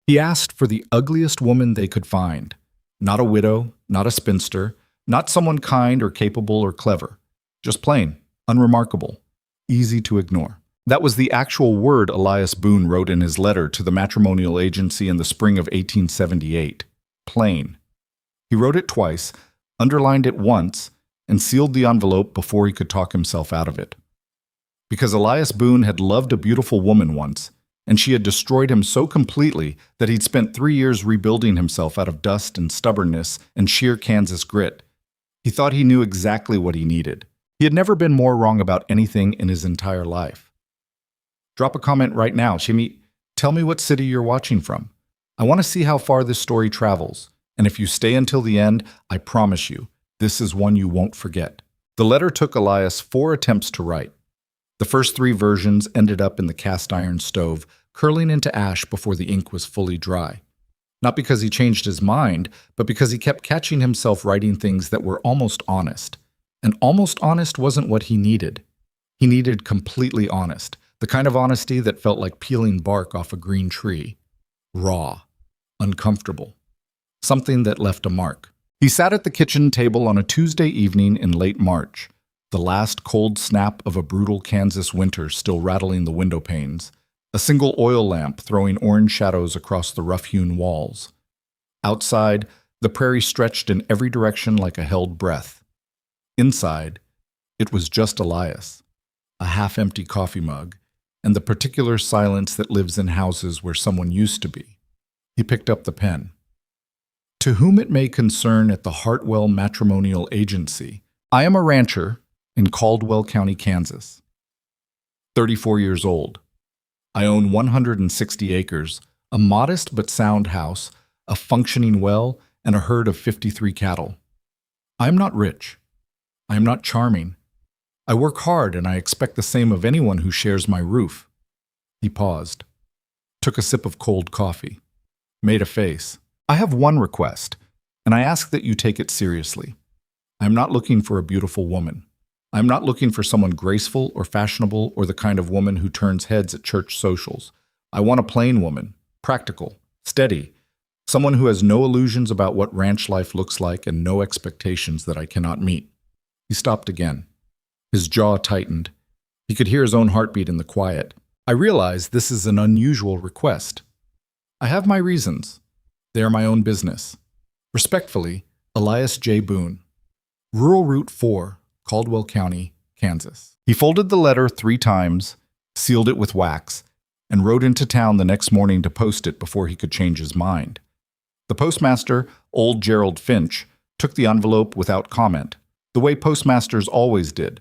He asked for the ugliest woman they could find. Not a widow, not a spinster, not someone kind or capable or clever. Just plain, unremarkable, easy to ignore. That was the actual word Elias Boone wrote in his letter to the matrimonial agency in the spring of 1878. Plain. He wrote it twice, underlined it once, and sealed the envelope before he could talk himself out of it. Because Elias Boone had loved a beautiful woman once, and she had destroyed him so completely that he'd spent 3 years rebuilding himself out of dust and stubbornness and sheer Kansas grit. He thought he knew exactly what he needed. He had never been more wrong about anything in his entire life. Drop a comment right now, Shimi. Tell me what city you're watching from. I want to see how far this story travels, and if you stay until the end, I promise you, this is one you won't forget. The letter took Elias 4 attempts to write. The first 3 versions ended up in the cast iron stove, curling into ash before the ink was fully dry. Not because he changed his mind, but because he kept catching himself writing things that were almost honest. And almost honest wasn't what he needed. He needed completely honest, the kind of honesty that felt like peeling bark off a green tree. Raw, uncomfortable, something that left a mark. He sat at the kitchen table on a Tuesday evening in late March, the last cold snap of a brutal Kansas winter still rattling the window panes, a single oil lamp throwing orange shadows across the rough-hewn walls. Outside, the prairie stretched in every direction like a held breath. Inside, it was just Elias, a half-empty coffee mug, and the particular silence that lives in houses where someone used to be. He picked up the pen. To whom it may concern at the Hartwell Matrimonial Agency, I am a rancher in Caldwell County, Kansas. 34 years old. I own 160 acres, a modest but sound house, a functioning well, and a herd of 53 cattle. I am not rich. I am not charming. I work hard and I expect the same of anyone who shares my roof. He paused, took a sip of cold coffee, made a face. I have one request, and I ask that you take it seriously. I am not looking for a beautiful woman. I am not looking for someone graceful or fashionable or the kind of woman who turns heads at church socials. I want a plain woman, practical, steady, someone who has no illusions about what ranch life looks like and no expectations that I cannot meet. He stopped again. His jaw tightened. He could hear his own heartbeat in the quiet. I realize this is an unusual request. I have my reasons. They are my own business. Respectfully, Elias J. Boone. Rural Route 4, Caldwell County, Kansas. He folded the letter 3 times, sealed it with wax, and rode into town the next morning to post it before he could change his mind. The postmaster, old Gerald Finch, took the envelope without comment, the way postmasters always did,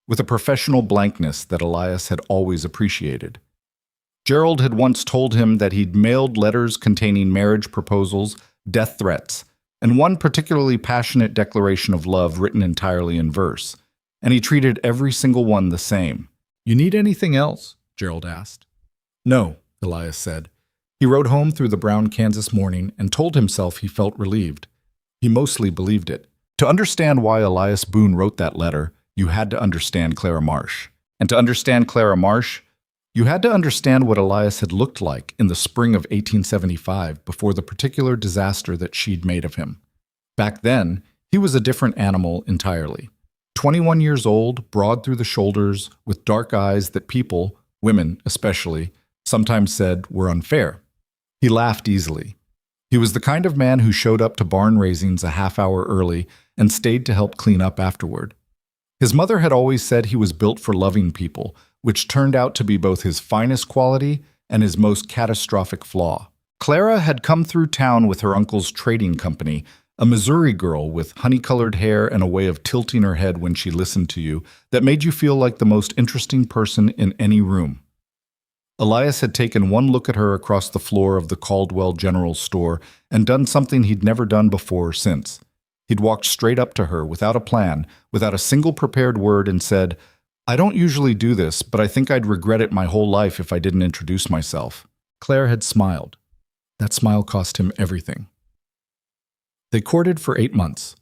with a professional blankness that Elias had always appreciated. Gerald had once told him that he'd mailed letters containing marriage proposals, death threats, and one particularly passionate declaration of love written entirely in verse, and he treated every single one the same. "You need anything else?" Gerald asked. "No," Elias said. He rode home through the brown Kansas morning and told himself he felt relieved. He mostly believed it. To understand why Elias Boone wrote that letter, you had to understand Clara Marsh. And to understand Clara Marsh, you had to understand what Elias had looked like in the spring of 1875 before the particular disaster that she'd made of him. Back then, he was a different animal entirely. 21 years old, broad through the shoulders, with dark eyes that people, women especially, sometimes said were unfair. He laughed easily. He was the kind of man who showed up to barn raisings a half hour early and stayed to help clean up afterward. His mother had always said he was built for loving people, which turned out to be both his finest quality and his most catastrophic flaw. Clara had come through town with her uncle's trading company, a Missouri girl with honey-colored hair and a way of tilting her head when she listened to you that made you feel like the most interesting person in any room. Elias had taken one look at her across the floor of the Caldwell General Store and done something he'd never done before or since. He'd walked straight up to her without a plan, without a single prepared word, and said, "I don't usually do this, but I think I'd regret it my whole life if I didn't introduce myself." Claire had smiled. That smile cost him everything. They courted for 8 months.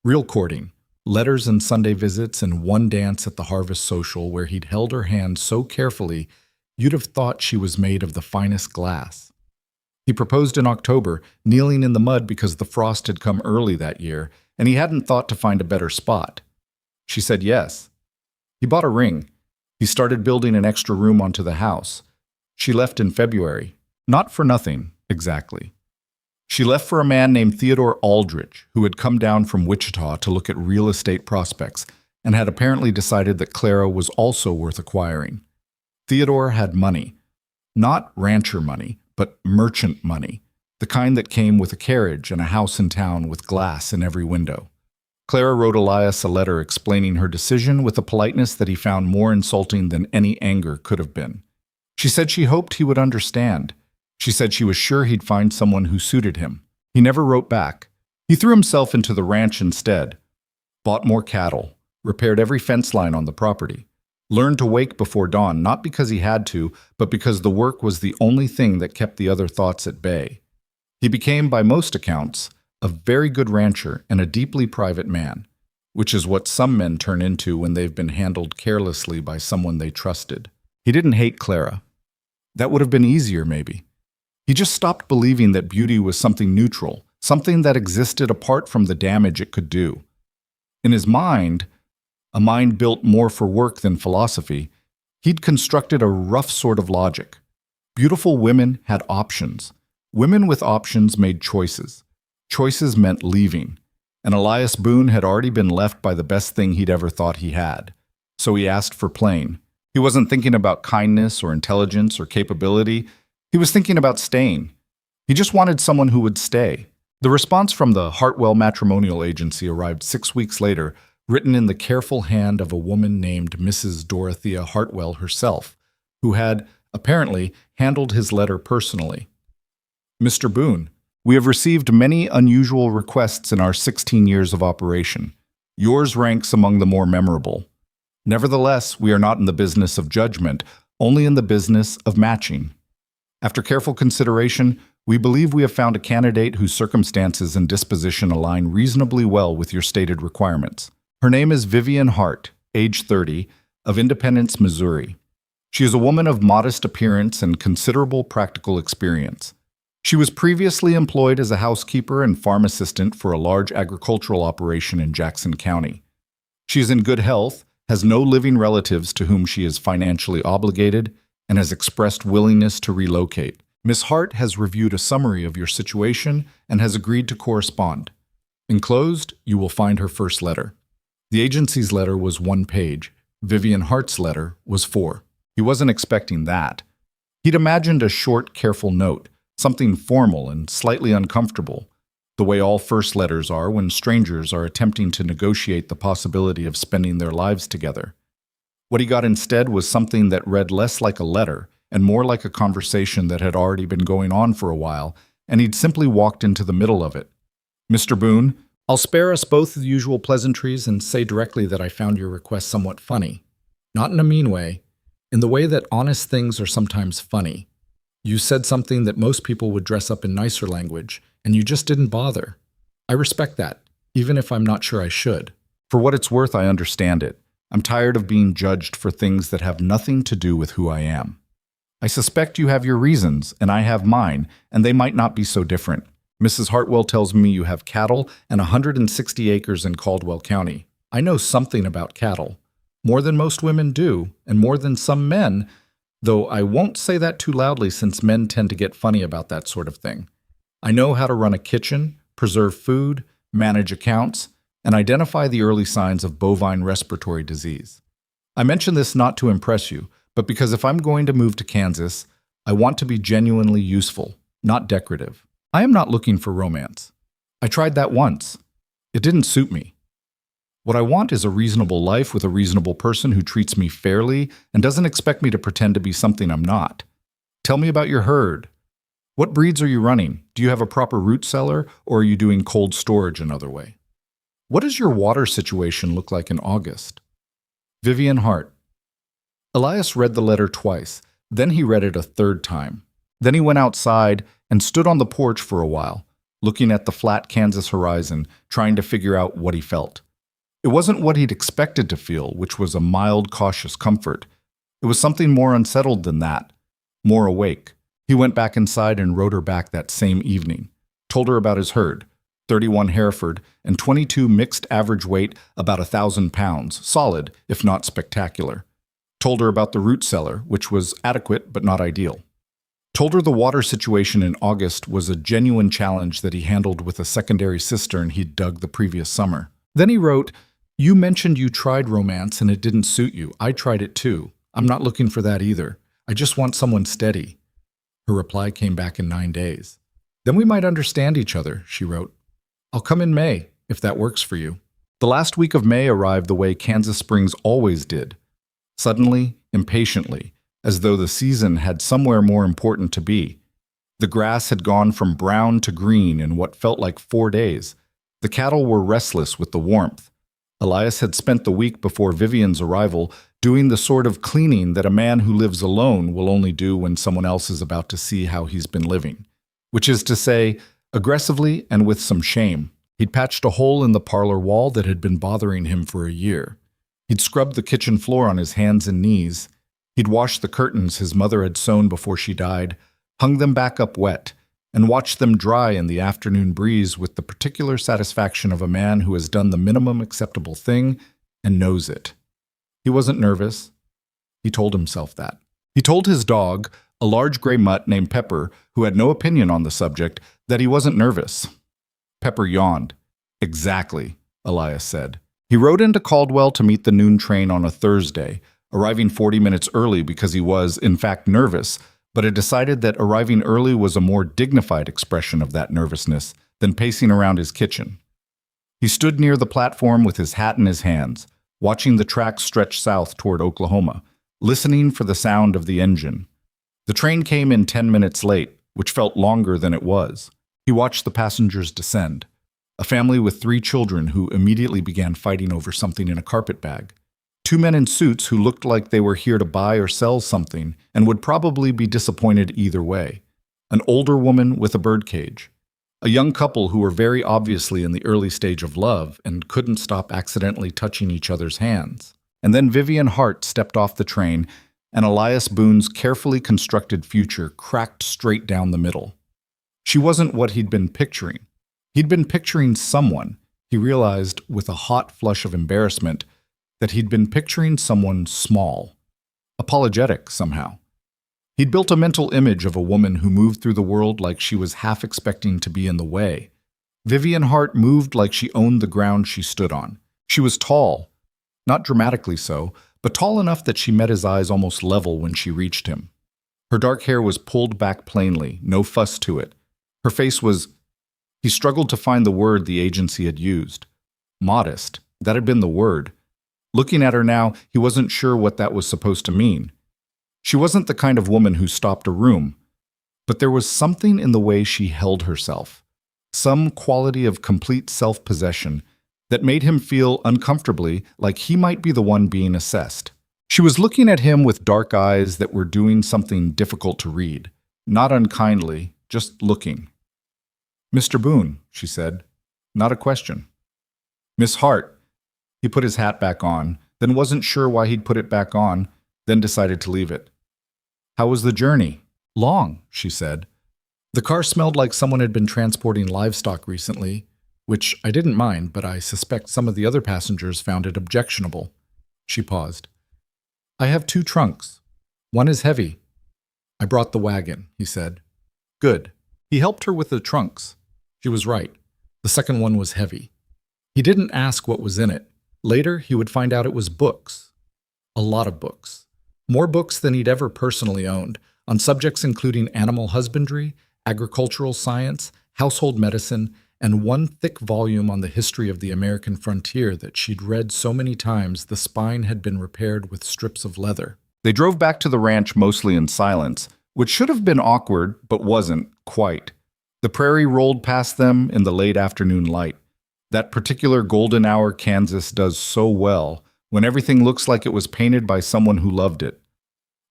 Real courting. Letters and Sunday visits and one dance at the harvest social where he'd held her hand so carefully you'd have thought she was made of the finest glass. He proposed in October, kneeling in the mud because the frost had come early that year, and he hadn't thought to find a better spot. She said yes. He bought a ring. He started building an extra room onto the house. She left in February. Not for nothing, exactly. She left for a man named Theodore Aldrich, who had come down from Wichita to look at real estate prospects and had apparently decided that Clara was also worth acquiring. Theodore had money. Not rancher money, but merchant money, the kind that came with a carriage and a house in town with glass in every window. Clara wrote Elias a letter explaining her decision with a politeness that he found more insulting than any anger could have been. She said she hoped he would understand. She said she was sure he'd find someone who suited him. He never wrote back. He threw himself into the ranch instead, bought more cattle, repaired every fence line on the property, learned to wake before dawn not because he had to, but because the work was the only thing that kept the other thoughts at bay. He became, by most accounts, a very good rancher and a deeply private man, which is what some men turn into when they've been handled carelessly by someone they trusted. He didn't hate Clara. That would have been easier, maybe. He just stopped believing that beauty was something neutral, something that existed apart from the damage it could do. In his mind, a mind built more for work than philosophy, he'd constructed a rough sort of logic. Beautiful women had options. Women with options made choices. Choices meant leaving, and Elias Boone had already been left by the best thing he'd ever thought he had. So he asked for plain. He wasn't thinking about kindness or intelligence or capability. He was thinking about staying. He just wanted someone who would stay. The response from the Hartwell Matrimonial Agency arrived 6 weeks later, written in the careful hand of a woman named Mrs. Dorothea Hartwell herself, who had, apparently, handled his letter personally. Mr. Boone, we have received many unusual requests in our 16 years of operation. Yours ranks among the more memorable. Nevertheless, we are not in the business of judgment, only in the business of matching. After careful consideration, we believe we have found a candidate whose circumstances and disposition align reasonably well with your stated requirements. Her name is Vivian Hart, age 30, of Independence, Missouri. She is a woman of modest appearance and considerable practical experience. She was previously employed as a housekeeper and farm assistant for a large agricultural operation in Jackson County. She is in good health, has no living relatives to whom she is financially obligated, and has expressed willingness to relocate. Miss Hart has reviewed a summary of your situation and has agreed to correspond. Enclosed, you will find her first letter. The agency's letter was 1 page. Vivian Hart's letter was 4. He wasn't expecting that. He'd imagined a short, careful note, something formal and slightly uncomfortable, the way all first letters are when strangers are attempting to negotiate the possibility of spending their lives together. What he got instead was something that read less like a letter and more like a conversation that had already been going on for a while, and he'd simply walked into the middle of it. Mr. Boone, I'll spare us both the usual pleasantries and say directly that I found your request somewhat funny. Not in a mean way, in the way that honest things are sometimes funny. You said something that most people would dress up in nicer language, and you just didn't bother. I respect that, even if I'm not sure I should. For what it's worth, I understand it. I'm tired of being judged for things that have nothing to do with who I am. I suspect you have your reasons, and I have mine, and they might not be so different. Mrs. Hartwell tells me you have cattle and 160 acres in Caldwell County. I know something about cattle. More than most women do, and more than some men, though I won't say that too loudly since men tend to get funny about that sort of thing. I know how to run a kitchen, preserve food, manage accounts, and identify the early signs of bovine respiratory disease. I mention this not to impress you, but because if I'm going to move to Kansas, I want to be genuinely useful, not decorative. I am not looking for romance. I tried that once. It didn't suit me. What I want is a reasonable life with a reasonable person who treats me fairly and doesn't expect me to pretend to be something I'm not. Tell me about your herd. What breeds are you running? Do you have a proper root cellar, or are you doing cold storage another way? What does your water situation look like in August? Vivian Hart. Elias read the letter twice, then he read it a third time. Then he went outside and stood on the porch for a while, looking at the flat Kansas horizon, trying to figure out what he felt. It wasn't what he'd expected to feel, which was a mild, cautious comfort. It was something more unsettled than that, more awake. He went back inside and wrote her back that same evening. Told her about his herd, 31 Hereford and 22 mixed average weight, about 1,000 pounds, solid, if not spectacular. Told her about the root cellar, which was adequate but not ideal. Told her the water situation in August was a genuine challenge that he handled with a secondary cistern he'd dug the previous summer. Then he wrote, "You mentioned you tried romance and it didn't suit you. I tried it too. I'm not looking for that either. I just want someone steady." Her reply came back in 9 days. "Then we might understand each other," she wrote. "I'll come in May, if that works for you." The last week of May arrived the way Kansas Springs always did. Suddenly, impatiently, as though the season had somewhere more important to be. The grass had gone from brown to green in what felt like 4 days. The cattle were restless with the warmth. Elias had spent the week before Vivian's arrival doing the sort of cleaning that a man who lives alone will only do when someone else is about to see how he's been living. Which is to say, aggressively and with some shame. He'd patched a hole in the parlor wall that had been bothering him for a year. He'd scrubbed the kitchen floor on his hands and knees. He'd washed the curtains his mother had sewn before she died, hung them back up wet, and watched them dry in the afternoon breeze with the particular satisfaction of a man who has done the minimum acceptable thing and knows it. He wasn't nervous. He told himself that. He told his dog, a large gray mutt named Pepper, who had no opinion on the subject, that he wasn't nervous. Pepper yawned. "Exactly," Elias said. He rode into Caldwell to meet the noon train on a Thursday, arriving 40 minutes early because he was, in fact, nervous, but had decided that arriving early was a more dignified expression of that nervousness than pacing around his kitchen. He stood near the platform with his hat in his hands, watching the tracks stretch south toward Oklahoma, listening for the sound of the engine. The train came in 10 minutes late, which felt longer than it was. He watched the passengers descend. A family with 3 children who immediately began fighting over something in a carpet bag. 2 men in suits who looked like they were here to buy or sell something and would probably be disappointed either way. An older woman with a birdcage. A young couple who were very obviously in the early stage of love and couldn't stop accidentally touching each other's hands. And then Vivian Hart stepped off the train, and Elias Boone's carefully constructed future cracked straight down the middle. She wasn't what he'd been picturing. He'd been picturing someone. He realized, with a hot flush of embarrassment, that he'd been picturing someone small, apologetic somehow. He'd built a mental image of a woman who moved through the world like she was half expecting to be in the way. Vivian Hart moved like she owned the ground she stood on. She was tall, not dramatically so, but tall enough that she met his eyes almost level when she reached him. Her dark hair was pulled back plainly, no fuss to it. Her face was... He struggled to find the word the agency had used. Modest, that had been the word. Looking at her now, he wasn't sure what that was supposed to mean. She wasn't the kind of woman who stopped a room, but there was something in the way she held herself, some quality of complete self-possession that made him feel uncomfortably like he might be the one being assessed. She was looking at him with dark eyes that were doing something difficult to read, not unkindly, just looking. "Mr. Boone," she said, not a question. "Miss Hart." He put his hat back on, then wasn't sure why he'd put it back on, then decided to leave it. "How was the journey?" "Long," she said. "The car smelled like someone had been transporting livestock recently, which I didn't mind, but I suspect some of the other passengers found it objectionable." She paused. "I have 2 trunks. One is heavy." "I brought the wagon," he said. "Good." He helped her with the trunks. She was right. The second one was heavy. He didn't ask what was in it. Later, he would find out it was books. A lot of books. More books than he'd ever personally owned, on subjects including animal husbandry, agricultural science, household medicine, and one thick volume on the history of the American frontier that she'd read so many times the spine had been repaired with strips of leather. They drove back to the ranch mostly in silence, which should have been awkward, but wasn't quite. The prairie rolled past them in the late afternoon light. That particular golden hour Kansas does so well, when everything looks like it was painted by someone who loved it.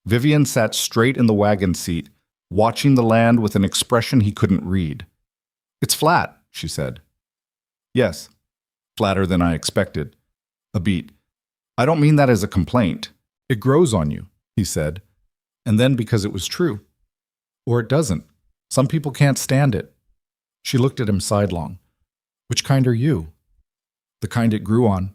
Vivian sat straight in the wagon seat, watching the land with an expression he couldn't read. "It's flat," she said. "Yes, flatter than I expected." A beat. "I don't mean that as a complaint. It grows on you," he said. And then because it was true. Or it doesn't. Some people can't stand it. She looked at him sidelong. Which kind are you? The kind it grew on.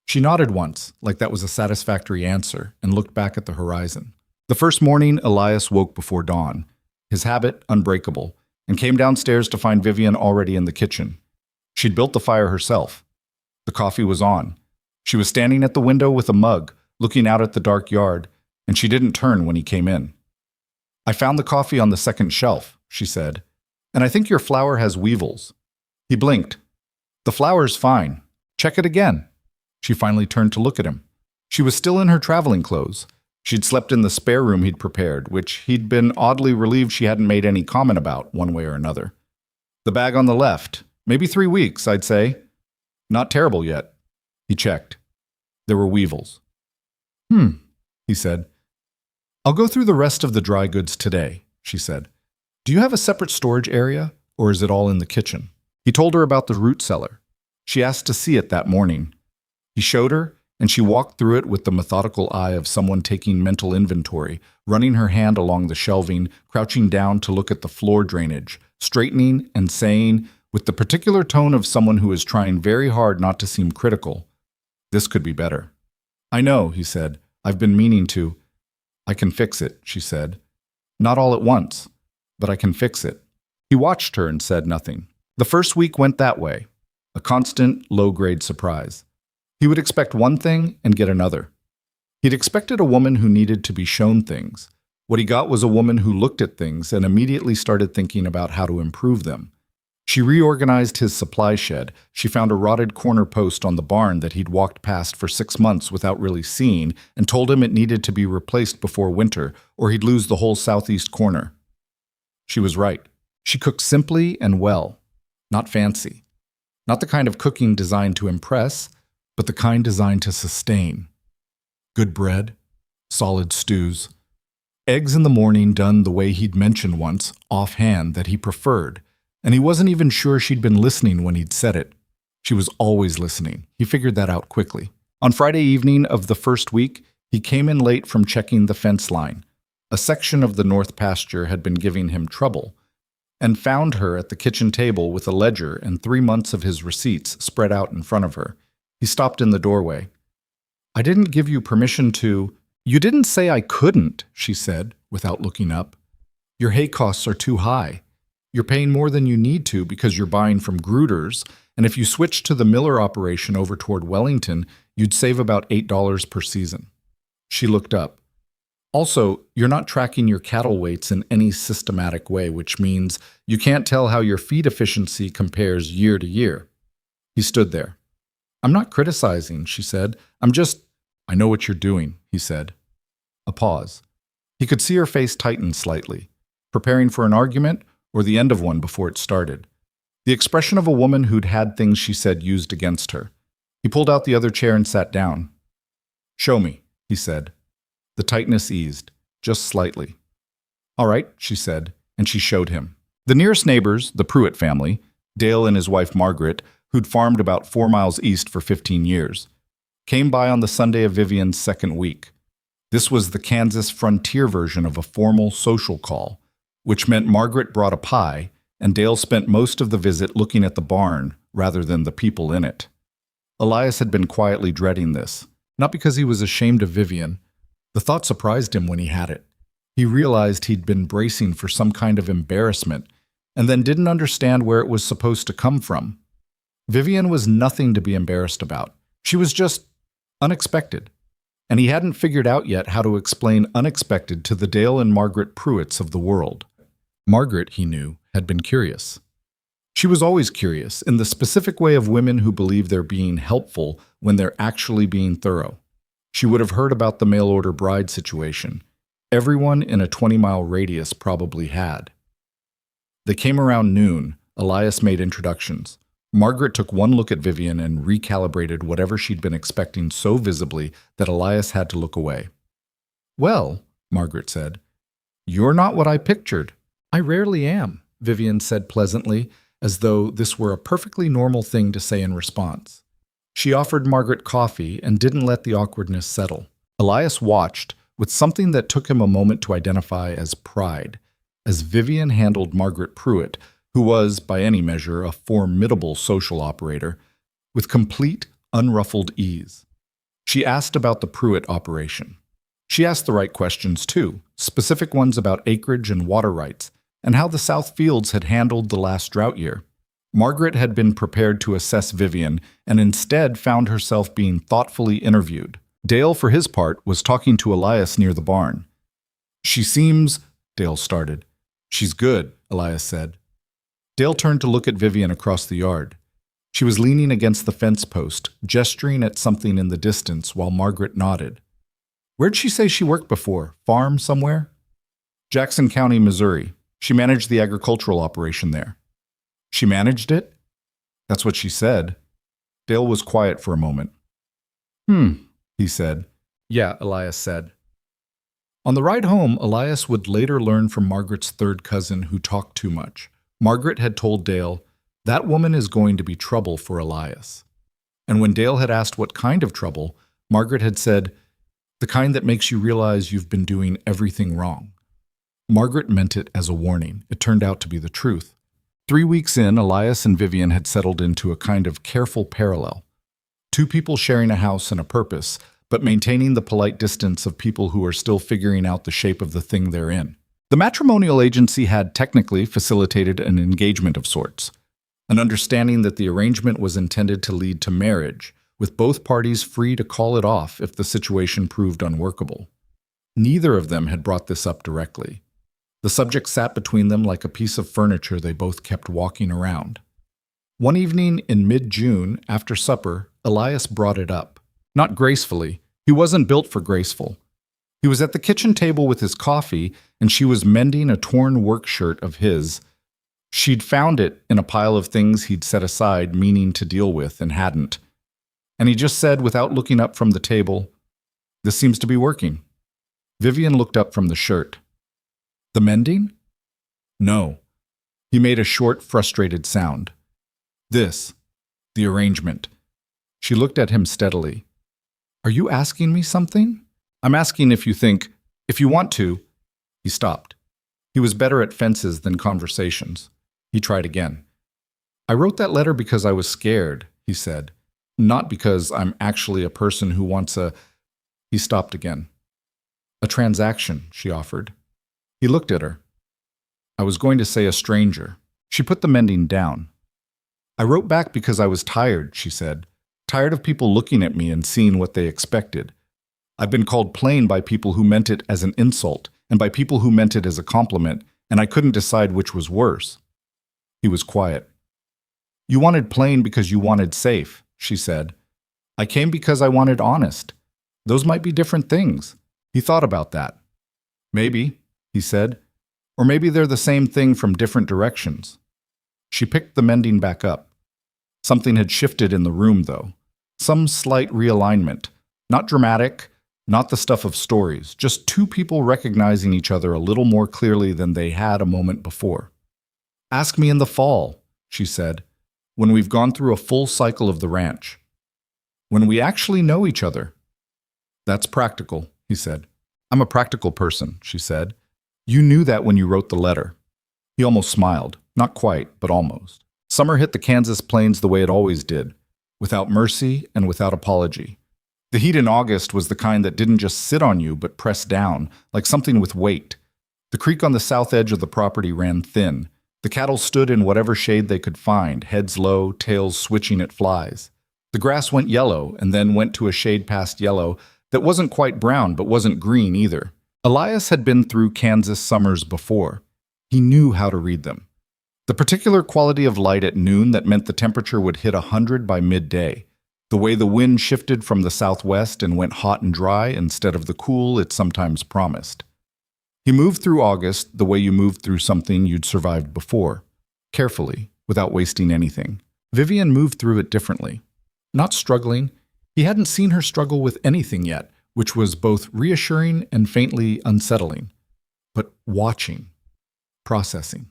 She nodded once, like that was a satisfactory answer, and looked back at the horizon. The first morning, Elias woke before dawn, his habit unbreakable, and came downstairs to find Vivian already in the kitchen. She'd built the fire herself. The coffee was on. She was standing at the window with a mug, looking out at the dark yard, and she didn't turn when he came in. I found the coffee on the second shelf, she said, and I think your flour has weevils. He blinked. The flour's fine. Check it again. She finally turned to look at him. She was still in her traveling clothes. She'd slept in the spare room he'd prepared, which he'd been oddly relieved she hadn't made any comment about, one way or another. The bag on the left. Maybe 3 weeks, I'd say. Not terrible yet. He checked. There were weevils. He said. I'll go through the rest of the dry goods today, she said. Do you have a separate storage area, or is it all in the kitchen? He told her about the root cellar. She asked to see it that morning. He showed her, and she walked through it with the methodical eye of someone taking mental inventory, running her hand along the shelving, crouching down to look at the floor drainage, straightening and saying, with the particular tone of someone who is trying very hard not to seem critical, "This could be better." I know, he said. I've been meaning to. I can fix it, she said. Not all at once, but I can fix it. He watched her and said nothing. The first week went that way, a constant, low-grade surprise. He would expect one thing and get another. He'd expected a woman who needed to be shown things. What he got was a woman who looked at things and immediately started thinking about how to improve them. She reorganized his supply shed. She found a rotted corner post on the barn that he'd walked past for 6 months without really seeing and told him it needed to be replaced before winter or he'd lose the whole southeast corner. She was right. She cooked simply and well, not fancy. Not the kind of cooking designed to impress, but the kind designed to sustain. Good bread, solid stews. Eggs in the morning done the way he'd mentioned once, offhand, that he preferred. And he wasn't even sure she'd been listening when he'd said it. She was always listening. He figured that out quickly. On Friday evening of the first week, he came in late from checking the fence line. A section of the north pasture had been giving him trouble, and found her at the kitchen table with a ledger and 3 months of his receipts spread out in front of her. He stopped in the doorway. I didn't give you permission to... You didn't say I couldn't, she said, without looking up. Your hay costs are too high. You're paying more than you need to because you're buying from Gruder's, and if you switched to the Miller operation over toward Wellington, you'd save about $8 per season. She looked up. Also, you're not tracking your cattle weights in any systematic way, which means you can't tell how your feed efficiency compares year to year. He stood there. I'm not criticizing, she said. I know what you're doing, he said. A pause. He could see her face tighten slightly, preparing for an argument or the end of one before it started. The expression of a woman who'd had things she said used against her. He pulled out the other chair and sat down. Show me, he said. The tightness eased, just slightly. All right, she said, and she showed him. The nearest neighbors, the Pruitt family, Dale and his wife Margaret, who'd farmed about 4 miles east for 15 years, came by on the Sunday of Vivian's second week. This was the Kansas frontier version of a formal social call, which meant Margaret brought a pie, and Dale spent most of the visit looking at the barn rather than the people in it. Elias had been quietly dreading this, not because he was ashamed of Vivian. The thought surprised him when he had it. He realized he'd been bracing for some kind of embarrassment, and then didn't understand where it was supposed to come from. Vivian was nothing to be embarrassed about. She was just unexpected, and he hadn't figured out yet how to explain unexpected to the Dale and Margaret Pruitts of the world. Margaret, he knew, had been curious. She was always curious, in the specific way of women who believe they're being helpful when they're actually being thorough. She would have heard about the mail-order bride situation. Everyone in a 20-mile radius probably had. They came around noon. Elias made introductions. Margaret took one look at Vivian and recalibrated whatever she'd been expecting so visibly that Elias had to look away. Well, Margaret said, you're not what I pictured. I rarely am, Vivian said pleasantly, as though this were a perfectly normal thing to say in response. She offered Margaret coffee and didn't let the awkwardness settle. Elias watched with something that took him a moment to identify as pride. as Vivian handled Margaret Pruitt, who was, by any measure, a formidable social operator, with complete, unruffled ease. She asked about the Pruitt operation. She asked the right questions, too, specific ones about acreage and water rights, and how the South Fields had handled the last drought year. Margaret had been prepared to assess Vivian and instead found herself being thoughtfully interviewed. Dale, for his part, was talking to Elias near the barn. "She seems," Dale started. "She's good," Elias said. Dale turned to look at Vivian across the yard. She was leaning against the fence post, gesturing at something in the distance while Margaret nodded. "Where'd she say she worked before? Farm somewhere?" "Jackson County, Missouri. She managed the agricultural operation there." "She managed it?" "That's what she said." Dale was quiet for a moment. He said. "Yeah," Elias said. On the ride home, Elias would later learn from Margaret's third cousin who talked too much. Margaret had told Dale, "That woman is going to be trouble for Elias." And when Dale had asked what kind of trouble, Margaret had said, "The kind that makes you realize you've been doing everything wrong." Margaret meant it as a warning. It turned out to be the truth. 3 weeks in, Elias and Vivian had settled into a kind of careful parallel. Two people sharing a house and a purpose, but maintaining the polite distance of people who are still figuring out the shape of the thing they're in. The matrimonial agency had technically facilitated an engagement of sorts, an understanding that the arrangement was intended to lead to marriage, with both parties free to call it off if the situation proved unworkable. Neither of them had brought this up directly. The subject sat between them like a piece of furniture they both kept walking around. One evening in mid-June, after supper, Elias brought it up. Not gracefully. He wasn't built for graceful. He was at the kitchen table with his coffee, and she was mending a torn work shirt of his. She'd found it in a pile of things he'd set aside, meaning to deal with, and hadn't. And he just said, without looking up from the table, "This seems to be working." Vivian looked up from the shirt. "The mending?" "No." He made a short, frustrated sound. "This. The arrangement." She looked at him steadily. "Are you asking me something?" "I'm asking if you want to." He stopped. He was better at fences than conversations. He tried again. "I wrote that letter because I was scared," he said. "Not because I'm actually a person who wants a—" He stopped again. "A transaction," she offered. He looked at her. "I was going to say a stranger." She put the mending down. "I wrote back because I was tired," she said. "Tired of people looking at me and seeing what they expected. I've been called plain by people who meant it as an insult, and by people who meant it as a compliment, and I couldn't decide which was worse." He was quiet. "You wanted plain because you wanted safe," she said. "I came because I wanted honest. Those might be different things." He thought about that. "Maybe," he said. "Or maybe they're the same thing from different directions." She picked the mending back up. Something had shifted in the room, though. Some slight realignment. Not dramatic, not the stuff of stories, just two people recognizing each other a little more clearly than they had a moment before. "Ask me in the fall," she said, "when we've gone through a full cycle of the ranch. When we actually know each other." "That's practical," he said. "I'm a practical person," she said. "You knew that when you wrote the letter." He almost smiled. Not quite, but almost. Summer hit the Kansas plains the way it always did, without mercy and without apology. The heat in August was the kind that didn't just sit on you, but press down, like something with weight. The creek on the south edge of the property ran thin. The cattle stood in whatever shade they could find, heads low, tails switching at flies. The grass went yellow, and then went to a shade past yellow that wasn't quite brown, but wasn't green either. Elias had been through Kansas summers before. He knew how to read them. The particular quality of light at noon that meant the temperature would hit 100 by midday. The way the wind shifted from the southwest and went hot and dry instead of the cool it sometimes promised. He moved through August the way you moved through something you'd survived before, carefully, without wasting anything. Vivian moved through it differently. Not struggling. He hadn't seen her struggle with anything yet, which was both reassuring and faintly unsettling. But watching. Processing.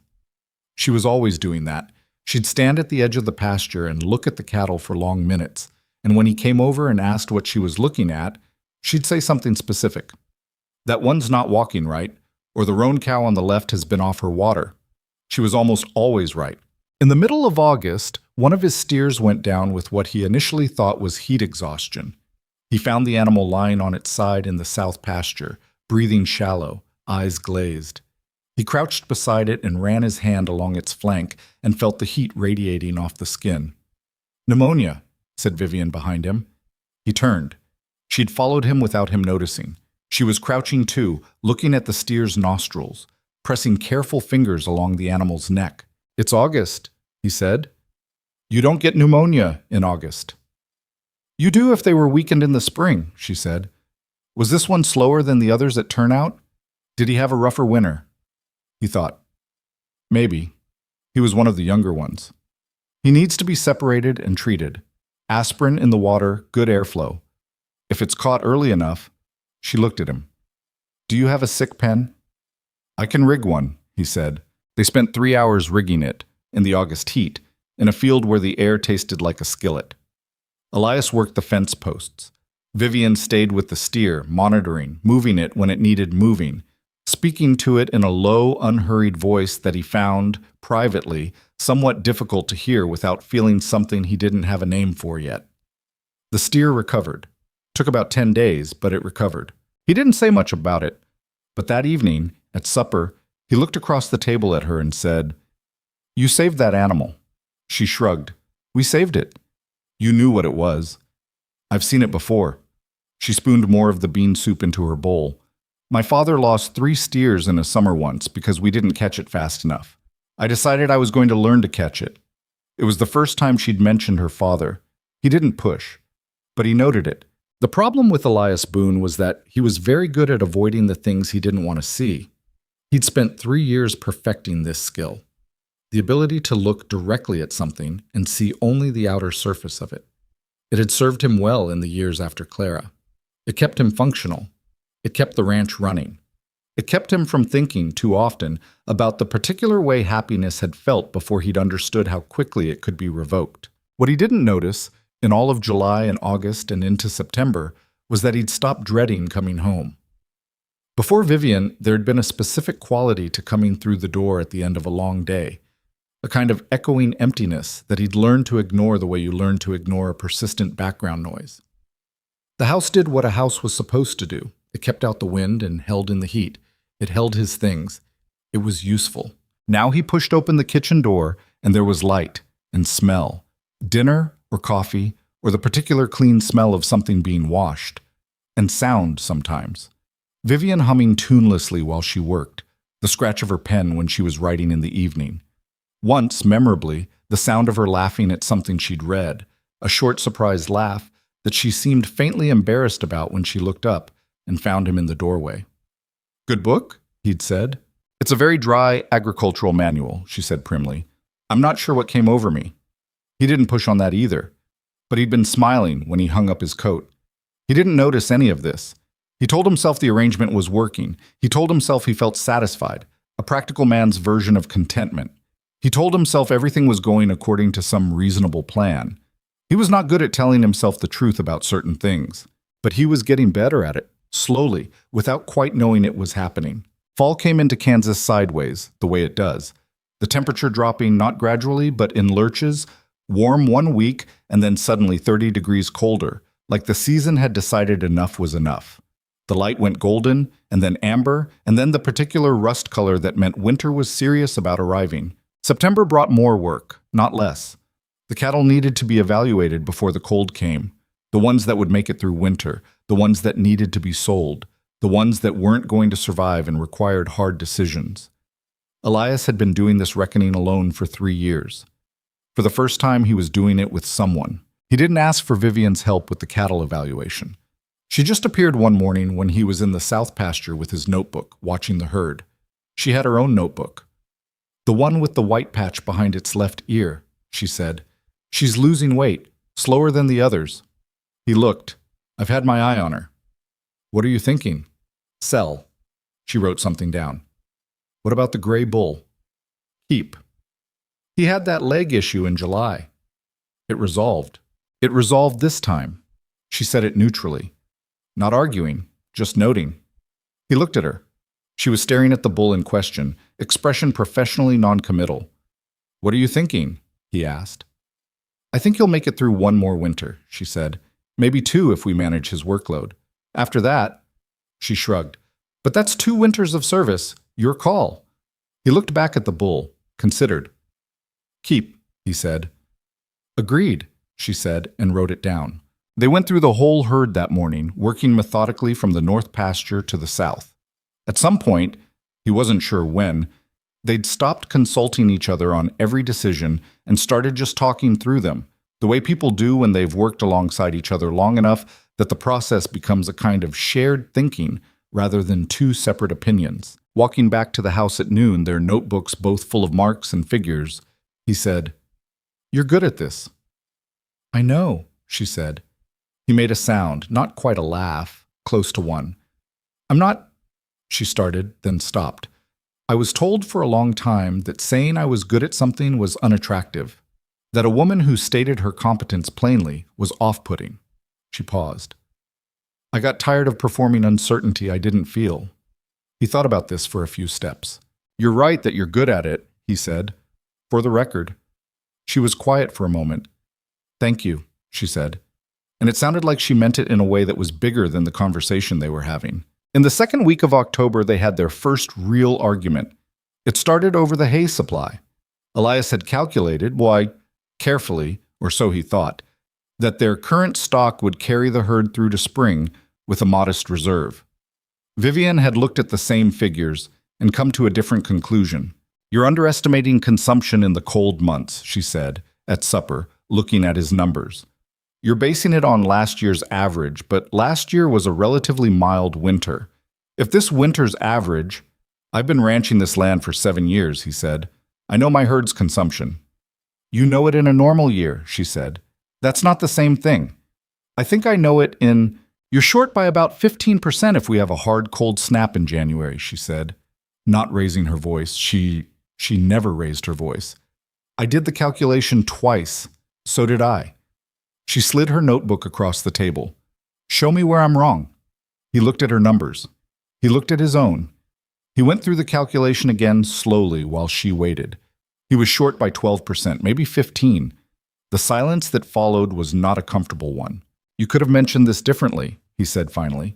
She was always doing that. She'd stand at the edge of the pasture and look at the cattle for long minutes, and when he came over and asked what she was looking at, she'd say something specific. "That one's not walking right. or the roan cow on the left has been off her water. She was almost always right. In the middle of August, one of his steers went down with what he initially thought was heat exhaustion. He found the animal lying on its side in the south pasture, breathing shallow, eyes glazed. He crouched beside it and ran his hand along its flank and felt the heat radiating off the skin. "Pneumonia," said Vivian behind him. He turned. She'd followed him without him noticing. She was crouching too, looking at the steer's nostrils, pressing careful fingers along the animal's neck. "It's August," he said. "You don't get pneumonia in August." "You do if they were weakened in the spring," she said. "Was this one slower than the others at turnout? Did he have a rougher winter?" He thought. Maybe. He was one of the younger ones. He needs to be separated and treated. Aspirin in the water, good airflow. If it's caught early enough. She looked at him. "Do you have a sick pen?" "I can rig one," he said. They spent 3 hours rigging it, in the August heat, in a field where the air tasted like a skillet. Elias worked the fence posts. Vivian stayed with the steer, monitoring, moving it when it needed moving, speaking to it in a low, unhurried voice that he found, privately, somewhat difficult to hear without feeling something he didn't have a name for yet. The steer recovered. Took about 10 days, but it recovered. He didn't say much about it, but that evening, at supper, he looked across the table at her and said, "You saved that animal." She shrugged. "We saved it. You knew what it was. I've seen it before." She spooned more of the bean soup into her bowl. "My father lost 3 steers in a summer once because we didn't catch it fast enough. I decided I was going to learn to catch it." It was the first time she'd mentioned her father. He didn't push, but he noted it. The problem with Elias Boone was that he was very good at avoiding the things he didn't want to see. He'd spent 3 years perfecting this skill, the ability to look directly at something and see only the outer surface of it. It had served him well in the years after Clara. It kept him functional. It kept the ranch running. It kept him from thinking too often about the particular way happiness had felt before he'd understood how quickly it could be revoked. What he didn't notice, in all of July and August and into September, was that he'd stopped dreading coming home. Before Vivian, there had been a specific quality to coming through the door at the end of a long day, a kind of echoing emptiness that he'd learned to ignore the way you learn to ignore a persistent background noise. The house did what a house was supposed to do. It kept out the wind and held in the heat. It held his things. It was useful. Now he pushed open the kitchen door, and there was light and smell, dinner or coffee, or the particular clean smell of something being washed, and sound sometimes. Vivian humming tunelessly while she worked, the scratch of her pen when she was writing in the evening. Once, memorably, the sound of her laughing at something she'd read, a short surprised laugh that she seemed faintly embarrassed about when she looked up and found him in the doorway. "Good book?" he'd said. "It's a very dry agricultural manual," she said primly. "I'm not sure what came over me." He didn't push on that either, but he'd been smiling when he hung up his coat. He didn't notice any of this. He told himself the arrangement was working. He told himself he felt satisfied, a practical man's version of contentment. He told himself everything was going according to some reasonable plan. He was not good at telling himself the truth about certain things, but he was getting better at it, slowly, without quite knowing it was happening. Fall came into Kansas sideways, the way it does. The temperature dropping not gradually, but in lurches, warm 1 week, and then suddenly 30 degrees colder, like the season had decided enough was enough. The light went golden, and then amber, and then the particular rust color that meant winter was serious about arriving. September brought more work, not less. The cattle needed to be evaluated before the cold came, the ones that would make it through winter, the ones that needed to be sold, the ones that weren't going to survive and required hard decisions. Elias had been doing this reckoning alone for 3 years. For the first time, he was doing it with someone. He didn't ask for Vivian's help with the cattle evaluation. She just appeared one morning when he was in the south pasture with his notebook, watching the herd. She had her own notebook. "The one with the white patch behind its left ear," she said. "She's losing weight, slower than the others." He looked. "I've had my eye on her." "What are you thinking?" "Sell." She wrote something down. "What about the gray bull?" "Keep." He had that leg issue in July. It resolved. It resolved this time. She said it neutrally. Not arguing, just noting. He looked at her. She was staring at the bull in question, expression professionally noncommittal. "What are you thinking?" he asked. "I think he'll make it through one more winter," she said. "Maybe two if we manage his workload. After that," she shrugged. "But that's 2 winters of service. Your call." He looked back at the bull, considered. "Keep," he said. "Agreed," she said, and wrote it down. They went through the whole herd that morning, working methodically from the north pasture to the south. At some point, he wasn't sure when, they'd stopped consulting each other on every decision and started just talking through them, the way people do when they've worked alongside each other long enough that the process becomes a kind of shared thinking rather than 2 separate opinions. Walking back to the house at noon, their notebooks both full of marks and figures, he said, "You're good at this." "I know," she said. He made a sound, not quite a laugh, close to one. "I'm not," she started, then stopped. "I was told for a long time that saying I was good at something was unattractive, that a woman who stated her competence plainly was off-putting." She paused. "I got tired of performing uncertainty I didn't feel." He thought about this for a few steps. "You're right that you're good at it," he said. "For the record." She was quiet for a moment. "Thank you," she said. And it sounded like she meant it in a way that was bigger than the conversation they were having. In the second week of October, they had their first real argument. It started over the hay supply. Elias had calculated, carefully, or so he thought, that their current stock would carry the herd through to spring with a modest reserve. Vivian had looked at the same figures and come to a different conclusion. "You're underestimating consumption in the cold months," she said, at supper, looking at his numbers. "You're basing it on last year's average, but last year was a relatively mild winter. If this winter's average—" "I've been ranching this land for 7 years," he said. "I know my herd's consumption." "You know it in a normal year," she said. "That's not the same thing. I think I know it in—" "You're short by about 15% if we have a hard cold snap in January," she said, not raising her voice. She never raised her voice. "I did the calculation twice. So did I." She slid her notebook across the table. "Show me where I'm wrong." He looked at her numbers. He looked at his own. He went through the calculation again slowly while she waited. He was short by 12%, maybe 15%. The silence that followed was not a comfortable one. "You could have mentioned this differently," he said finally.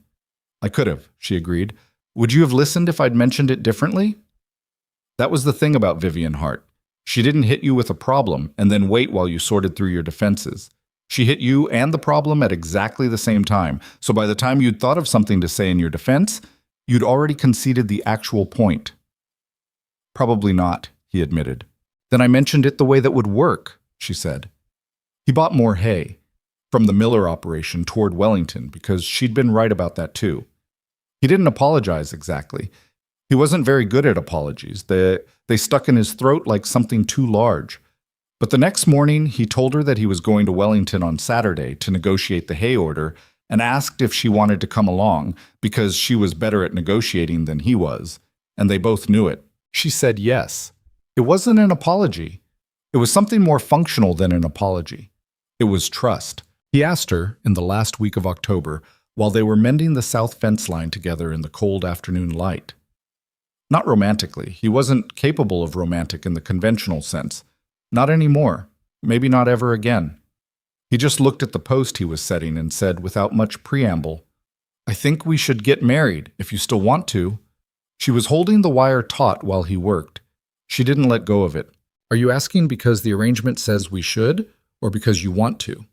"I could have," she agreed. "Would you have listened if I'd mentioned it differently?" That was the thing about Vivian Hart. She didn't hit you with a problem and then wait while you sorted through your defenses. She hit you and the problem at exactly the same time, so by the time you'd thought of something to say in your defense, you'd already conceded the actual point. "Probably not," he admitted. "Then I mentioned it the way that would work," she said. He bought more hay from the Miller operation toward Wellington because she'd been right about that too. He didn't apologize exactly. He wasn't very good at apologies. They stuck in his throat like something too large. But the next morning, he told her that he was going to Wellington on Saturday to negotiate the hay order and asked if she wanted to come along because she was better at negotiating than he was, and they both knew it. She said yes. It wasn't an apology. It was something more functional than an apology. It was trust. He asked her in the last week of October while they were mending the south fence line together in the cold afternoon light. Not romantically. He wasn't capable of romantic in the conventional sense. Not anymore. Maybe not ever again. He just looked at the post he was setting and said without much preamble, "I think we should get married, if you still want to." She was holding the wire taut while he worked. She didn't let go of it. "Are you asking because the arrangement says we should, or because you want to?"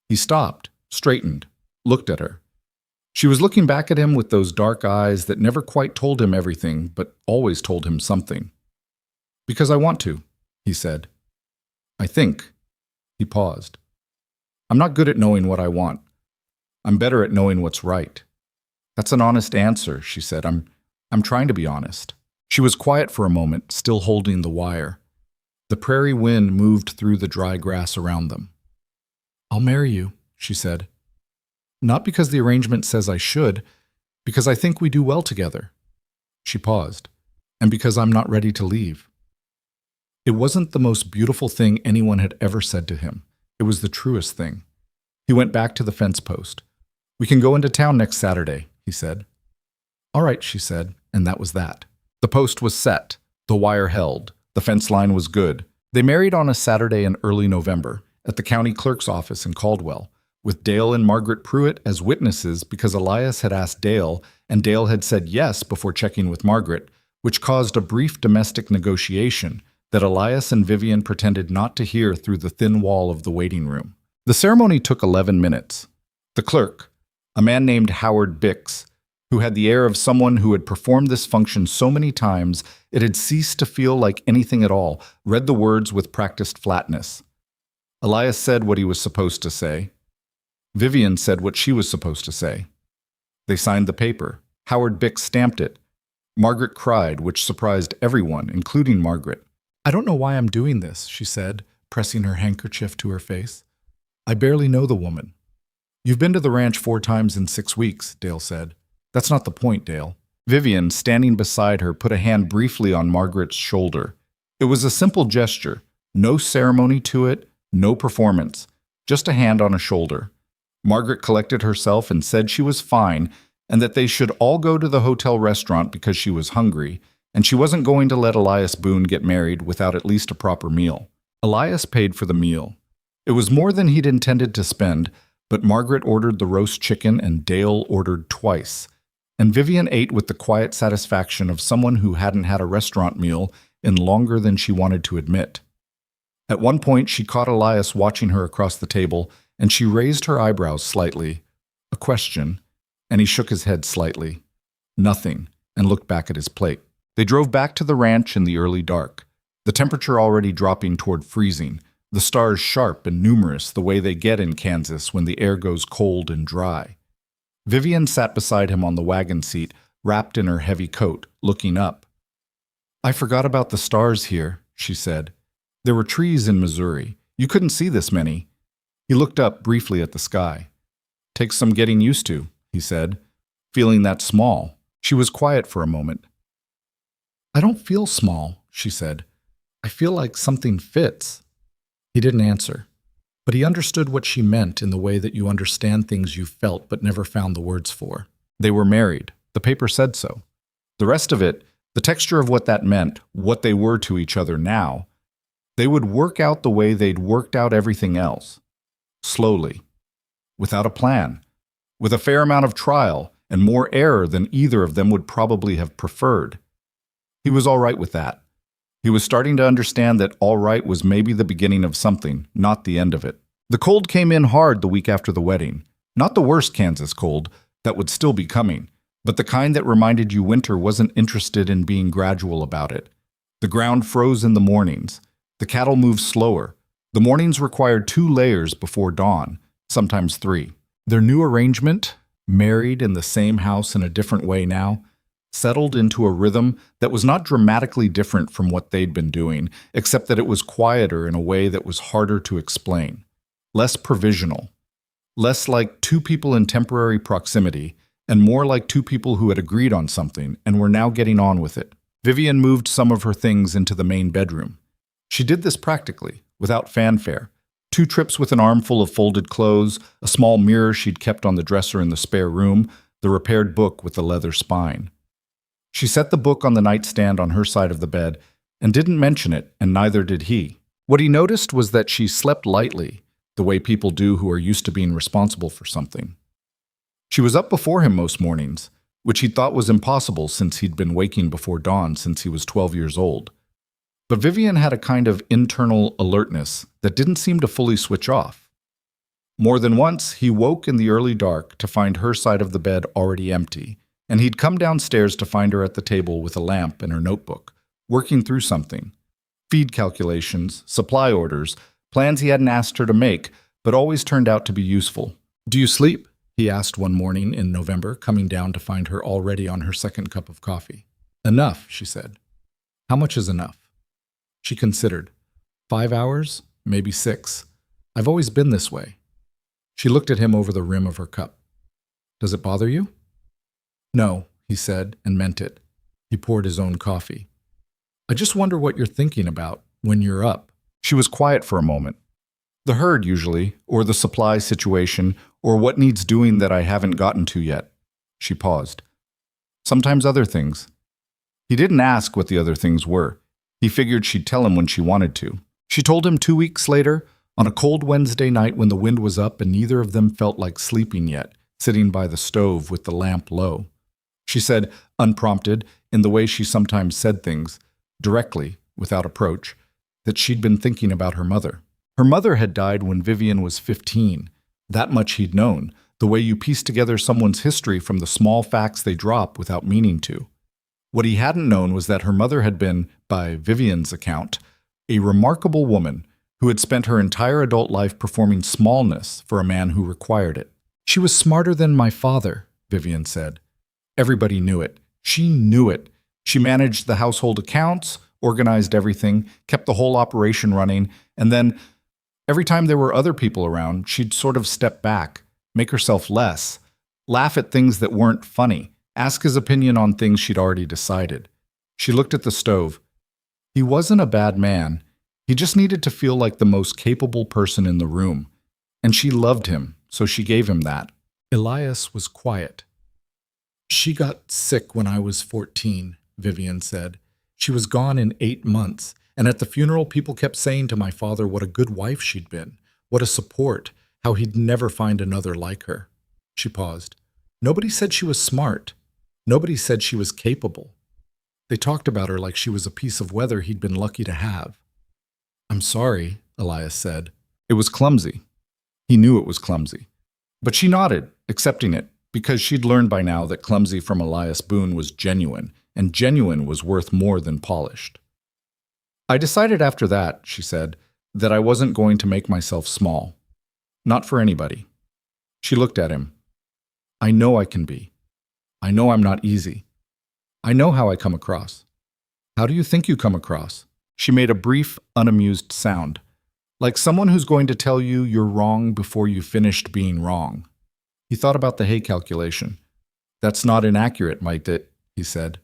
He stopped, straightened, looked at her. She was looking back at him with those dark eyes that never quite told him everything, but always told him something. "Because I want to," he said. "I think." He paused. "I'm not good at knowing what I want. I'm better at knowing what's right." "That's an honest answer," she said. I'm trying to be honest." She was quiet for a moment, still holding the wire. The prairie wind moved through the dry grass around them. "I'll marry you," she said. "Not because the arrangement says I should, because I think we do well together." She paused. "And because I'm not ready to leave." It wasn't the most beautiful thing anyone had ever said to him. It was the truest thing. He went back to the fence post. "We can go into town next Saturday," he said. "All right," she said, and that was that. The post was set. The wire held. The fence line was good. They married on a Saturday in early November at the county clerk's office in Caldwell, with Dale and Margaret Pruitt as witnesses because Elias had asked Dale, and Dale had said yes before checking with Margaret, which caused a brief domestic negotiation that Elias and Vivian pretended not to hear through the thin wall of the waiting room. The ceremony took 11 minutes. The clerk, a man named Howard Bix, who had the air of someone who had performed this function so many times it had ceased to feel like anything at all, read the words with practiced flatness. Elias said what he was supposed to say. Vivian said what she was supposed to say. They signed the paper. Howard Bix stamped it. Margaret cried, which surprised everyone, including Margaret. "I don't know why I'm doing this," she said, pressing her handkerchief to her face. "I barely know the woman." "You've been to the ranch 4 times in 6 weeks," Dale said. "That's not the point, Dale." Vivian, standing beside her, put a hand briefly on Margaret's shoulder. It was a simple gesture, no ceremony to it, no performance, just a hand on a shoulder. Margaret collected herself and said she was fine and that they should all go to the hotel restaurant because she was hungry, and she wasn't going to let Elias Boone get married without at least a proper meal. Elias paid for the meal. It was more than he'd intended to spend, but Margaret ordered the roast chicken and Dale ordered twice. And Vivian ate with the quiet satisfaction of someone who hadn't had a restaurant meal in longer than she wanted to admit. At one point, she caught Elias watching her across the table, and she raised her eyebrows slightly. A question, and he shook his head slightly. Nothing, and looked back at his plate. They drove back to the ranch in the early dark, the temperature already dropping toward freezing, the stars sharp and numerous the way they get in Kansas when the air goes cold and dry. Vivian sat beside him on the wagon seat, wrapped in her heavy coat, looking up. "I forgot about the stars here," she said. "There were trees in Missouri. You couldn't see this many." He looked up briefly at the sky. "Takes some getting used to," he said, feeling that small. She was quiet for a moment. "I don't feel small," she said. "I feel like something fits." He didn't answer, but he understood what she meant in the way that you understand things you felt but never found the words for. They were married. The paper said so. The rest of it, the texture of what that meant, what they were to each other now, they would work out the way they'd worked out everything else. Slowly. Without a plan. With a fair amount of trial and more error than either of them would probably have preferred. He was all right with that. He was starting to understand that all right was maybe the beginning of something, not the end of it. The cold came in hard the week after the wedding. Not the worst Kansas cold, that would still be coming, but the kind that reminded you winter wasn't interested in being gradual about it. The ground froze in the mornings. The cattle moved slower. The mornings required 2 layers before dawn, sometimes 3. Their new arrangement, married in the same house in a different way now, settled into a rhythm that was not dramatically different from what they'd been doing, except that it was quieter in a way that was harder to explain. Less provisional. Less like 2 people in temporary proximity, and more like 2 people who had agreed on something and were now getting on with it. Vivian moved some of her things into the main bedroom. She did this practically, without fanfare. 2 trips with an armful of folded clothes, a small mirror she'd kept on the dresser in the spare room, the repaired book with the leather spine. She set the book on the nightstand on her side of the bed and didn't mention it, and neither did he. What he noticed was that she slept lightly, the way people do who are used to being responsible for something. She was up before him most mornings, which he thought was impossible since he'd been waking before dawn since he was 12 years old. But Vivian had a kind of internal alertness that didn't seem to fully switch off. More than once, he woke in the early dark to find her side of the bed already empty, and he'd come downstairs to find her at the table with a lamp and her notebook, working through something. Feed calculations, supply orders, plans he hadn't asked her to make, but always turned out to be useful. "Do you sleep?" he asked one morning in November, coming down to find her already on her second cup of coffee. "Enough," she said. "How much is enough?" She considered. 5 hours? Maybe 6. I've always been this way. She looked at him over the rim of her cup. "Does it bother you?" "No," he said, and meant it. He poured his own coffee. "I just wonder what you're thinking about when you're up." She was quiet for a moment. "The herd, usually, or the supply situation, or what needs doing that I haven't gotten to yet." She paused. sometimes other things. He didn't ask what the other things were. He figured she'd tell him when she wanted to. She told him 2 weeks later, on a cold Wednesday night when the wind was up and neither of them felt like sleeping yet, sitting by the stove with the lamp low. She said, unprompted, in the way she sometimes said things, directly, without approach, that she'd been thinking about her mother. Her mother had died when Vivian was 15. That much he'd known, the way you piece together someone's history from the small facts they drop without meaning to. What he hadn't known was that her mother had been, by Vivian's account, a remarkable woman who had spent her entire adult life performing smallness for a man who required it. She was smarter than my father, Vivian said. Everybody knew it. She knew it. She managed the household accounts, organized everything, kept the whole operation running, and then, every time there were other people around, she'd sort of step back, make herself less, laugh at things that weren't funny, ask his opinion on things she'd already decided. She looked at the stove. He wasn't a bad man. He just needed to feel like the most capable person in the room. And she loved him, so she gave him that. Elias was quiet. She got sick when I was 14, Vivian said. She was gone in 8 months, and at the funeral people kept saying to my father what a good wife she'd been, what a support, how he'd never find another like her. She paused. Nobody said she was smart. Nobody said she was capable. They talked about her like she was a piece of weather he'd been lucky to have. I'm sorry, Elias said. It was clumsy. He knew it was clumsy. But she nodded, accepting it, because she'd learned by now that clumsy from Elias Boone was genuine, and genuine was worth more than polished. I decided after that, she said, that I wasn't going to make myself small. Not for anybody. She looked at him. I know I can be. I know I'm not easy. I know how I come across. How do you think you come across? She made a brief, unamused sound, like someone who's going to tell you you're wrong before you finished being wrong. He thought about the hay calculation. That's not inaccurate, might it? He said.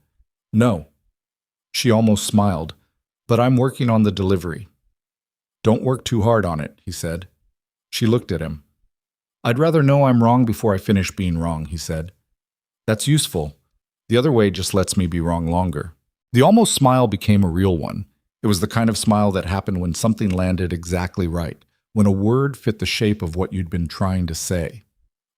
No. She almost smiled. But I'm working on the delivery. Don't work too hard on it, he said. She looked at him. I'd rather know I'm wrong before I finish being wrong, he said. That's useful. The other way just lets me be wrong longer. The almost smile became a real one. It was the kind of smile that happened when something landed exactly right, when a word fit the shape of what you'd been trying to say.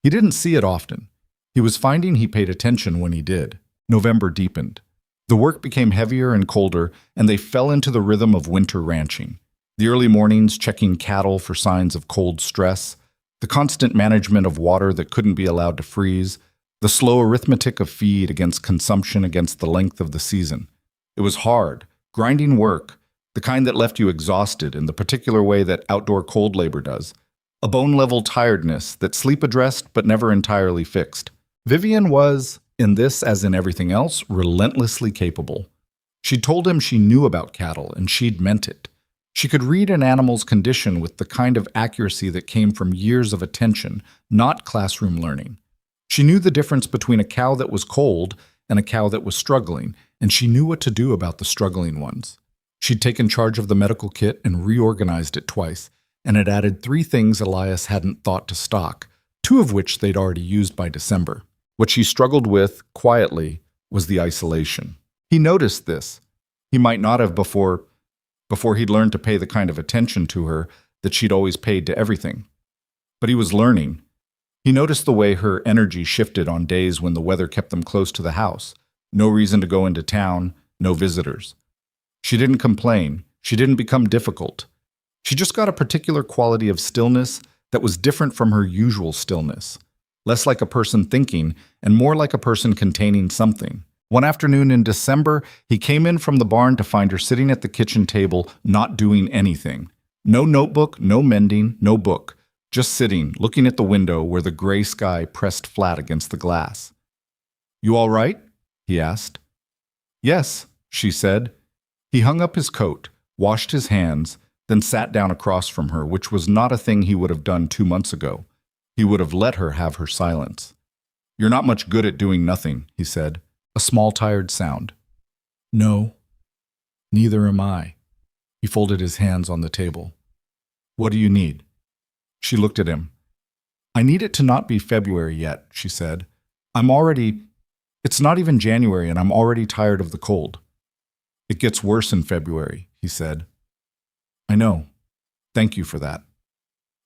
He didn't see it often. He was finding he paid attention when he did. November deepened. The work became heavier and colder, and they fell into the rhythm of winter ranching. The early mornings checking cattle for signs of cold stress, the constant management of water that couldn't be allowed to freeze, the slow arithmetic of feed against consumption against the length of the season. It was hard, grinding work, the kind that left you exhausted in the particular way that outdoor cold labor does. A bone-level tiredness that sleep addressed but never entirely fixed. Vivian was, in this as in everything else, relentlessly capable. She told him she knew about cattle, and she'd meant it. She could read an animal's condition with the kind of accuracy that came from years of attention, not classroom learning. She knew the difference between a cow that was cold and a cow that was struggling, and she knew what to do about the struggling ones. She'd taken charge of the medical kit and reorganized it twice, and had added 3 things Elias hadn't thought to stock, 2 of which they'd already used by December. What she struggled with, quietly, was the isolation. He noticed this. He might not have before he'd learned to pay the kind of attention to her that she'd always paid to everything. But he was learning. He noticed the way her energy shifted on days when the weather kept them close to the house. No reason to go into town, no visitors. She didn't complain. She didn't become difficult. She just got a particular quality of stillness that was different from her usual stillness. Less like a person thinking, and more like a person containing something. One afternoon in December, he came in from the barn to find her sitting at the kitchen table, not doing anything. No notebook, no mending, no book. Just sitting, looking at the window where the gray sky pressed flat against the glass. You all right? He asked. Yes, she said. He hung up his coat, washed his hands, then sat down across from her, which was not a thing he would have done 2 months ago. He would have let her have her silence. You're not much good at doing nothing, he said, a small tired sound. No, neither am I. He folded his hands on the table. What do you need? She looked at him. I need it to not be February yet, she said. I'm already It's not even January and I'm already tired of the cold. It gets worse in February, he said. I know. Thank you for that.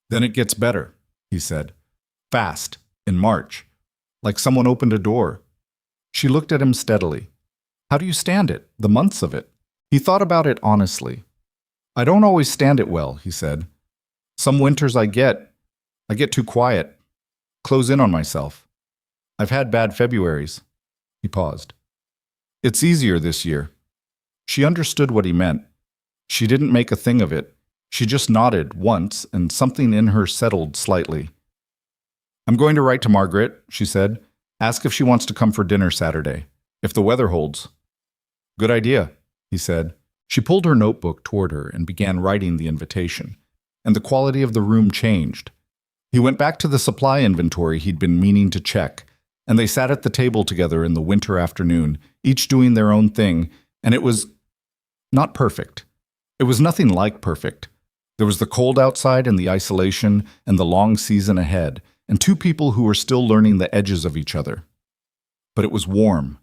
Then it gets better, he said. Fast, in March. Like someone opened a door. She looked at him steadily. How do you stand it, the months of it? He thought about it honestly. I don't always stand it well, he said. Some winters I get too quiet, close in on myself. I've had bad Februaries. He paused. It's easier this year. She understood what he meant. She didn't make a thing of it. She just nodded once, and something in her settled slightly. I'm going to write to Margaret, she said. Ask if she wants to come for dinner Saturday, if the weather holds. Good idea, he said. She pulled her notebook toward her and began writing the invitation, and the quality of the room changed. He went back to the supply inventory he'd been meaning to check, and they sat at the table together in the winter afternoon, each doing their own thing, and it was not perfect. It was nothing like perfect. There was the cold outside and the isolation and the long season ahead, and two people who were still learning the edges of each other. But it was warm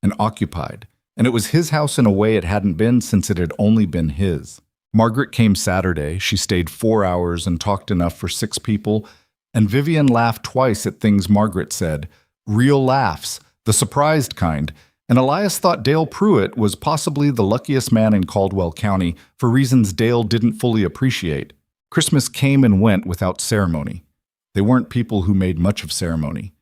and occupied, and it was his house in a way it hadn't been since it had only been his. Margaret came Saturday. She stayed 4 hours and talked enough for 6 people, and Vivian laughed twice at things Margaret said. Real laughs, the surprised kind, and Elias thought Dale Pruitt was possibly the luckiest man in Caldwell County for reasons Dale didn't fully appreciate. Christmas came and went without ceremony. They weren't people who made much of ceremony.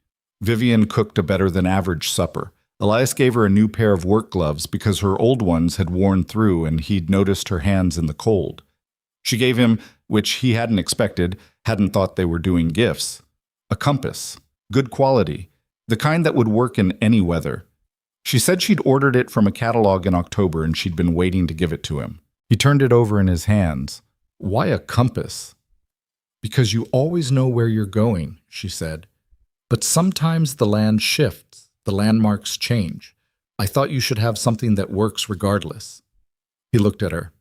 Vivian cooked a better-than-average supper. Elias gave her a new pair of work gloves because her old ones had worn through and he'd noticed her hands in the cold. She gave him, which he hadn't expected, hadn't thought they were doing gifts, a compass, good quality, the kind that would work in any weather. She said she'd ordered it from a catalog in October and she'd been waiting to give it to him. He turned it over in his hands. Why a compass? Because you always know where you're going, she said. But sometimes the land shifts, the landmarks change. I thought you should have something that works regardless. He looked at her.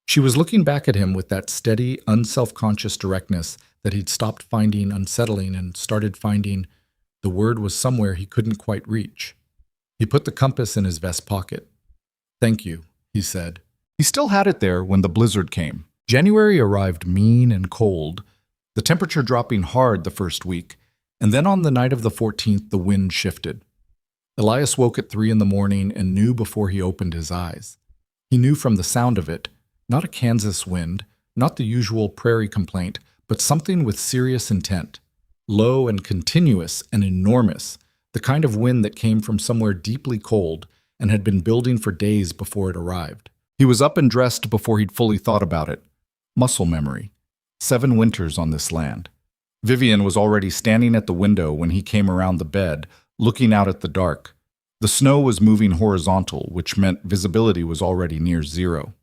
She was looking back at him with that steady, unself-conscious directness that he'd stopped finding unsettling and started finding the word was somewhere he couldn't quite reach. He put the compass in his vest pocket. Thank you, he said. He still had it there when the blizzard came. January arrived mean and cold, the temperature dropping hard the first week, and then on the night of the 14th the wind shifted. Elias woke at 3 in the morning and knew before he opened his eyes. He knew from the sound of it, not a Kansas wind, not the usual prairie complaint, but something with serious intent. Low and continuous and enormous, the kind of wind that came from somewhere deeply cold and had been building for days before it arrived. He was up and dressed before he'd fully thought about it. Muscle memory. 7 winters on this land. Vivian was already standing at the window when he came around the bed, looking out at the dark. The snow was moving horizontal, which meant visibility was already near 0.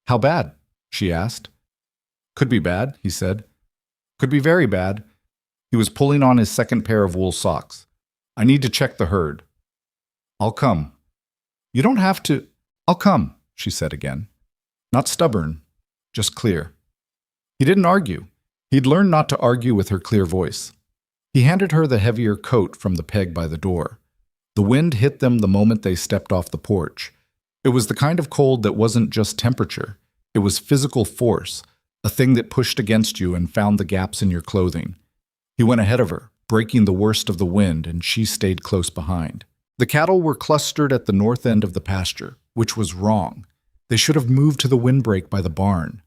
How bad? She asked. Could be bad, he said. Could be very bad. He was pulling on his second pair of wool socks. I need to check the herd. I'll come. You don't have to. I'll come, she said again. Not stubborn, just clear. He didn't argue. He'd learned not to argue with her clear voice. He handed her the heavier coat from the peg by the door. The wind hit them the moment they stepped off the porch. It was the kind of cold that wasn't just temperature. It was physical force, a thing that pushed against you and found the gaps in your clothing. He went ahead of her, breaking the worst of the wind, and she stayed close behind. The cattle were clustered at the north end of the pasture, which was wrong. They should have moved to the windbreak by the barn.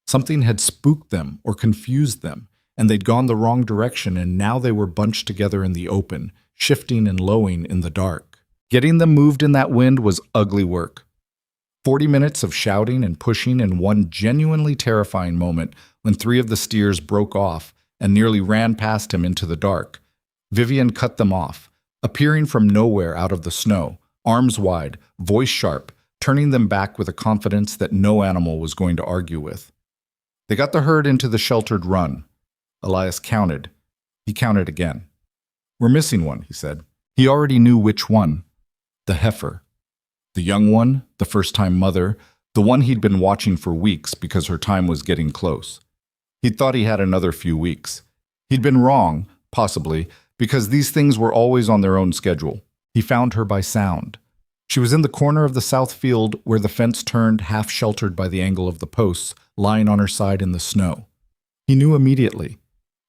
Something had spooked them or confused them, and they'd gone the wrong direction, and now they were bunched together in the open, shifting and lowing in the dark. Getting them moved in that wind was ugly work. 40 minutes of shouting and pushing in one genuinely terrifying moment when 3 of the steers broke off and nearly ran past him into the dark. Vivian cut them off, appearing from nowhere out of the snow, arms wide, voice sharp, turning them back with a confidence that no animal was going to argue with. They got the herd into the sheltered run. Elias counted. He counted again. We're missing one, he said. He already knew which one. The heifer. The young one, the first-time mother, the one he'd been watching for weeks because her time was getting close. He'd thought he had another few weeks. He'd been wrong, possibly, because these things were always on their own schedule. He found her by sound. She was in the corner of the south field where the fence turned, half sheltered by the angle of the posts, lying on her side in the snow. He knew immediately.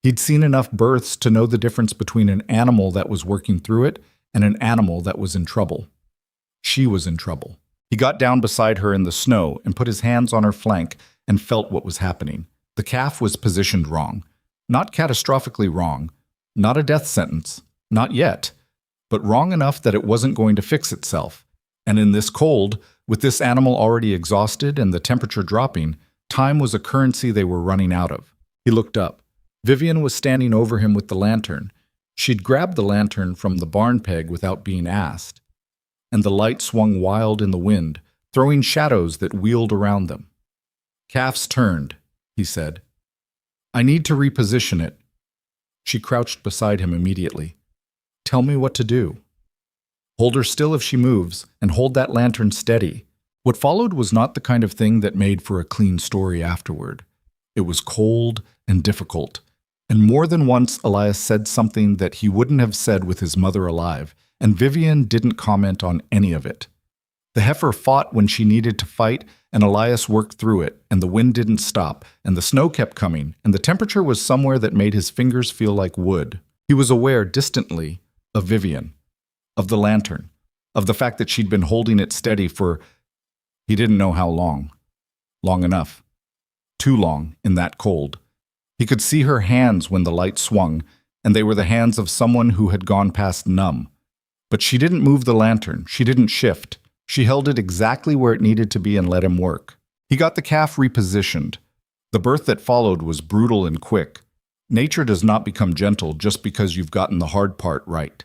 He'd seen enough births to know the difference between an animal that was working through it and an animal that was in trouble. She was in trouble. He got down beside her in the snow and put his hands on her flank and felt what was happening. The calf was positioned wrong. Not catastrophically wrong. Not a death sentence. Not yet. But wrong enough that it wasn't going to fix itself. And in this cold, with this animal already exhausted and the temperature dropping, time was a currency they were running out of. He looked up. Vivian was standing over him with the lantern. She'd grabbed the lantern from the barn peg without being asked. And the light swung wild in the wind, throwing shadows that wheeled around them. "Calf's turned," he said. "I need to reposition it." She crouched beside him immediately. "Tell me what to do." "Hold her still if she moves, and hold that lantern steady." What followed was not the kind of thing that made for a clean story afterward. It was cold and difficult, and more than once Elias said something that he wouldn't have said with his mother alive, and Vivian didn't comment on any of it. The heifer fought when she needed to fight, and Elias worked through it, and the wind didn't stop, and the snow kept coming, and the temperature was somewhere that made his fingers feel like wood. He was aware distantly of Vivian, of the lantern, of the fact that she'd been holding it steady for he didn't know how long. Long enough. Too long in that cold. He could see her hands when the light swung, and they were the hands of someone who had gone past numb. But she didn't move the lantern. She didn't shift. She held it exactly where it needed to be and let him work. He got the calf repositioned. The birth that followed was brutal and quick. Nature does not become gentle just because you've gotten the hard part right.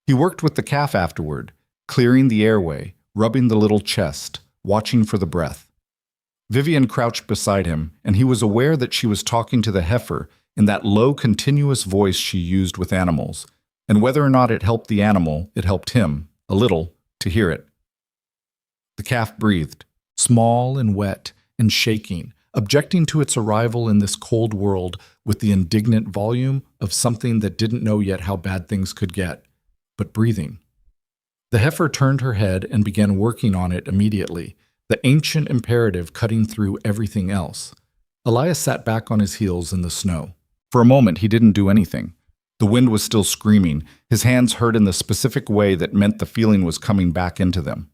He worked with the calf afterward, clearing the airway, rubbing the little chest, watching for the breath. Vivian crouched beside him, and he was aware that she was talking to the heifer in that low, continuous voice she used with animals, and whether or not it helped the animal, it helped him, a little, to hear it. The calf breathed, small and wet and shaking, objecting to its arrival in this cold world with the indignant volume of something that didn't know yet how bad things could get, but breathing. The heifer turned her head and began working on it immediately, the ancient imperative cutting through everything else. Elias sat back on his heels in the snow. For a moment, he didn't do anything. The wind was still screaming. His hands hurt in the specific way that meant the feeling was coming back into them.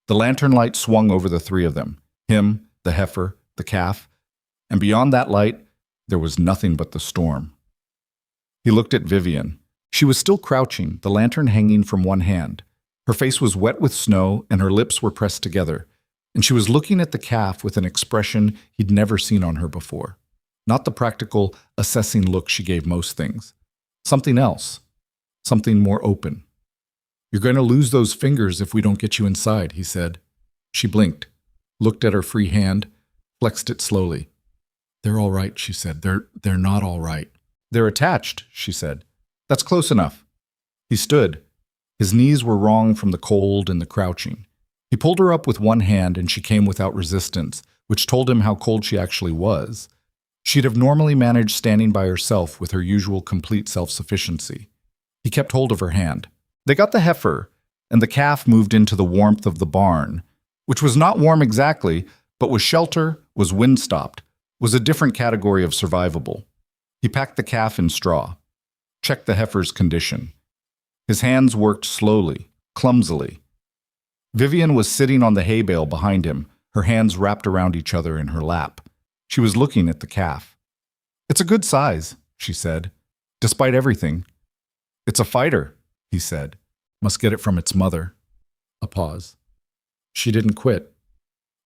The lantern light swung over the three of them, him, the heifer, the calf, and beyond that light, there was nothing but the storm. He looked at Vivian. She was still crouching, the lantern hanging from one hand. Her face was wet with snow, and her lips were pressed together, and she was looking at the calf with an expression he'd never seen on her before. Not the practical, assessing look she gave most things. Something else. Something more open. "You're going to lose those fingers if we don't get you inside," he said. She blinked, looked at her free hand, flexed it slowly. "They're all right," she said. They're not all right." "They're attached," she said. "That's close enough." He stood. His knees were wrong from the cold and the crouching. He pulled her up with one hand, and she came without resistance, which told him how cold she actually was. She'd have normally managed standing by herself with her usual complete self-sufficiency. He kept hold of her hand. They got the heifer, and the calf moved into the warmth of the barn, which was not warm exactly, but was shelter, was wind-stopped, was a different category of survivable. He packed the calf in straw, checked the heifer's condition. His hands worked slowly, clumsily. Vivian was sitting on the hay bale behind him, her hands wrapped around each other in her lap. She was looking at the calf. "It's a good size," she said, "despite everything." "It's a fighter," he said. "Must get it from its mother." A pause. She didn't quit.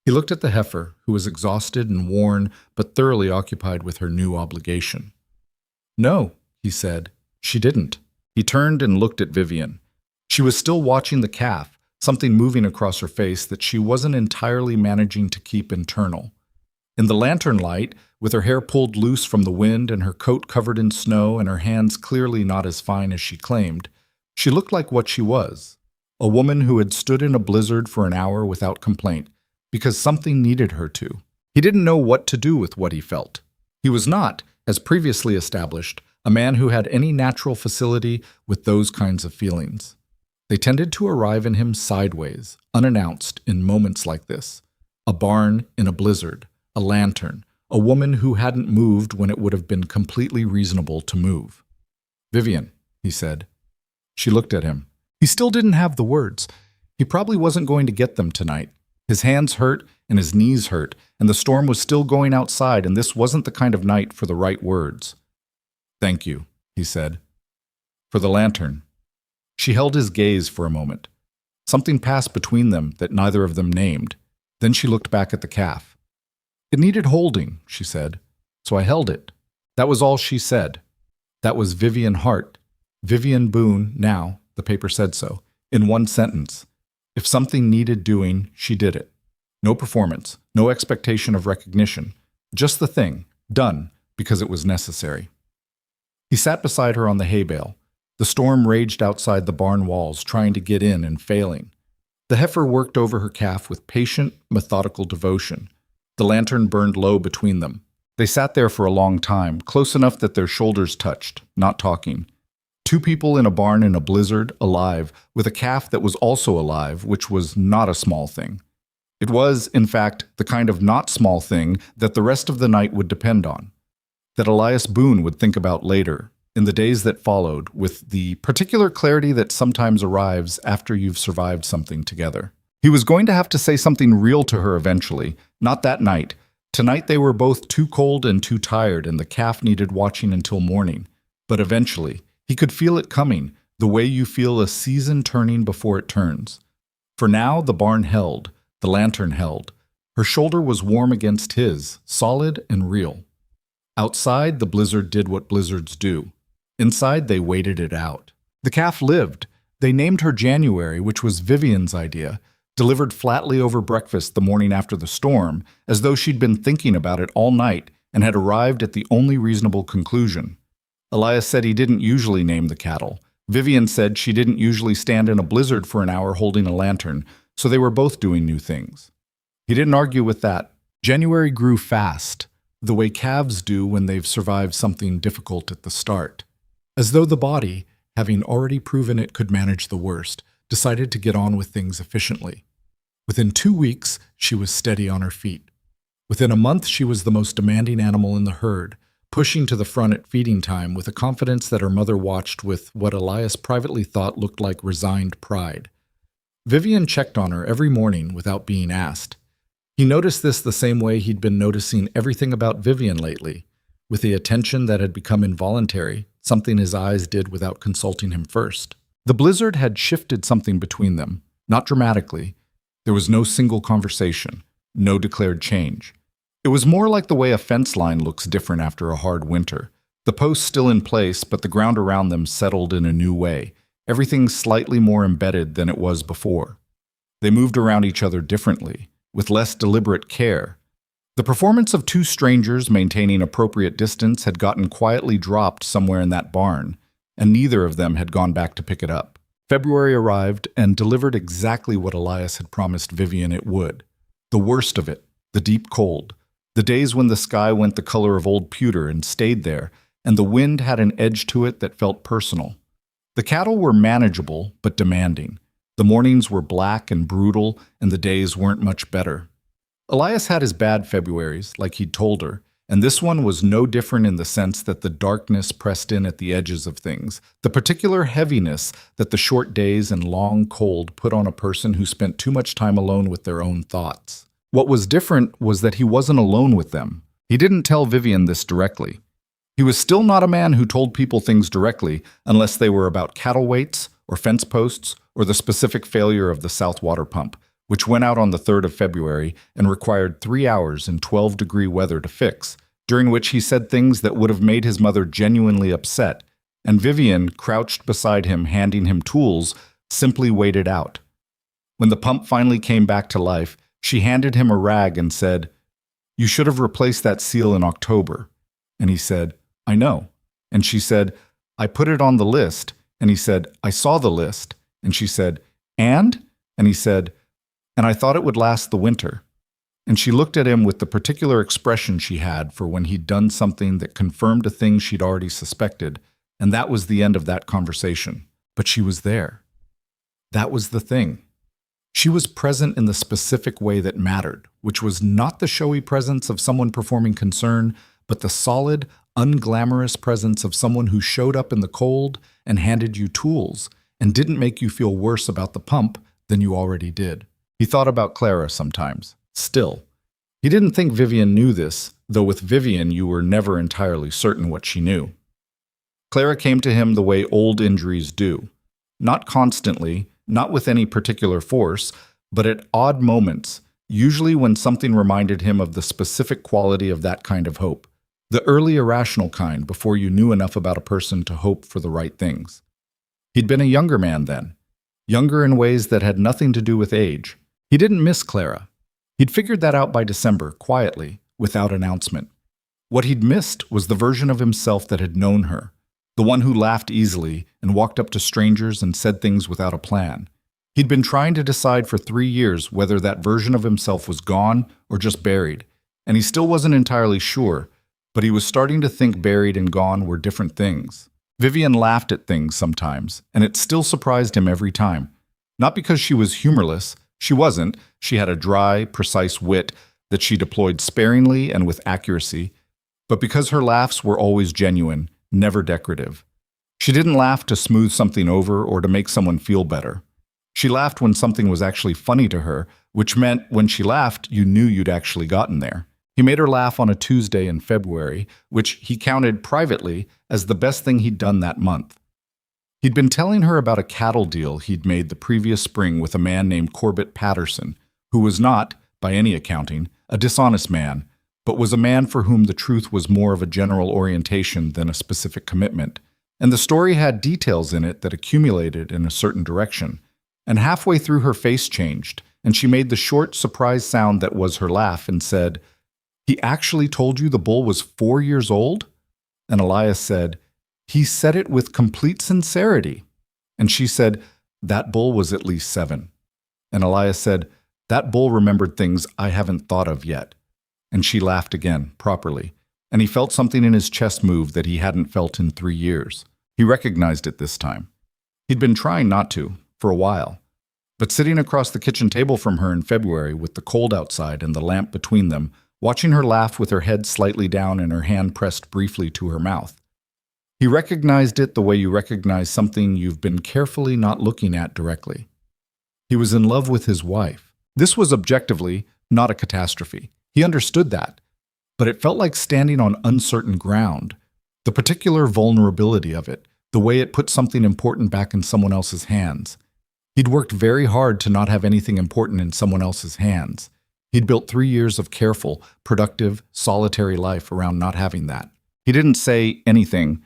He looked at the heifer, who was exhausted and worn, but thoroughly occupied with her new obligation. "No," he said, "she didn't." He turned and looked at Vivian. She was still watching the calf, something moving across her face that she wasn't entirely managing to keep internal. In the lantern light, with her hair pulled loose from the wind and her coat covered in snow and her hands clearly not as fine as she claimed, she looked like what she was, a woman who had stood in a blizzard for an hour without complaint, because something needed her to. He didn't know what to do with what he felt. He was not, as previously established, a man who had any natural facility with those kinds of feelings. They tended to arrive in him sideways, unannounced in moments like this. A barn in a blizzard, a lantern, a woman who hadn't moved when it would have been completely reasonable to move. "Vivian," he said. She looked at him. He still didn't have the words. He probably wasn't going to get them tonight. His hands hurt and his knees hurt, and the storm was still going outside, and this wasn't the kind of night for the right words. "Thank you," he said. "For the lantern." She held his gaze for a moment. Something passed between them that neither of them named. Then she looked back at the calf. "It needed holding," she said, "so I held it." That was all she said. That was Vivian Hart. Vivian Boone, now, the paper said so, in one sentence. If something needed doing, she did it. No performance, no expectation of recognition. Just the thing, done, because it was necessary. He sat beside her on the hay bale. The storm raged outside the barn walls, trying to get in and failing. The heifer worked over her calf with patient, methodical devotion. The lantern burned low between them. They sat there for a long time, close enough that their shoulders touched, not talking. Two people in a barn in a blizzard, alive, with a calf that was also alive, which was not a small thing. It was, in fact, the kind of not small thing that the rest of the night would depend on, that Elias Boone would think about later, in the days that followed, with the particular clarity that sometimes arrives after you've survived something together. He was going to have to say something real to her eventually, not that night. Tonight they were both too cold and too tired, and the calf needed watching until morning. But eventually, he could feel it coming, the way you feel a season turning before it turns. For now, the barn held, the lantern held. Her shoulder was warm against his, solid and real. Outside, the blizzard did what blizzards do. Inside, they waited it out. The calf lived. They named her January, which was Vivian's idea, delivered flatly over breakfast the morning after the storm, as though she'd been thinking about it all night and had arrived at the only reasonable conclusion. Elias said he didn't usually name the cattle. Vivian said she didn't usually stand in a blizzard for an hour holding a lantern, so they were both doing new things. He didn't argue with that. January grew fast, the way calves do when they've survived something difficult at the start. As though the body, having already proven it could manage the worst, decided to get on with things efficiently. Within 2 weeks, she was steady on her feet. Within a month, she was the most demanding animal in the herd, pushing to the front at feeding time with a confidence that her mother watched with what Elias privately thought looked like resigned pride. Vivian checked on her every morning without being asked. He noticed this the same way he'd been noticing everything about Vivian lately, with the attention that had become involuntary, something his eyes did without consulting him first. The blizzard had shifted something between them, not dramatically. There was no single conversation, no declared change. It was more like the way a fence line looks different after a hard winter. The posts still in place, but the ground around them settled in a new way, everything slightly more embedded than it was before. They moved around each other differently, with less deliberate care. The performance of two strangers maintaining appropriate distance had gotten quietly dropped somewhere in that barn, and neither of them had gone back to pick it up. February arrived and delivered exactly what Elias had promised Vivian it would. The worst of it, the deep cold, the days when the sky went the color of old pewter and stayed there, and the wind had an edge to it that felt personal. The cattle were manageable, but demanding. The mornings were black and brutal, and the days weren't much better. Elias had his bad Februaries, like he'd told her, and this one was no different in the sense that the darkness pressed in at the edges of things, the particular heaviness that the short days and long cold put on a person who spent too much time alone with their own thoughts. What was different was that he wasn't alone with them. He didn't tell Vivian this directly. He was still not a man who told people things directly unless they were about cattle weights or fence posts or the specific failure of the south water pump, which went out on the 3rd of February and required 3 hours in 12-degree weather to fix, during which he said things that would have made his mother genuinely upset, and Vivian, crouched beside him handing him tools, simply waited out. When the pump finally came back to life, she handed him a rag and said, "You should have replaced that seal in October." And he said, "I know." And she said, "I put it on the list." And he said, "I saw the list." And she said, "And?" And he said, "And I thought it would last the winter." And she looked at him with the particular expression she had for when he'd done something that confirmed a thing she'd already suspected, and that was the end of that conversation. But she was there. That was the thing. She was present in the specific way that mattered, which was not the showy presence of someone performing concern, but the solid, unglamorous presence of someone who showed up in the cold and handed you tools and didn't make you feel worse about the pump than you already did. He thought about Clara sometimes. Still, he didn't think Vivian knew this, though with Vivian you were never entirely certain what she knew. Clara came to him the way old injuries do. Not constantly, not with any particular force, but at odd moments, usually when something reminded him of the specific quality of that kind of hope. The early irrational kind before you knew enough about a person to hope for the right things. He'd been a younger man then, younger in ways that had nothing to do with age. He didn't miss Clara. He'd figured that out by December, quietly, without announcement. What he'd missed was the version of himself that had known her, the one who laughed easily and walked up to strangers and said things without a plan. He'd been trying to decide for 3 years whether that version of himself was gone or just buried, and he still wasn't entirely sure, but he was starting to think buried and gone were different things. Vivian laughed at things sometimes, and it still surprised him every time. Not because she was humorless, she wasn't. She had a dry, precise wit that she deployed sparingly and with accuracy, but because her laughs were always genuine, never decorative. She didn't laugh to smooth something over or to make someone feel better. She laughed when something was actually funny to her, which meant when she laughed, you knew you'd actually gotten there. He made her laugh on a Tuesday in February, which he counted privately as the best thing he'd done that month. He'd been telling her about a cattle deal he'd made the previous spring with a man named Corbett Patterson, who was not, by any accounting, a dishonest man, but was a man for whom the truth was more of a general orientation than a specific commitment. And the story had details in it that accumulated in a certain direction. And halfway through her face changed, and she made the short, surprised sound that was her laugh and said, "He actually told you the bull was 4 years old?" And Elias said, "He said it with complete sincerity." And she said, "That bull was at least 7. And Elias said, "That bull remembered things I haven't thought of yet." And she laughed again, properly, and he felt something in his chest move that he hadn't felt in 3 years. He recognized it this time. He'd been trying not to, for a while. But sitting across the kitchen table from her in February with the cold outside and the lamp between them, watching her laugh with her head slightly down and her hand pressed briefly to her mouth. He recognized it the way you recognize something you've been carefully not looking at directly. He was in love with his wife. This was objectively not a catastrophe. He understood that. But it felt like standing on uncertain ground. The particular vulnerability of it, the way it put something important back in someone else's hands. He'd worked very hard to not have anything important in someone else's hands. He'd built 3 years of careful, productive, solitary life around not having that. He didn't say anything.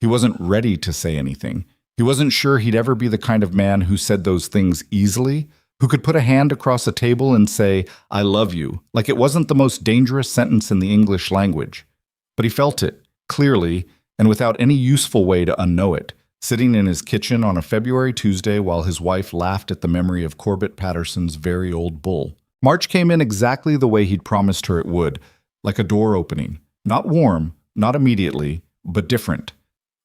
He wasn't ready to say anything. He wasn't sure he'd ever be the kind of man who said those things easily, who could put a hand across a table and say, "I love you," like it wasn't the most dangerous sentence in the English language. But he felt it, clearly, and without any useful way to unknow it, sitting in his kitchen on a February Tuesday while his wife laughed at the memory of Corbett Patterson's very old bull. March came in exactly the way he'd promised her it would, like a door opening. Not warm, not immediately, but different.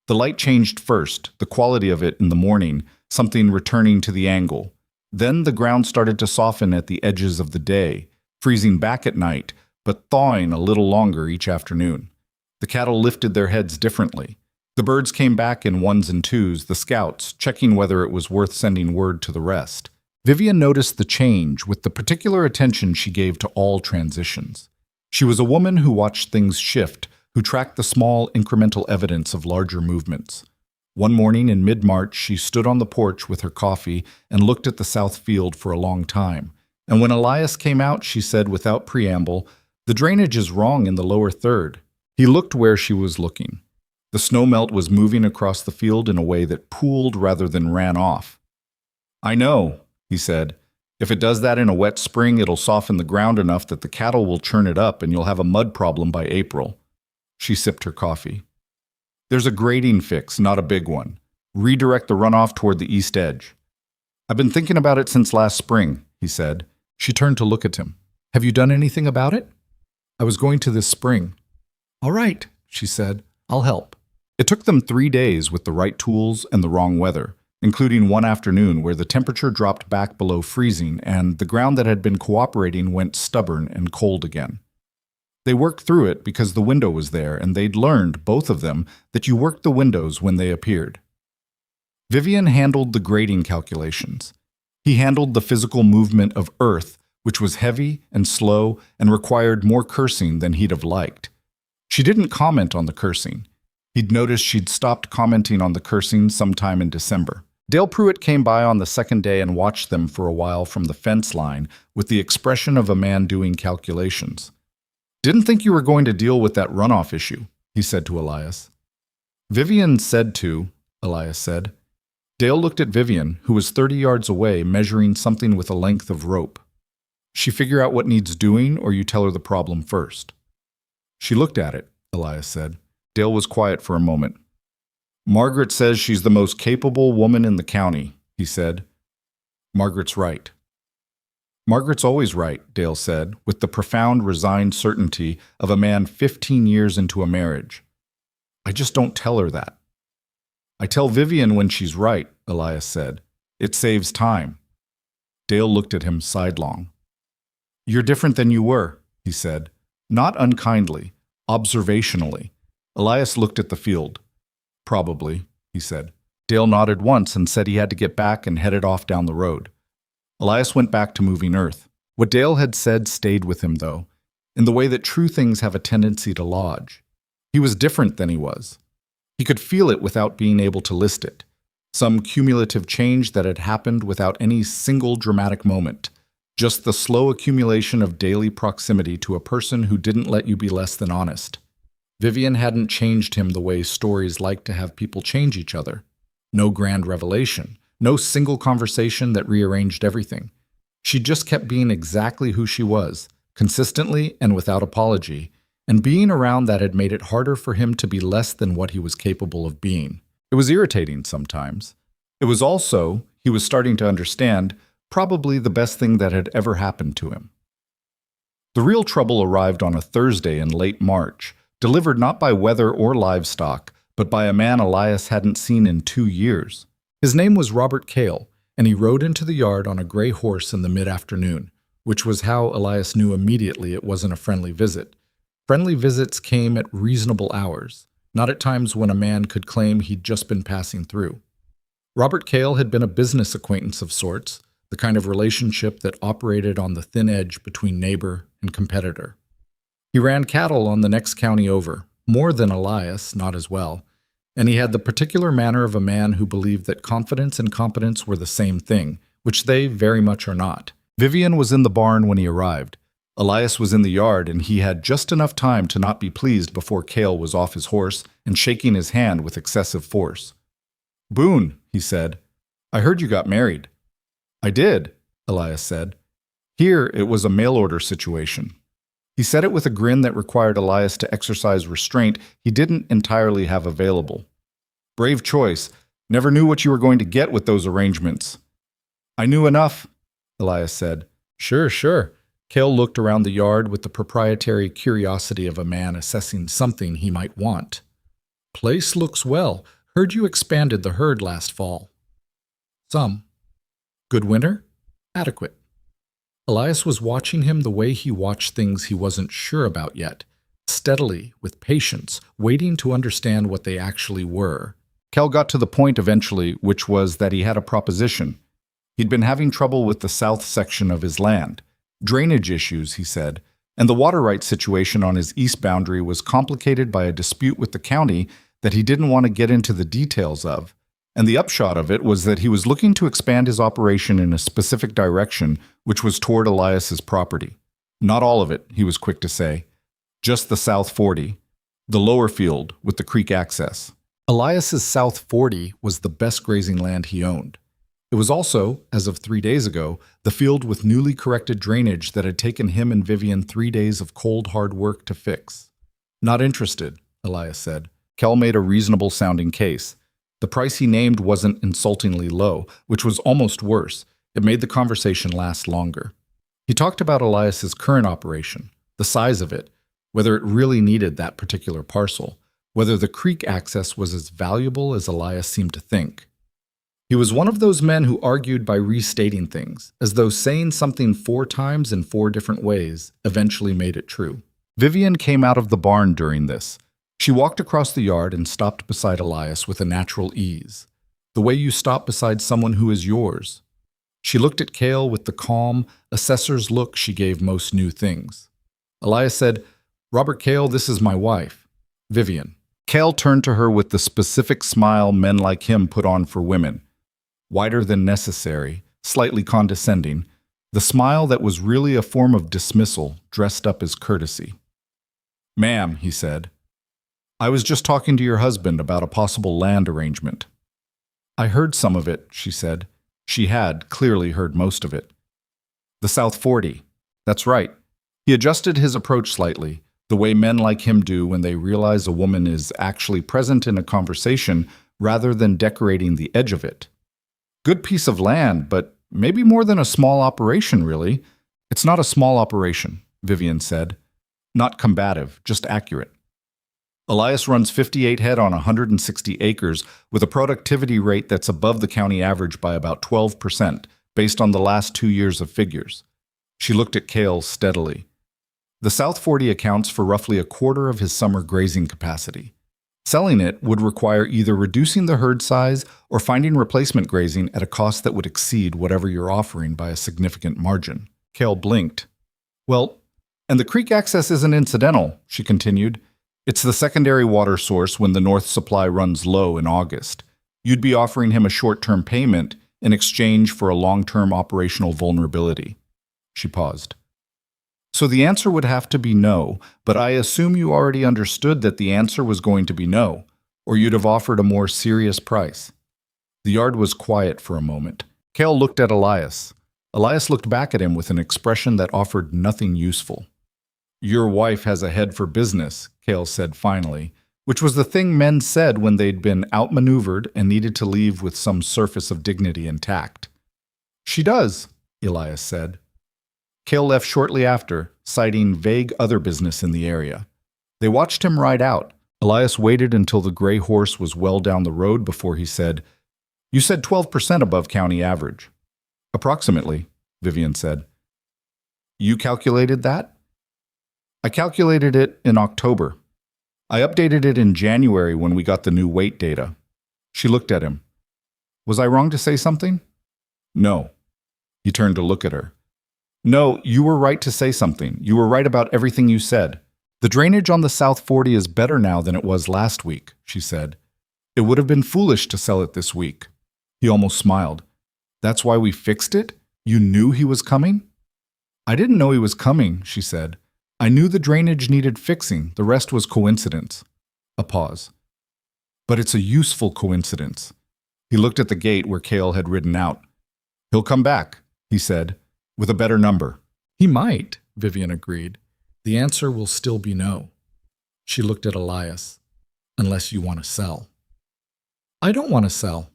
The light changed first, the quality of it in the morning, something returning to the angle. Then the ground started to soften at the edges of the day, freezing back at night, but thawing a little longer each afternoon. The cattle lifted their heads differently. The birds came back in ones and twos, the scouts, checking whether it was worth sending word to the rest. Vivian noticed the change with the particular attention she gave to all transitions. She was a woman who watched things shift, who tracked the small, incremental evidence of larger movements. One morning in mid-March, she stood on the porch with her coffee and looked at the south field for a long time. And when Elias came out, she said without preamble, "The drainage is wrong in the lower third." He looked where she was looking. The snowmelt was moving across the field in a way that pooled rather than ran off. "I know," he said. "If it does that in a wet spring, it'll soften the ground enough that the cattle will churn it up and you'll have a mud problem by April." She sipped her coffee. "There's a grading fix, not a big one. Redirect the runoff toward the east edge." "I've been thinking about it since last spring," he said. She turned to look at him. "Have you done anything about it?" "I was going to this spring." "All right," she said. "I'll help." It took them 3 days with the right tools and the wrong weather. including one afternoon where the temperature dropped back below freezing and the ground that had been cooperating went stubborn and cold again. They worked through it because the window was there, and they'd learned, both of them, that you worked the windows when they appeared. Vivian handled the grading calculations. He handled the physical movement of Earth, which was heavy and slow and required more cursing than he'd have liked. She didn't comment on the cursing. He'd noticed she'd stopped commenting on the cursing sometime in December. Dale Pruitt came by on the second day and watched them for a while from the fence line with the expression of a man doing calculations. "Didn't think you were going to deal with that runoff issue," he said to Elias. "Vivian said to," Elias said. Dale looked at Vivian, who was 30 yards away measuring something with a length of rope. "She figure out what needs doing, or you tell her the problem first?" "She looked at it," Elias said. Dale was quiet for a moment. "Margaret says she's the most capable woman in the county," he said. "Margaret's right." "Margaret's always right," Dale said, with the profound, resigned certainty of a man 15 years into a marriage. "I just don't tell her that." "I tell Vivian when she's right," Elias said. "It saves time." Dale looked at him sidelong. "You're different than you were," he said, not unkindly, observationally. Elias looked at the field. "Probably," he said. Dale nodded once and said he had to get back and headed off down the road. Elias went back to moving earth. What Dale had said stayed with him, though, in the way that true things have a tendency to lodge. He was different than he was. He could feel it without being able to list it. Some cumulative change that had happened without any single dramatic moment. Just the slow accumulation of daily proximity to a person who didn't let you be less than honest. Vivian hadn't changed him the way stories like to have people change each other. No grand revelation. No single conversation that rearranged everything. She just kept being exactly who she was, consistently and without apology, and being around that had made it harder for him to be less than what he was capable of being. It was irritating sometimes. It was also, he was starting to understand, probably the best thing that had ever happened to him. The real trouble arrived on a Thursday in late March, delivered not by weather or livestock, but by a man Elias hadn't seen in 2 years. His name was Robert Cale, and he rode into the yard on a gray horse in the mid-afternoon, which was how Elias knew immediately it wasn't a friendly visit. Friendly visits came at reasonable hours, not at times when a man could claim he'd just been passing through. Robert Cale had been a business acquaintance of sorts, the kind of relationship that operated on the thin edge between neighbor and competitor. He ran cattle on the next county over, more than Elias, not as well, and he had the particular manner of a man who believed that confidence and competence were the same thing, which they very much are not. Vivian was in the barn when he arrived. Elias was in the yard, and he had just enough time to not be pleased before Cale was off his horse and shaking his hand with excessive force. "Boone," he said, "I heard you got married." "I did," Elias said. Here it was a mail-order situation. He said it with a grin that required Elias to exercise restraint he didn't entirely have available. "Brave choice. Never knew what you were going to get with those arrangements." "I knew enough," Elias said. Sure. Cale looked around the yard with the proprietary curiosity of a man assessing something he might want. "Place looks well. Heard you expanded the herd last fall." "Some." "Good winter?" "Adequate." Elias was watching him the way he watched things he wasn't sure about yet, steadily, with patience, waiting to understand what they actually were. Cal got to the point eventually, which was that he had a proposition. He'd been having trouble with the south section of his land. Drainage issues, he said, and the water rights situation on his east boundary was complicated by a dispute with the county that he didn't want to get into the details of. And the upshot of it was that he was looking to expand his operation in a specific direction, which was toward Elias's property. Not all of it, he was quick to say. Just the South 40, the lower field with the creek access. Elias's South 40 was the best grazing land he owned. It was also, as of 3 days ago, the field with newly corrected drainage that had taken him and Vivian 3 days of cold, hard work to fix. "Not interested," Elias said. Kel made a reasonable-sounding case. The price he named wasn't insultingly low, which was almost worse. It made the conversation last longer. He talked about Elias's current operation, the size of it, whether it really needed that particular parcel, whether the creek access was as valuable as Elias seemed to think. He was one of those men who argued by restating things, as though saying something 4 times in 4 different ways eventually made it true. Vivian came out of the barn during this. She walked across the yard and stopped beside Elias with a natural ease, the way you stop beside someone who is yours. She looked at Cale with the calm, assessor's look she gave most new things. Elias said, "Robert Cale, this is my wife, Vivian." Cale turned to her with the specific smile men like him put on for women, wider than necessary, slightly condescending, the smile that was really a form of dismissal dressed up as courtesy. "Ma'am," he said, "I was just talking to your husband about a possible land arrangement." "I heard some of it," she said. She had clearly heard most of it. "The South 40. That's right." He adjusted his approach slightly, the way men like him do when they realize a woman is actually present in a conversation rather than decorating the edge of it. "Good piece of land, but maybe more than a small operation, really." "It's not a small operation," Vivian said. "Not combative, just accurate. Elias runs 58 head on 160 acres with a productivity rate that's above the county average by about 12%, based on the last 2 years of figures." She looked at Cale steadily. "The South 40 accounts for roughly a quarter of his summer grazing capacity. Selling it would require either reducing the herd size or finding replacement grazing at a cost that would exceed whatever you're offering by a significant margin." Cale blinked. "Well, and the creek access isn't incidental," she continued. "It's the secondary water source when the north supply runs low in August. You'd be offering him a short-term payment in exchange for a long-term operational vulnerability." She paused. "So the answer would have to be no, but I assume you already understood that the answer was going to be no, or you'd have offered a more serious price." The yard was quiet for a moment. Cale looked at Elias. Elias looked back at him with an expression that offered nothing useful. "Your wife has a head for business," Cale said finally, which was the thing men said when they'd been outmaneuvered and needed to leave with some surface of dignity intact. "She does," Elias said. Cale left shortly after, citing vague other business in the area. They watched him ride out. Elias waited until the gray horse was well down the road before he said, "You said 12% above county average." "Approximately," Vivian said. "You calculated that?" "I calculated it in October. I updated it in January when we got the new weight data." She looked at him. "Was I wrong to say something?" "No." He turned to look at her. "No, you were right to say something. You were right about everything you said. The drainage on the South 40 is better now than it was last week," she said. "It would have been foolish to sell it this week." He almost smiled. "That's why we fixed it? You knew he was coming?" "I didn't know he was coming," she said. "I knew the drainage needed fixing. The rest was coincidence." A pause. "But it's a useful coincidence." He looked at the gate where Cale had ridden out. "He'll come back," he said, "with a better number." "He might," Vivian agreed. "The answer will still be no." She looked at Elias. "Unless you want to sell." "I don't want to sell."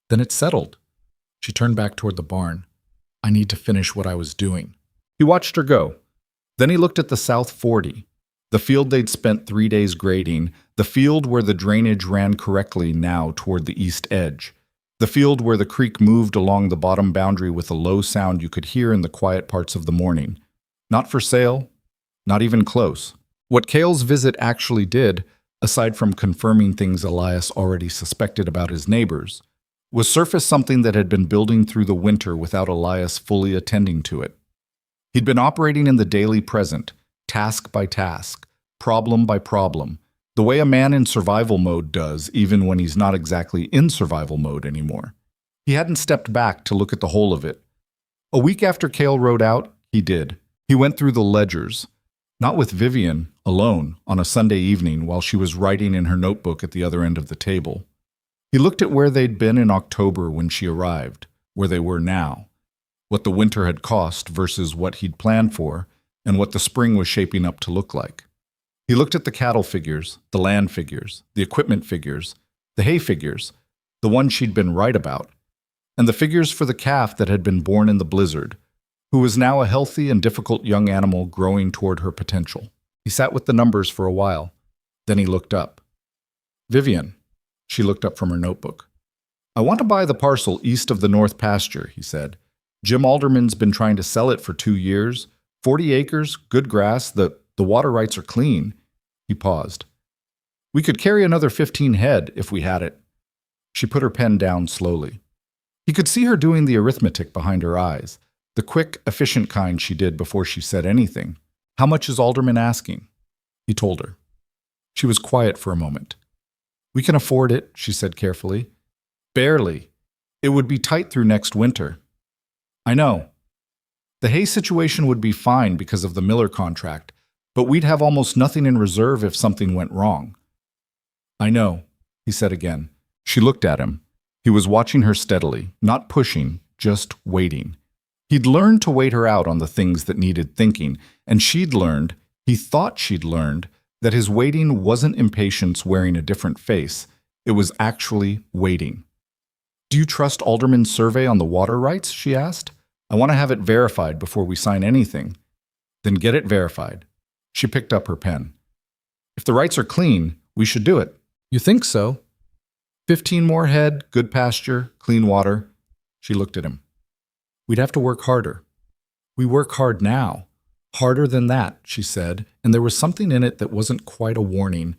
"Then it's settled." She turned back toward the barn. "I need to finish what I was doing." He watched her go. Then he looked at the South 40, the field they'd spent 3 days grading, the field where the drainage ran correctly now toward the east edge, the field where the creek moved along the bottom boundary with a low sound you could hear in the quiet parts of the morning. Not for sale, not even close. What Cale's visit actually did, aside from confirming things Elias already suspected about his neighbors, was surface something that had been building through the winter without Elias fully attending to it. He'd been operating in the daily present, task by task, problem by problem, the way a man in survival mode does even when he's not exactly in survival mode anymore. He hadn't stepped back to look at the whole of it. A week after Cale rode out, he did. He went through the ledgers, not with Vivian, alone, on a Sunday evening while she was writing in her notebook at the other end of the table. He looked at where they'd been in October when she arrived, where they were now, what the winter had cost versus what he'd planned for, and what the spring was shaping up to look like. He looked at the cattle figures, the land figures, the equipment figures, the hay figures, the one she'd been right about, and the figures for the calf that had been born in the blizzard, who was now a healthy and difficult young animal growing toward her potential. He sat with the numbers for a while. Then he looked up. "Vivian." She looked up from her notebook. I want to buy the parcel east of the North Pasture, he said. Jim Alderman's been trying to sell it for 2 years. 40 acres, good grass, the water rights are clean. He paused. We could carry another 15 head if we had it. She put her pen down slowly. He could see her doing the arithmetic behind her eyes, the quick, efficient kind she did before she said anything. How much is Alderman asking? He told her. She was quiet for a moment. We can afford it, she said carefully. Barely. It would be tight through next winter. I know. The hay situation would be fine because of the Miller contract, but we'd have almost nothing in reserve if something went wrong. I know, he said again. She looked at him. He was watching her steadily, not pushing, just waiting. He'd learned to wait her out on the things that needed thinking, and she'd learned, he thought she'd learned, that his waiting wasn't impatience wearing a different face. It was actually waiting. Do you trust Alderman's survey on the water rights? She asked. I want to have it verified before we sign anything. Then get it verified. She picked up her pen. If the rights are clean, we should do it. You think so? 15 more head, good pasture, clean water. She looked at him. We'd have to work harder. We work hard now. Harder than that, she said, and there was something in it that wasn't quite a warning,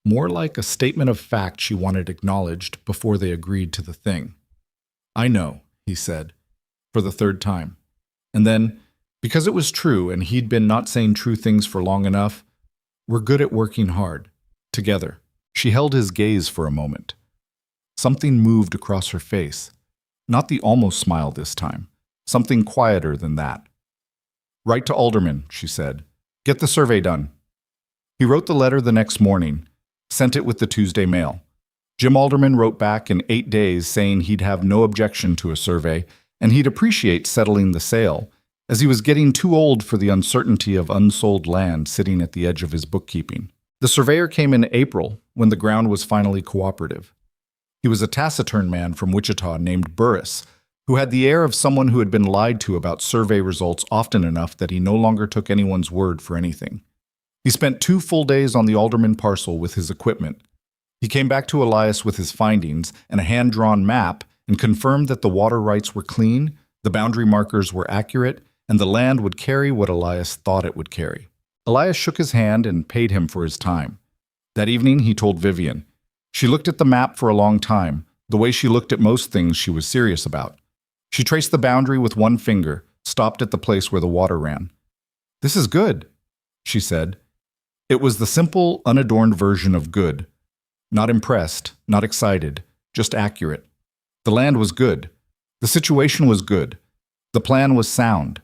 more like a statement of fact she wanted acknowledged before they agreed to the thing. I know, he said, for the third time. And then, because it was true and he'd been not saying true things for long enough, we're good at working hard, together. She held his gaze for a moment. Something moved across her face. Not the almost smile this time. Something quieter than that. Write to Alderman, she said. Get the survey done. He wrote the letter the next morning, sent it with the Tuesday mail. Jim Alderman wrote back in 8 days saying he'd have no objection to a survey, and he'd appreciate settling the sale, as he was getting too old for the uncertainty of unsold land sitting at the edge of his bookkeeping. The surveyor came in April, when the ground was finally cooperative. He was a taciturn man from Wichita named Burris, who had the air of someone who had been lied to about survey results often enough that he no longer took anyone's word for anything. He spent 2 full days on the Alderman parcel with his equipment. He came back to Elias with his findings and a hand-drawn map and confirmed that the water rights were clean, the boundary markers were accurate, and the land would carry what Elias thought it would carry. Elias shook his hand and paid him for his time. That evening, he told Vivian. She looked at the map for a long time, the way she looked at most things she was serious about. She traced the boundary with one finger, stopped at the place where the water ran. This is good, she said. It was the simple, unadorned version of good. Not impressed, not excited, just accurate. The land was good. The situation was good. The plan was sound.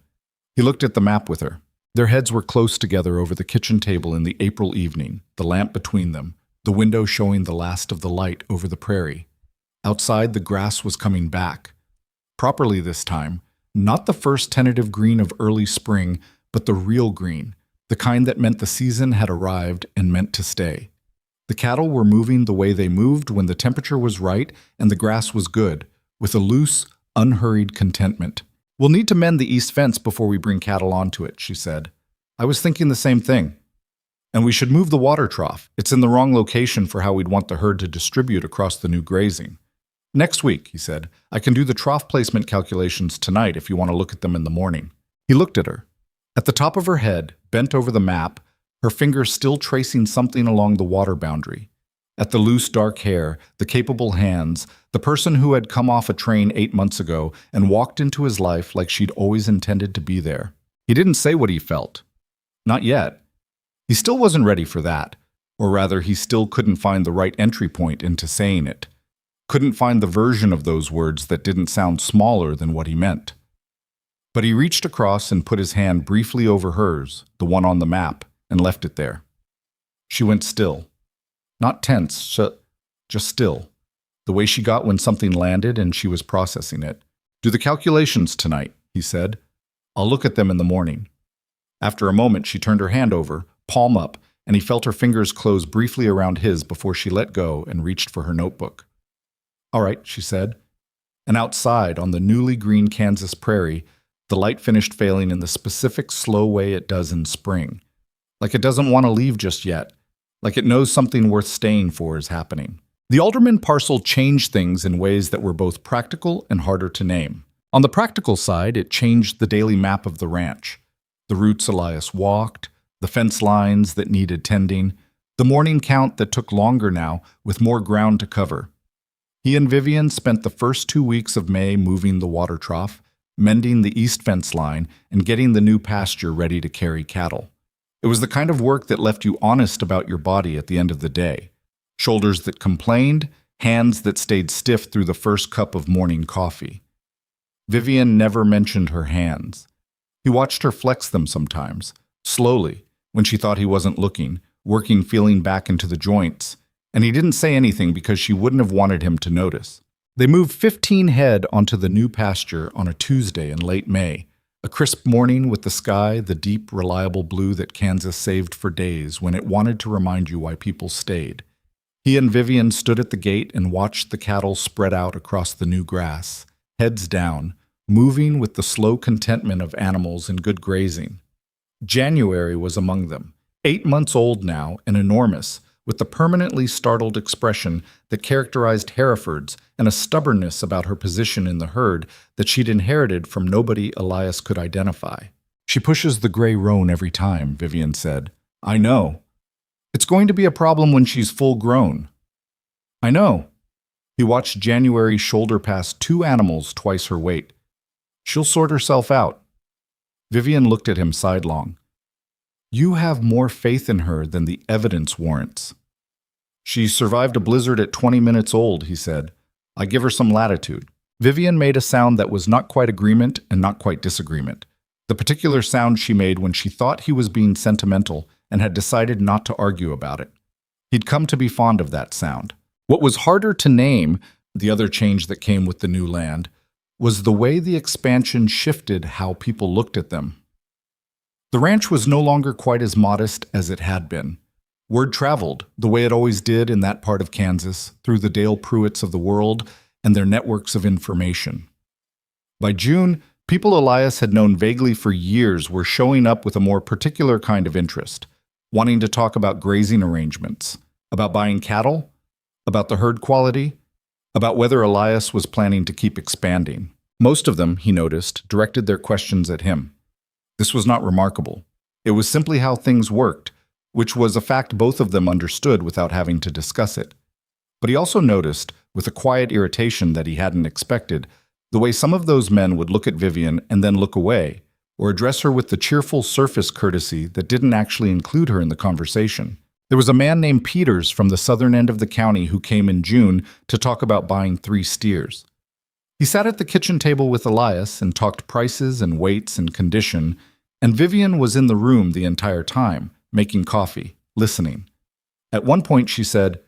He looked at the map with her. Their heads were close together over the kitchen table in the April evening, the lamp between them, the window showing the last of the light over the prairie. Outside, the grass was coming back. Properly this time, not the first tentative green of early spring, but the real green, the kind that meant the season had arrived and meant to stay. The cattle were moving the way they moved when the temperature was right and the grass was good, with a loose, unhurried contentment. We'll need to mend the east fence before we bring cattle onto it, she said. I was thinking the same thing. And we should move the water trough. It's in the wrong location for how we'd want the herd to distribute across the new grazing. Next week, he said, I can do the trough placement calculations tonight if you want to look at them in the morning. He looked at her. At the top of her head, bent over the map, her fingers still tracing something along the water boundary. At the loose, dark hair, the capable hands, the person who had come off a train 8 months ago and walked into his life like she'd always intended to be there. He didn't say what he felt. Not yet. He still wasn't ready for that. Or rather, he still couldn't find the right entry point into saying it. Couldn't find the version of those words that didn't sound smaller than what he meant. But he reached across and put his hand briefly over hers, the one on the map, and left it there. She went still. Not tense, just still. The way she got when something landed and she was processing it. Do the calculations tonight, he said. I'll look at them in the morning. After a moment, she turned her hand over, palm up, and he felt her fingers close briefly around his before she let go and reached for her notebook. All right, she said. And outside, on the newly green Kansas prairie, the light finished failing in the specific slow way it does in spring. Like it doesn't want to leave just yet. Like it knows something worth staying for is happening. The alderman parcel changed things in ways that were both practical and harder to name. On the practical side, it changed the daily map of the ranch. The routes Elias walked, the fence lines that needed tending, the morning count that took longer now with more ground to cover. He and Vivian spent the first 2 weeks of May moving the water trough, mending the east fence line, and getting the new pasture ready to carry cattle. It was the kind of work that left you honest about your body at the end of the day. Shoulders that complained, hands that stayed stiff through the first cup of morning coffee. Vivian never mentioned her hands. He watched her flex them sometimes, slowly, when she thought he wasn't looking, working feeling back into the joints, and he didn't say anything because she wouldn't have wanted him to notice. They moved 15 head onto the new pasture on a Tuesday in late May, a crisp morning with the sky the deep, reliable blue that Kansas saved for days when it wanted to remind you why people stayed. He and Vivian stood at the gate and watched the cattle spread out across the new grass, heads down, moving with the slow contentment of animals in good grazing. January was among them, 8 months old now and enormous, with the permanently startled expression that characterized Herefords and a stubbornness about her position in the herd that she'd inherited from nobody Elias could identify. "She pushes the gray roan every time," Vivian said. "I know. It's going to be a problem when she's full grown." "I know." He watched January shoulder past 2 animals twice her weight. "She'll sort herself out." Vivian looked at him sidelong. "You have more faith in her than the evidence warrants." "She survived a blizzard at 20 minutes old," he said. "I give her some latitude." Vivian made a sound that was not quite agreement and not quite disagreement. The particular sound she made when she thought he was being sentimental and had decided not to argue about it. He'd come to be fond of that sound. What was harder to name, the other change that came with the new land, was the way the expansion shifted how people looked at them. The ranch was no longer quite as modest as it had been. Word traveled, the way it always did in that part of Kansas, through the Dale Pruitts of the world and their networks of information. By June, people Elias had known vaguely for years were showing up with a more particular kind of interest, wanting to talk about grazing arrangements, about buying cattle, about the herd quality, about whether Elias was planning to keep expanding. Most of them, he noticed, directed their questions at him. This was not remarkable. It was simply how things worked, which was a fact both of them understood without having to discuss it. But he also noticed, with a quiet irritation that he hadn't expected, the way some of those men would look at Vivian and then look away, or address her with the cheerful surface courtesy that didn't actually include her in the conversation. There was a man named Peters from the southern end of the county who came in June to talk about buying 3 steers. He sat at the kitchen table with Elias and talked prices and weights and condition, and Vivian was in the room the entire time, making coffee, listening. At one point she said,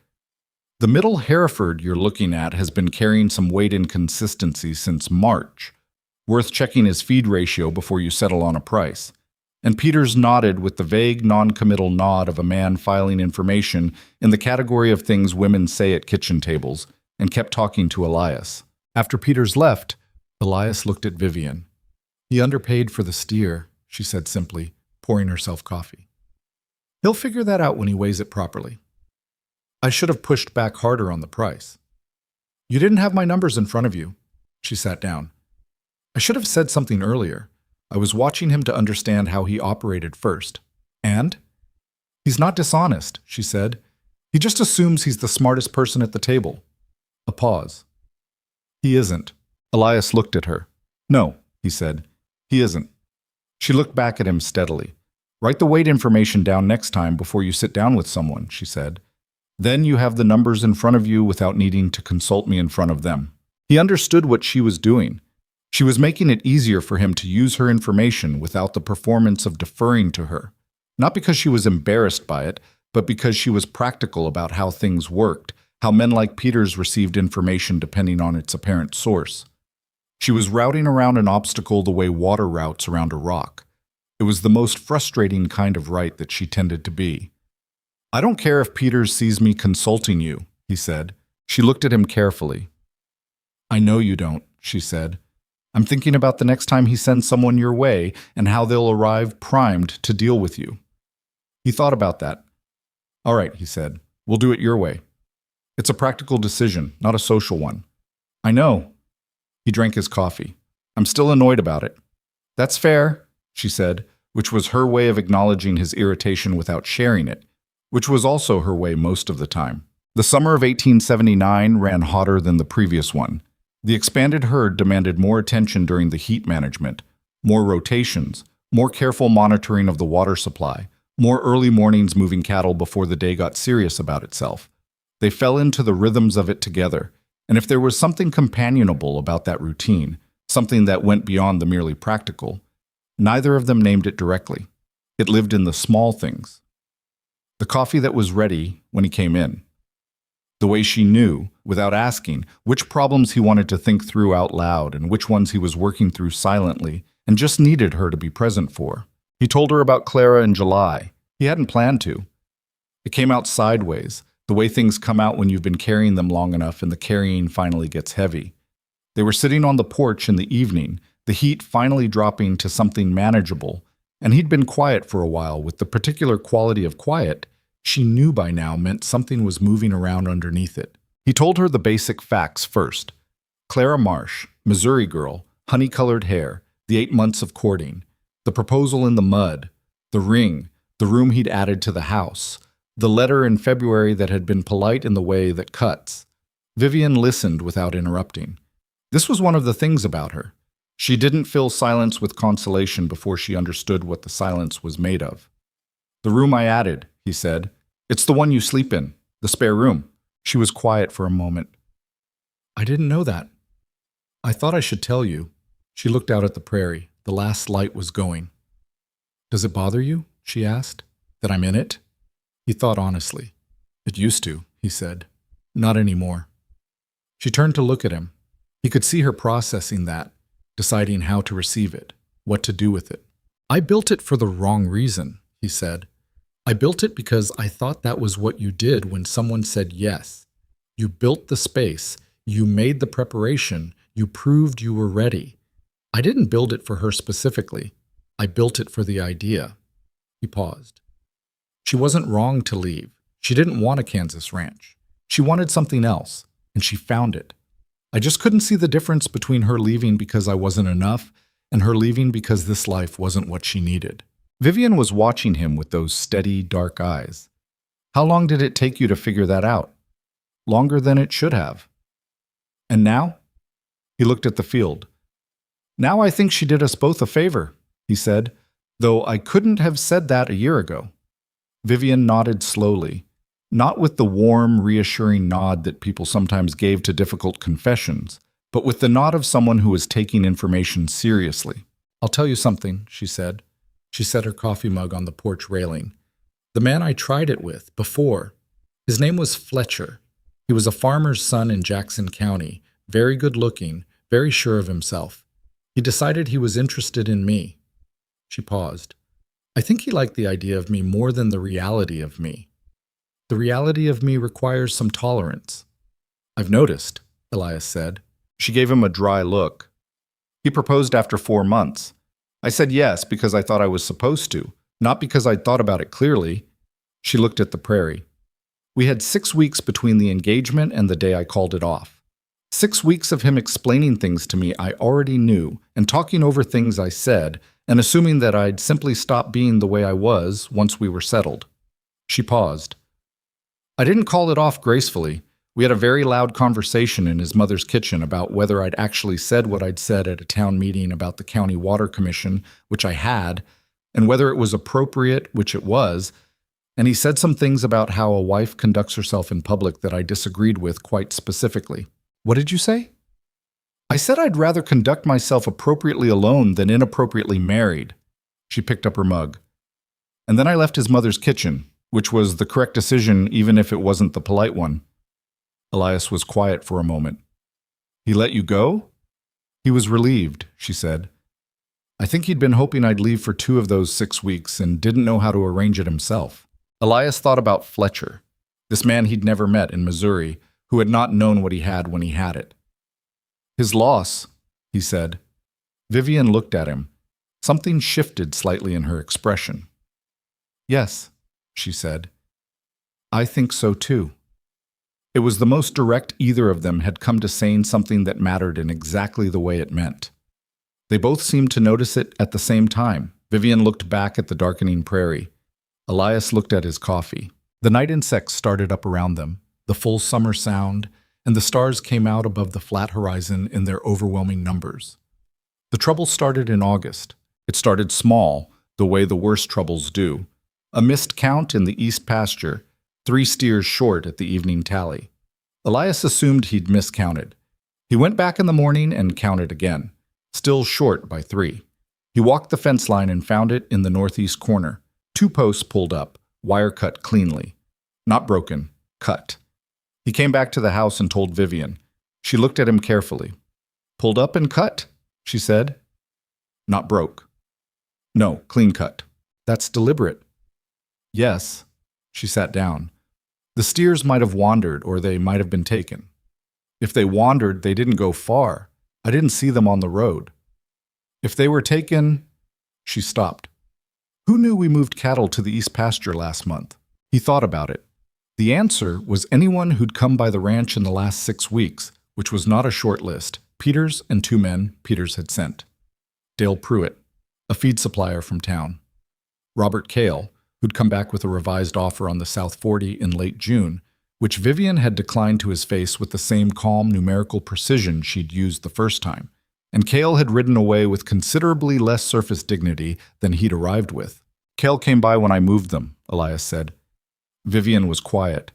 "The middle Hereford you're looking at has been carrying some weight inconsistency since March. Worth checking his feed ratio before you settle on a price." And Peters nodded with the vague, non-committal nod of a man filing information in the category of things women say at kitchen tables, and kept talking to Elias. After Peters left, Elias looked at Vivian. "He underpaid for the steer," she said simply, pouring herself coffee. "He'll figure that out when he weighs it properly. I should have pushed back harder on the price." "You didn't have my numbers in front of you." She sat down. "I should have said something earlier. I was watching him to understand how he operated first." "And?" "He's not dishonest," she said. "He just assumes he's the smartest person at the table." A pause. "He isn't." Elias looked at her. "No," he said. "He isn't." She looked back at him steadily. "Write the weight information down next time before you sit down with someone," she said. "Then you have the numbers in front of you without needing to consult me in front of them." He understood what she was doing. She was making it easier for him to use her information without the performance of deferring to her, not because she was embarrassed by it, but because she was practical about how things worked, how men like Peters received information depending on its apparent source. She was routing around an obstacle the way water routes around a rock. It was the most frustrating kind of right that she tended to be. "I don't care if Peters sees me consulting you," he said. She looked at him carefully. "I know you don't," she said. "I'm thinking about the next time he sends someone your way and how they'll arrive primed to deal with you." He thought about that. "All right," he said. "We'll do it your way." It's a practical decision, not a social one. I know. He drank his coffee. I'm still annoyed about it. That's fair, she said, which was her way of acknowledging his irritation without sharing it, which was also her way most of the time. The summer of 1879 ran hotter than the previous one. The expanded herd demanded more attention during the heat management, more rotations, more careful monitoring of the water supply, more early mornings moving cattle before the day got serious about itself. They fell into the rhythms of it together, and if there was something companionable about that routine, something that went beyond the merely practical, neither of them named it directly. It lived in the small things. The coffee that was ready when he came in. The way she knew, without asking, which problems he wanted to think through out loud and which ones he was working through silently and just needed her to be present for. He told her about Clara in July. He hadn't planned to. It came out sideways, the way things come out when you've been carrying them long enough and the carrying finally gets heavy. They were sitting on the porch in the evening, the heat finally dropping to something manageable, and he'd been quiet for a while with the particular quality of quiet she knew by now meant something was moving around underneath it. He told her the basic facts first. Clara Marsh, Missouri girl, honey-colored hair, the 8 months of courting, the proposal in the mud, the ring, the room he'd added to the house, the letter in February that had been polite in the way that cuts. Vivian listened without interrupting. This was one of the things about her. She didn't fill silence with consolation before she understood what the silence was made of. The room I added, he said. It's the one you sleep in, the spare room. She was quiet for a moment. I didn't know that. I thought I should tell you. She looked out at the prairie. The last light was going. Does it bother you? She asked. That I'm in it? He thought honestly. It used to, he said. Not anymore. She turned to look at him. He could see her processing that, deciding how to receive it, what to do with it. I built it for the wrong reason, he said. I built it because I thought that was what you did when someone said yes. You built the space, you made the preparation, you proved you were ready. I didn't build it for her specifically. I built it for the idea. He paused. She wasn't wrong to leave. She didn't want a Kansas ranch. She wanted something else, and she found it. I just couldn't see the difference between her leaving because I wasn't enough and her leaving because this life wasn't what she needed. Vivian was watching him with those steady, dark eyes. How long did it take you to figure that out? Longer than it should have. And now? He looked at the field. Now I think she did us both a favor, he said, though I couldn't have said that a year ago. Vivian nodded slowly, not with the warm, reassuring nod that people sometimes gave to difficult confessions, but with the nod of someone who was taking information seriously. I'll tell you something, she said. She set her coffee mug on the porch railing. The man I tried it with, before, his name was Fletcher. He was a farmer's son in Jackson County, very good-looking, very sure of himself. He decided he was interested in me. She paused. I think he liked the idea of me more than the reality of me. The reality of me requires some tolerance. I've noticed, Elias said. She gave him a dry look. He proposed after 4 months. I said yes because I thought I was supposed to, not because I'd thought about it clearly. She looked at the prairie. We had 6 weeks between the engagement and the day I called it off. 6 weeks of him explaining things to me I already knew and talking over things I said and assuming that I'd simply stop being the way I was once we were settled. She paused. I didn't call it off gracefully. We had a very loud conversation in his mother's kitchen about whether I'd actually said what I'd said at a town meeting about the County Water Commission, which I had, and whether it was appropriate, which it was, and he said some things about how a wife conducts herself in public that I disagreed with quite specifically. What did you say? I said I'd rather conduct myself appropriately alone than inappropriately married. She picked up her mug. And then I left his mother's kitchen, which was the correct decision even if it wasn't the polite one. Elias was quiet for a moment. He let you go? He was relieved, she said. I think he'd been hoping I'd leave for 2 of those 6 weeks and didn't know how to arrange it himself. Elias thought about Fletcher, this man he'd never met in Missouri, who had not known what he had when he had it. His loss, he said. Vivian looked at him. Something shifted slightly in her expression. Yes, she said. I think so too. It was the most direct either of them had come to saying something that mattered in exactly the way it meant. They both seemed to notice it at the same time. Vivian looked back at the darkening prairie. Elias looked at his coffee. The night insects started up around them, the full summer sound, and the stars came out above the flat horizon in their overwhelming numbers. The trouble started in August. It started small, the way the worst troubles do. A missed count in the east pasture, 3 steers short at the evening tally. Elias assumed he'd miscounted. He went back in the morning and counted again, still short by 3. He walked the fence line and found it in the northeast corner. 2 posts pulled up, wire cut cleanly. Not broken, cut. He came back to the house and told Vivian. She looked at him carefully. Pulled up and cut, she said. Not broke. No, clean cut. That's deliberate. Yes. She sat down. The steers might have wandered or they might have been taken. If they wandered, they didn't go far. I didn't see them on the road. If they were taken... She stopped. Who knew we moved cattle to the east pasture last month? He thought about it. The answer was anyone who'd come by the ranch in the last 6 weeks, which was not a short list. Peters and 2 men Peters had sent. Dale Pruitt, a feed supplier from town. Robert Cale, who'd come back with a revised offer on the South 40 in late June, which Vivian had declined to his face with the same calm numerical precision she'd used the first time. And Cale had ridden away with considerably less surface dignity than he'd arrived with. Cale came by when I moved them, Elias said. Vivian was quiet.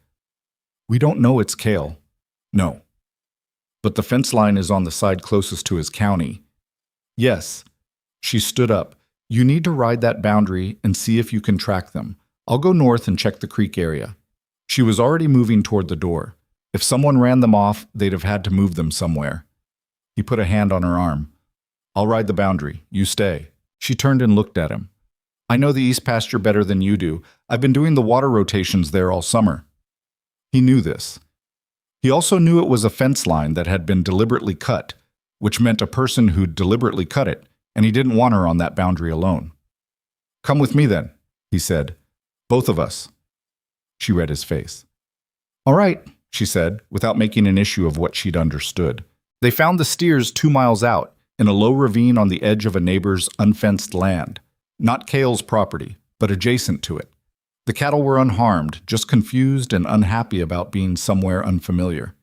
We don't know it's Cale. No. But the fence line is on the side closest to his county. Yes. She stood up. You need to ride that boundary and see if you can track them. I'll go north and check the creek area. She was already moving toward the door. If someone ran them off, they'd have had to move them somewhere. He put a hand on her arm. I'll ride the boundary. You stay. She turned and looked at him. I know the east pasture better than you do. I've been doing the water rotations there all summer. He knew this. He also knew it was a fence line that had been deliberately cut, which meant a person who'd deliberately cut it, and he didn't want her on that boundary alone. Come with me then, he said. Both of us. She read his face. All right, she said, without making an issue of what she'd understood. They found the steers 2 miles out, in a low ravine on the edge of a neighbor's unfenced land. Not Cale's property, but adjacent to it. The cattle were unharmed, just confused and unhappy about being somewhere unfamiliar.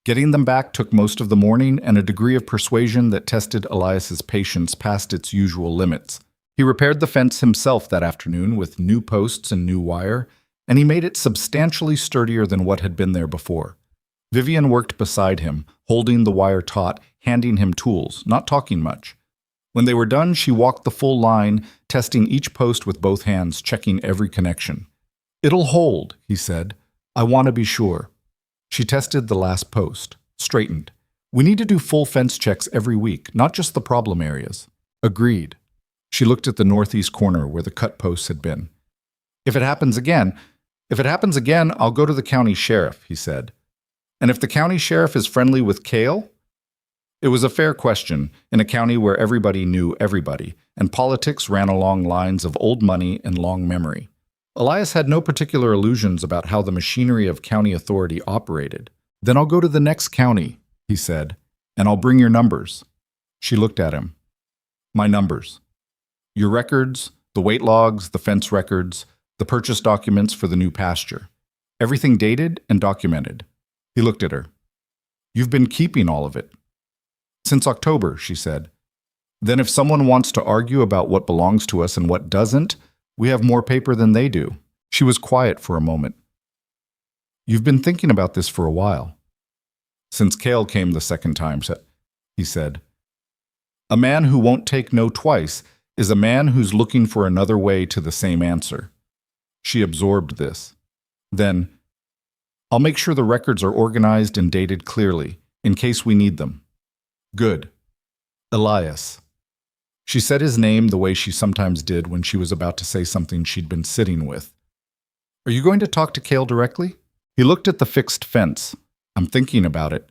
Getting them back took most of the morning and a degree of persuasion that tested Elias's patience past its usual limits. He repaired the fence himself that afternoon with new posts and new wire, and he made it substantially sturdier than what had been there before. Vivian worked beside him, holding the wire taut, handing him tools, not talking much. When they were done, she walked the full line, testing each post with both hands, checking every connection. It'll hold, he said. I want to be sure. She tested the last post, straightened. We need to do full fence checks every week, not just the problem areas. Agreed. She looked at the northeast corner where the cut posts had been. If it happens again, I'll go to the county sheriff, he said. And if the county sheriff is friendly with Cale? It was a fair question in a county where everybody knew everybody, and politics ran along lines of old money and long memory. Elias had no particular illusions about how the machinery of county authority operated. Then I'll go to the next county, he said, and I'll bring your numbers. She looked at him. My numbers. Your records, the weight logs, the fence records, the purchase documents for the new pasture. Everything dated and documented. He looked at her. You've been keeping all of it. Since October, she said. Then if someone wants to argue about what belongs to us and what doesn't, we have more paper than they do. She was quiet for a moment. You've been thinking about this for a while. Since Cale came the second time, he said. A man who won't take no twice is a man who's looking for another way to the same answer. She absorbed this. Then, I'll make sure the records are organized and dated clearly, in case we need them. Good. Elias. She said his name the way she sometimes did when she was about to say something she'd been sitting with. Are you going to talk to Cale directly? He looked at the fixed fence. I'm thinking about it.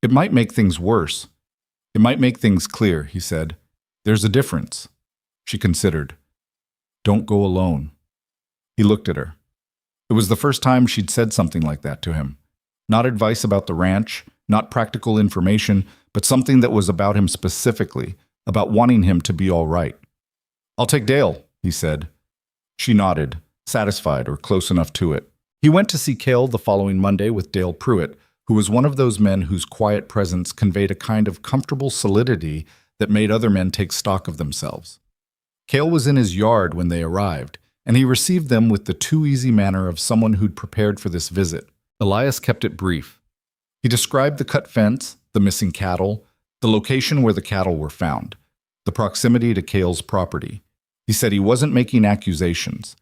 It might make things worse. It might make things clear, he said. There's a difference. She considered. Don't go alone. He looked at her. It was the first time she'd said something like that to him. Not advice about the ranch, not practical information, but something that was about him specifically, about wanting him to be all right. "I'll take Dale," he said. She nodded, satisfied or close enough to it. He went to see Cale the following Monday with Dale Pruitt, who was one of those men whose quiet presence conveyed a kind of comfortable solidity that made other men take stock of themselves. Cale was in his yard when they arrived, and he received them with the too-easy manner of someone who'd prepared for this visit. Elias kept it brief. He described the cut fence, the missing cattle, the location where the cattle were found, the proximity to Cale's property. He said he wasn't making accusations.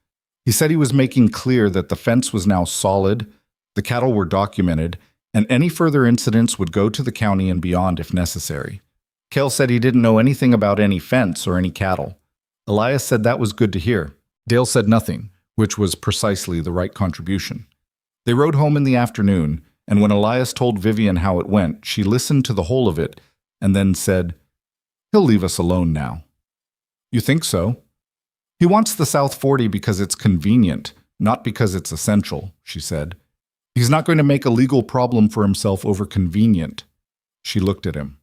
He said he was making clear that the fence was now solid, the cattle were documented, and any further incidents would go to the county and beyond if necessary. Cale said he didn't know anything about any fence or any cattle. Elias said that was good to hear. Dale said nothing, which was precisely the right contribution. They rode home in the afternoon, and when Elias told Vivian how it went, she listened to the whole of it and then said, "He'll leave us alone now." "You think so?" "He wants the South 40 because it's convenient, not because it's essential," she said. "He's not going to make a legal problem for himself over convenient." She looked at him.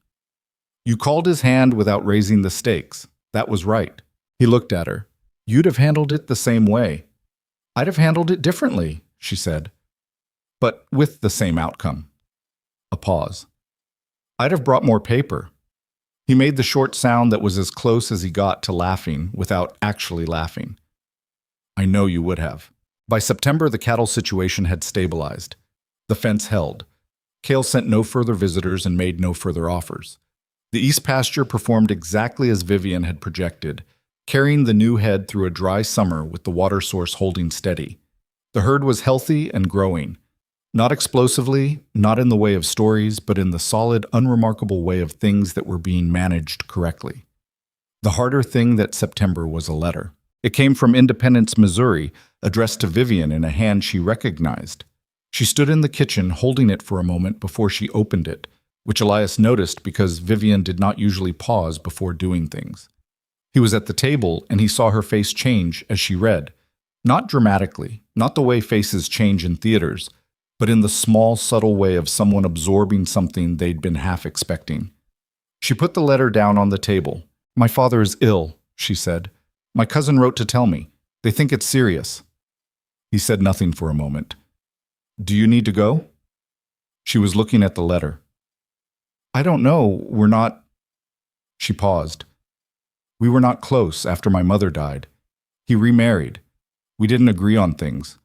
"You called his hand without raising the stakes. That was right." He looked at her. "You'd have handled it the same way." "I'd have handled it differently," she said. "But with the same outcome." A pause. "I'd have brought more paper." He made the short sound that was as close as he got to laughing without actually laughing. "I know you would have." By September, the cattle situation had stabilized. The fence held. Cale sent no further visitors and made no further offers. The east pasture performed exactly as Vivian had projected, carrying the new head through a dry summer with the water source holding steady. The herd was healthy and growing. Not explosively, not in the way of stories, but in the solid, unremarkable way of things that were being managed correctly. The harder thing that September was a letter. It came from Independence, Missouri, addressed to Vivian in a hand she recognized. She stood in the kitchen holding it for a moment before she opened it, which Elias noticed because Vivian did not usually pause before doing things. He was at the table, and he saw her face change as she read. Not dramatically, not the way faces change in theaters, but in the small, subtle way of someone absorbing something they'd been half expecting. She put the letter down on the table. "My father is ill," she said. "My cousin wrote to tell me. They think it's serious." He said nothing for a moment. "Do you need to go?" She was looking at the letter. "I don't know. We're not—" She paused. "We were not close after my mother died. He remarried. We didn't agree on things."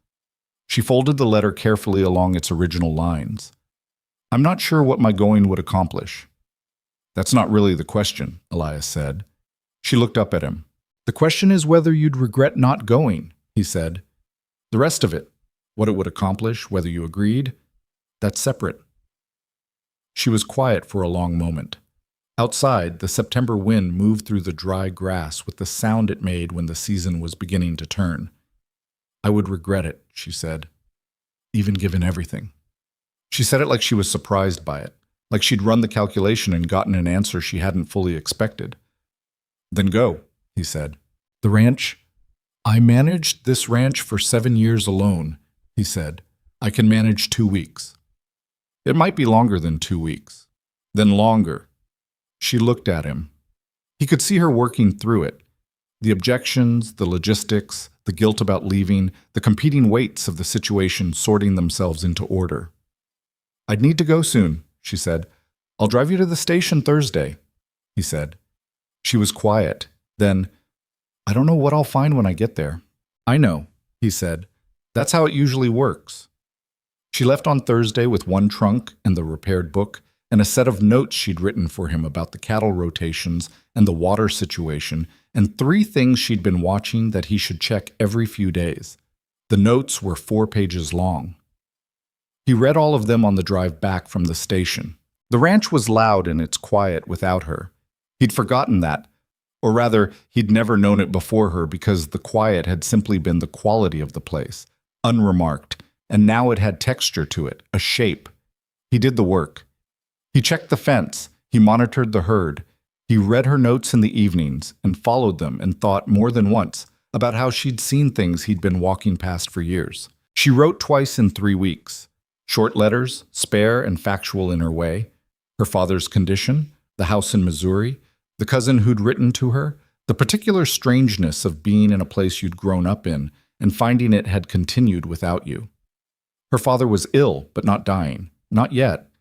She folded the letter carefully along its original lines. "I'm not sure what my going would accomplish." "That's not really the question," Elias said. She looked up at him. "The question is whether you'd regret not going," he said. "The rest of it, what it would accomplish, whether you agreed, that's separate." She was quiet for a long moment. Outside, the September wind moved through the dry grass with the sound it made when the season was beginning to turn. "I would regret it," she said, "even given everything." She said it like she was surprised by it, like she'd run the calculation and gotten an answer she hadn't fully expected. "Then go," he said. "The ranch? I managed this ranch for 7 years alone," he said. "I can manage 2 weeks. It might be longer than 2 weeks. Then longer." She looked at him. He could see her working through it. The objections, the logistics, the guilt about leaving, the competing weights of the situation sorting themselves into order. "I'd need to go soon," she said. "I'll drive you to the station Thursday," he said. She was quiet. Then, "I don't know what I'll find when I get there." "I know," he said. "That's how it usually works." She left on Thursday with one trunk and the repaired book, and a set of notes she'd written for him about the cattle rotations and the water situation, and 3 things she'd been watching that he should check every few days. The notes were 4 pages long. He read all of them on the drive back from the station. The ranch was loud in its quiet without her. He'd forgotten that, or rather, he'd never known it before her because the quiet had simply been the quality of the place, unremarked, and now it had texture to it, a shape. He did the work. He checked the fence, he monitored the herd, he read her notes in the evenings and followed them and thought more than once about how she'd seen things he'd been walking past for years. She wrote twice in 3 weeks. Short letters, spare and factual in her way. Her father's condition, the house in Missouri, the cousin who'd written to her, the particular strangeness of being in a place you'd grown up in and finding it had continued without you. Her father was ill, but not dying. Not yet.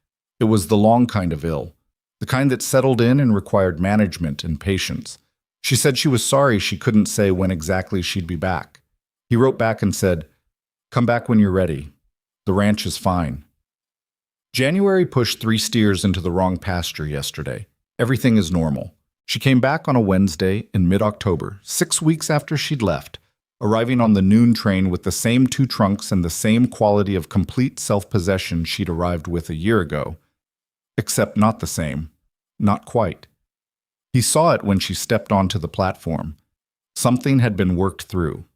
It was the long kind of ill, the kind that settled in and required management and patience. She said she was sorry she couldn't say when exactly she'd be back. He wrote back and said, "Come back when you're ready. The ranch is fine." January pushed 3 steers into the wrong pasture yesterday. Everything is normal. She came back on a Wednesday in mid-October, 6 weeks after she'd left, arriving on the noon train with the same 2 trunks and the same quality of complete self-possession she'd arrived with a year ago. Except not the same. Not quite. He saw it when she stepped onto the platform. Something had been worked through.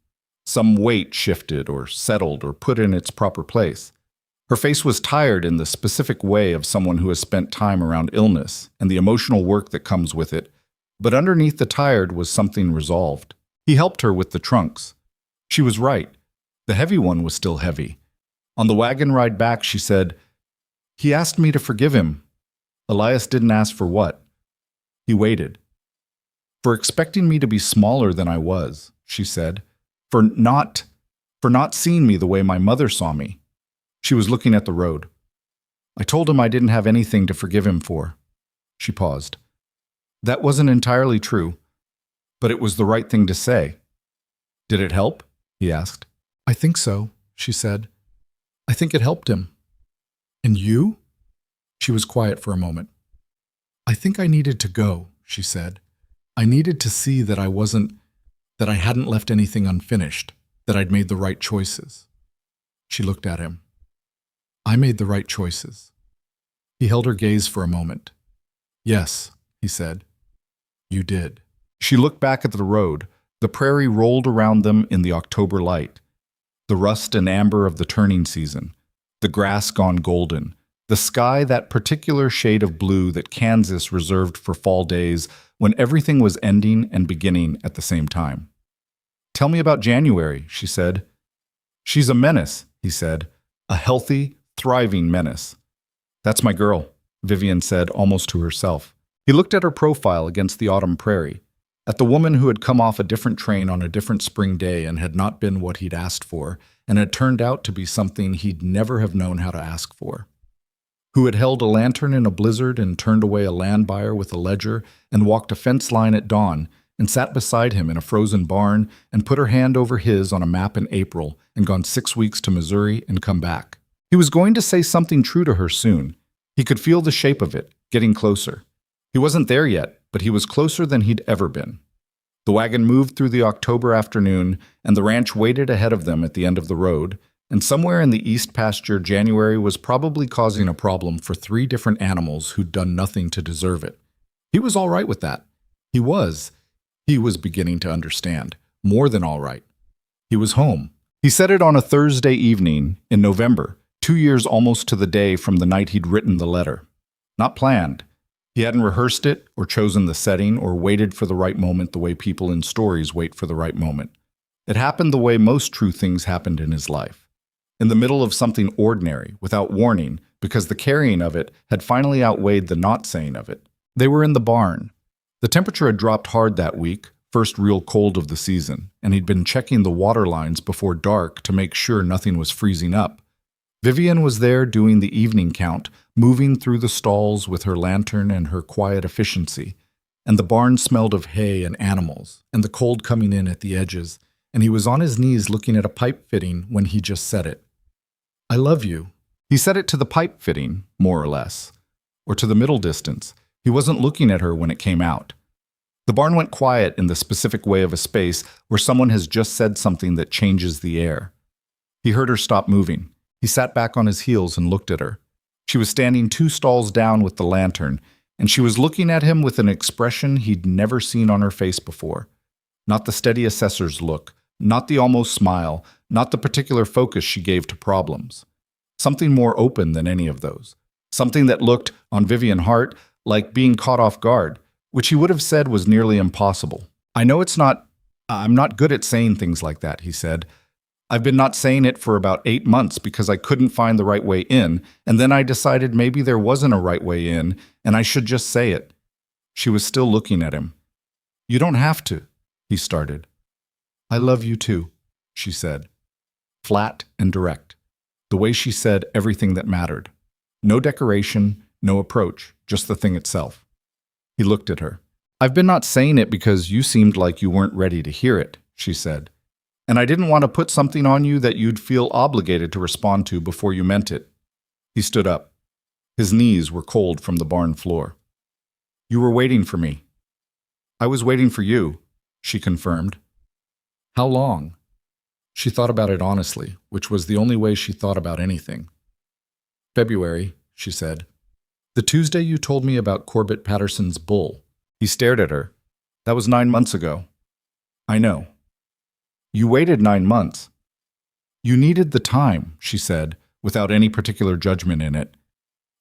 Some weight shifted or settled or put in its proper place. Her face was tired in the specific way of someone who has spent time around illness and the emotional work that comes with it, but underneath the tired was something resolved. He helped her with the trunks. She was right. The heavy one was still heavy. On the wagon ride back, she said, "He asked me to forgive him." Elias didn't ask for what. He waited. "For expecting me to be smaller than I was," she said. For not seeing me the way my mother saw me." She was looking at the road. "I told him I didn't have anything to forgive him for." She paused. "That wasn't entirely true, but it was the right thing to say." "Did it help?" he asked. "I think so," she said. "I think it helped him." "And you?" She was quiet for a moment. "I think I needed to go," she said. "I needed to see that I hadn't left anything unfinished, that I'd made the right choices." She looked at him. "I made the right choices." He held her gaze for a moment. "Yes," he said. "You did." She looked back at the road. The prairie rolled around them in the October light. The rust and amber of the turning season. The grass gone golden. The sky that particular shade of blue that Kansas reserved for fall days when everything was ending and beginning at the same time. "Tell me about January," she said. "She's a menace," he said. "A healthy, thriving menace." "That's my girl," Vivian said almost to herself. He looked at her profile against the autumn prairie, at the woman who had come off a different train on a different spring day and had not been what he'd asked for, and had turned out to be something he'd never have known how to ask for. Who had held a lantern in a blizzard and turned away a land buyer with a ledger and walked a fence line at dawn and sat beside him in a frozen barn and put her hand over his on a map in April and gone 6 weeks to Missouri and come back. He was going to say something true to her soon. He could feel the shape of it, getting closer. He wasn't there yet, but he was closer than he'd ever been. The wagon moved through the October afternoon, and the ranch waited ahead of them at the end of the road, and somewhere in the east pasture, January was probably causing a problem for 3 different animals who'd done nothing to deserve it. He was all right with that. He was beginning to understand. More than all right. He was home. He said it on a Thursday evening in November, 2 years almost to the day from the night he'd written the letter. Not planned. He hadn't rehearsed it or chosen the setting or waited for the right moment the way people in stories wait for the right moment. It happened the way most true things happened in his life. In the middle of something ordinary, without warning, because the carrying of it had finally outweighed the not saying of it. They were in the barn. The temperature had dropped hard that week, first real cold of the season, and he'd been checking the water lines before dark to make sure nothing was freezing up. Vivian was there doing the evening count, moving through the stalls with her lantern and her quiet efficiency, and the barn smelled of hay and animals, and the cold coming in at the edges, and he was on his knees looking at a pipe fitting when he just said it. "I love you." He said it to the pipe fitting, more or less, or to the middle distance. He wasn't looking at her when it came out. The barn went quiet in the specific way of a space where someone has just said something that changes the air. He heard her stop moving. He sat back on his heels and looked at her. She was standing 2 stalls down with the lantern, and she was looking at him with an expression he'd never seen on her face before. Not the steady assessor's look, not the almost smile, not the particular focus she gave to problems. Something more open than any of those. Something that looked, on Vivian Hart, like being caught off guard, which he would have said was nearly impossible. I'm not good at saying things like that," he said. I've been not saying it for about 8 months because I couldn't find the right way in, and then I decided maybe there wasn't a right way in, and I should just say it. She was still looking at him. You don't have to, he started. I love you too, she said. Flat and direct. The way she said everything that mattered. No decoration, no approach, just the thing itself. He looked at her. I've been not saying it because you seemed like you weren't ready to hear it, she said. And I didn't want to put something on you that you'd feel obligated to respond to before you meant it. He stood up. His knees were cold from the barn floor. You were waiting for me. I was waiting for you, she confirmed. How long? She thought about it honestly, which was the only way she thought about anything. February, she said. The Tuesday you told me about Corbett Patterson's bull. He stared at her. That was 9 months ago. I know. You waited 9 months. You needed the time, she said, without any particular judgment in it.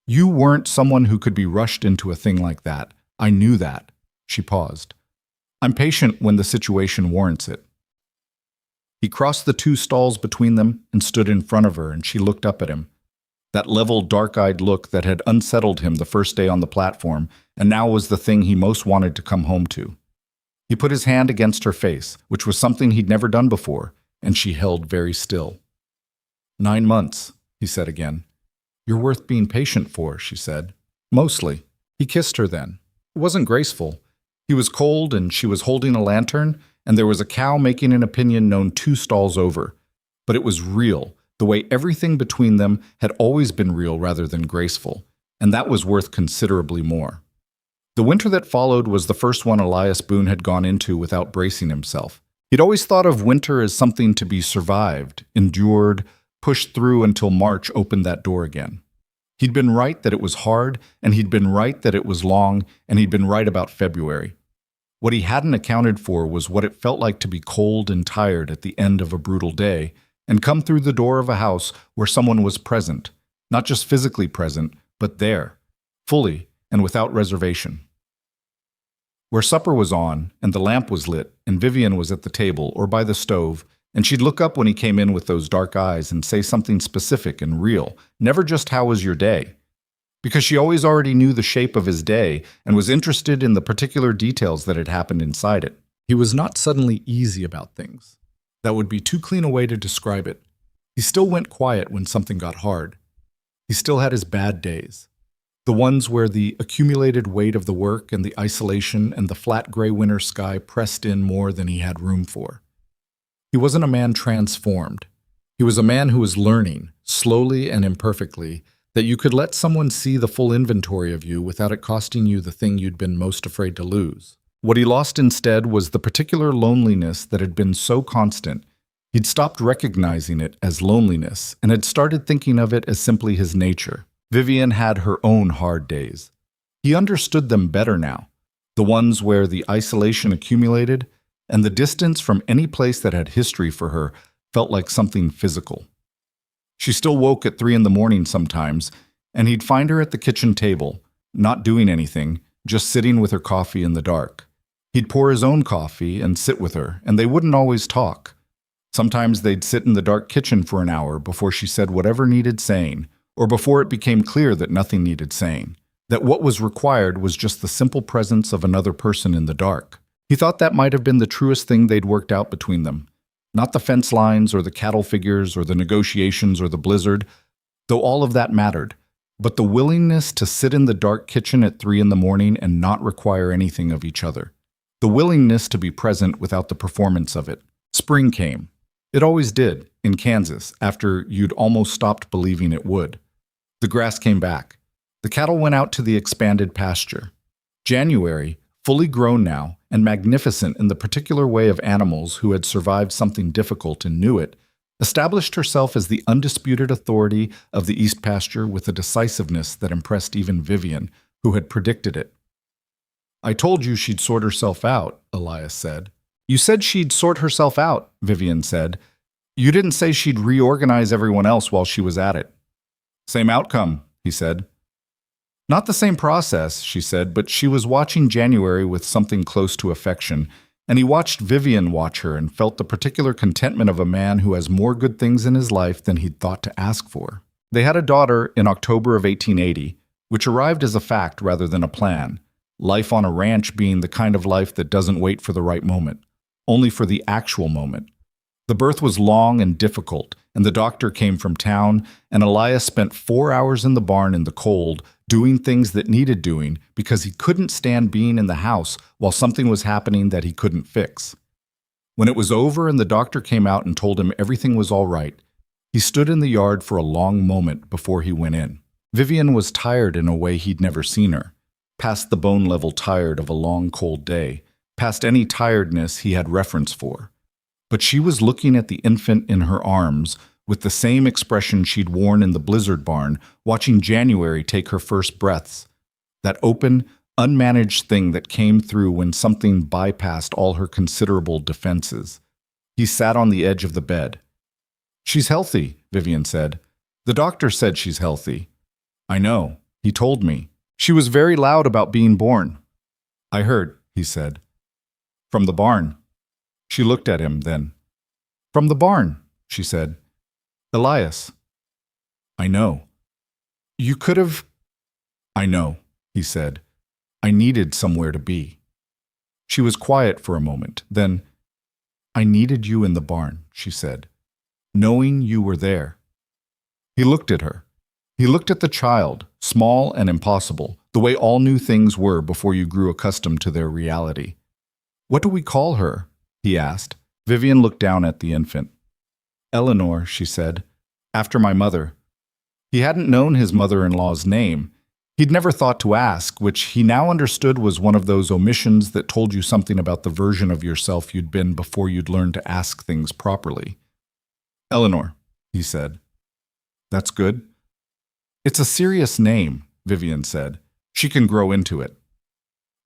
You weren't someone who could be rushed into a thing like that. I knew that. She paused. I'm patient when the situation warrants it. He crossed the 2 stalls between them and stood in front of her, and she looked up at him. That level, dark-eyed look that had unsettled him the first day on the platform, and now was the thing he most wanted to come home to. He put his hand against her face, which was something he'd never done before, and she held very still. 9 months, he said again. You're worth being patient for, she said. Mostly. He kissed her then. It wasn't graceful. He was cold, and she was holding a lantern, and there was a cow making an opinion known 2 stalls over. But it was real, the way everything between them had always been real rather than graceful, and that was worth considerably more. The winter that followed was the first one Elias Boone had gone into without bracing himself. He'd always thought of winter as something to be survived, endured, pushed through until March opened that door again. He'd been right that it was hard, and he'd been right that it was long, and he'd been right about February. What he hadn't accounted for was what it felt like to be cold and tired at the end of a brutal day, and come through the door of a house where someone was present, not just physically present, but there, fully and without reservation. Where supper was on, and the lamp was lit, and Vivian was at the table or by the stove, and she'd look up when he came in with those dark eyes and say something specific and real, never just how was your day? Because she always already knew the shape of his day and was interested in the particular details that had happened inside it. He was not suddenly easy about things. That would be too clean a way to describe it. He still went quiet when something got hard. He still had his bad days. The ones where the accumulated weight of the work and the isolation and the flat gray winter sky pressed in more than he had room for. He wasn't a man transformed. He was a man who was learning, slowly and imperfectly, that you could let someone see the full inventory of you without it costing you the thing you'd been most afraid to lose. What he lost instead was the particular loneliness that had been so constant. He'd stopped recognizing it as loneliness and had started thinking of it as simply his nature. Vivian had her own hard days. He understood them better now, the ones where the isolation accumulated and the distance from any place that had history for her felt like something physical. She still woke at 3 a.m. sometimes, and he'd find her at the kitchen table, not doing anything, just sitting with her coffee in the dark. He'd pour his own coffee and sit with her, and they wouldn't always talk. Sometimes they'd sit in the dark kitchen for an hour before she said whatever needed saying, or before it became clear that nothing needed saying, that what was required was just the simple presence of another person in the dark. He thought that might have been the truest thing they'd worked out between them. Not the fence lines or the cattle figures or the negotiations or the blizzard, though all of that mattered, but the willingness to sit in the dark kitchen at 3 a.m. and not require anything of each other. The willingness to be present without the performance of it. Spring came. It always did, in Kansas, after you'd almost stopped believing it would. The grass came back. The cattle went out to the expanded pasture. January, fully grown now, and magnificent in the particular way of animals who had survived something difficult and knew it, established herself as the undisputed authority of the East pasture with a decisiveness that impressed even Vivian, who had predicted it. I told you she'd sort herself out, Elias said. You said she'd sort herself out, Vivian said. You didn't say she'd reorganize everyone else while she was at it. Same outcome, he said. Not the same process, she said, but she was watching January with something close to affection, And he watched Vivian watch her and felt the particular contentment of a man who has more good things in his life than he'd thought to ask for. They had a daughter in October of 1880, which arrived as a fact rather than a plan, life on a ranch being the kind of life that doesn't wait for the right moment, only for the actual moment. The birth was long and difficult, and the doctor came from town, and Elias spent 4 hours in the barn in the cold, doing things that needed doing because he couldn't stand being in the house while something was happening that he couldn't fix. When it was over and the doctor came out and told him everything was all right, he stood in the yard for a long moment before he went in. Vivian was tired in a way he'd never seen her, past the bone-level tired of a long, cold day, past any tiredness he had reference for. But she was looking at the infant in her arms with the same expression she'd worn in the blizzard barn, watching January take her first breaths, that open, unmanaged thing that came through when something bypassed all her considerable defenses. He sat on the edge of the bed. "She's healthy," Vivian said. "The doctor said she's healthy." "I know. He told me. She was very loud about being born." "I heard," he said. "From the barn." She looked at him then. "From the barn," she said. "Elias." "I know." "You could have—" "I know," he said. "I needed somewhere to be." She was quiet for a moment. Then, "I needed you in the barn," she said, "knowing you were there." He looked at her. He looked at the child, small and impossible, the way all new things were before you grew accustomed to their reality. "What do we call her?" he asked. Vivian looked down at the infant. "Eleanor," she said, "after my mother." He hadn't known his mother-in-law's name. He'd never thought to ask, which he now understood was one of those omissions that told you something about the version of yourself you'd been before you'd learned to ask things properly. "Eleanor," he said. "That's good." "It's a serious name," Vivian said. "She can grow into it."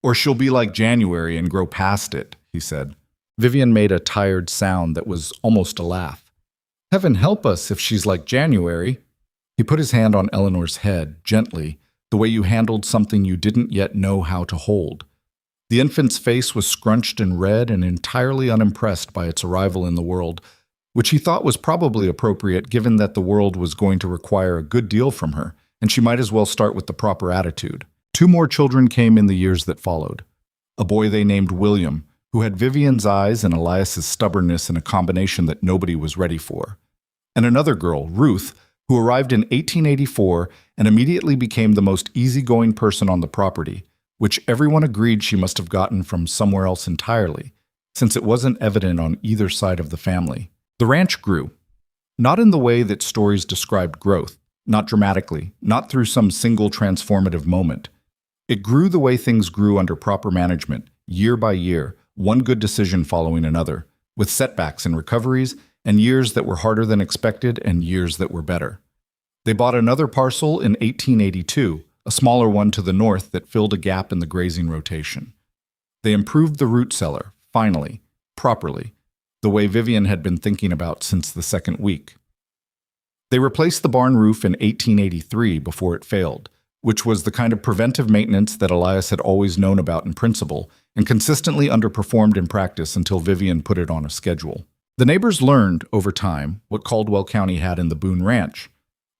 "Or she'll be like January and grow past it," he said. Vivian made a tired sound that was almost a laugh. "Heaven help us if she's like January." He put his hand on Eleanor's head, gently, the way you handled something you didn't yet know how to hold. The infant's face was scrunched and red and entirely unimpressed by its arrival in the world, which he thought was probably appropriate given that the world was going to require a good deal from her, and she might as well start with the proper attitude. 2 more children came in the years that followed. A boy they named William, who had Vivian's eyes and Elias's stubbornness in a combination that nobody was ready for. And another girl, Ruth, who arrived in 1884 and immediately became the most easygoing person on the property, which everyone agreed she must have gotten from somewhere else entirely, since it wasn't evident on either side of the family. The ranch grew, not in the way that stories described growth, not dramatically, not through some single transformative moment. It grew the way things grew under proper management, year by year, one good decision following another, with setbacks and recoveries, and years that were harder than expected and years that were better. They bought another parcel in 1882, a smaller one to the north that filled a gap in the grazing rotation. They improved the root cellar, finally, properly, the way Vivian had been thinking about since the second week. They replaced the barn roof in 1883 before it failed, which was the kind of preventive maintenance that Elias had always known about in principle and consistently underperformed in practice until Vivian put it on a schedule. The neighbors learned, over time, what Caldwell County had in the Boone Ranch.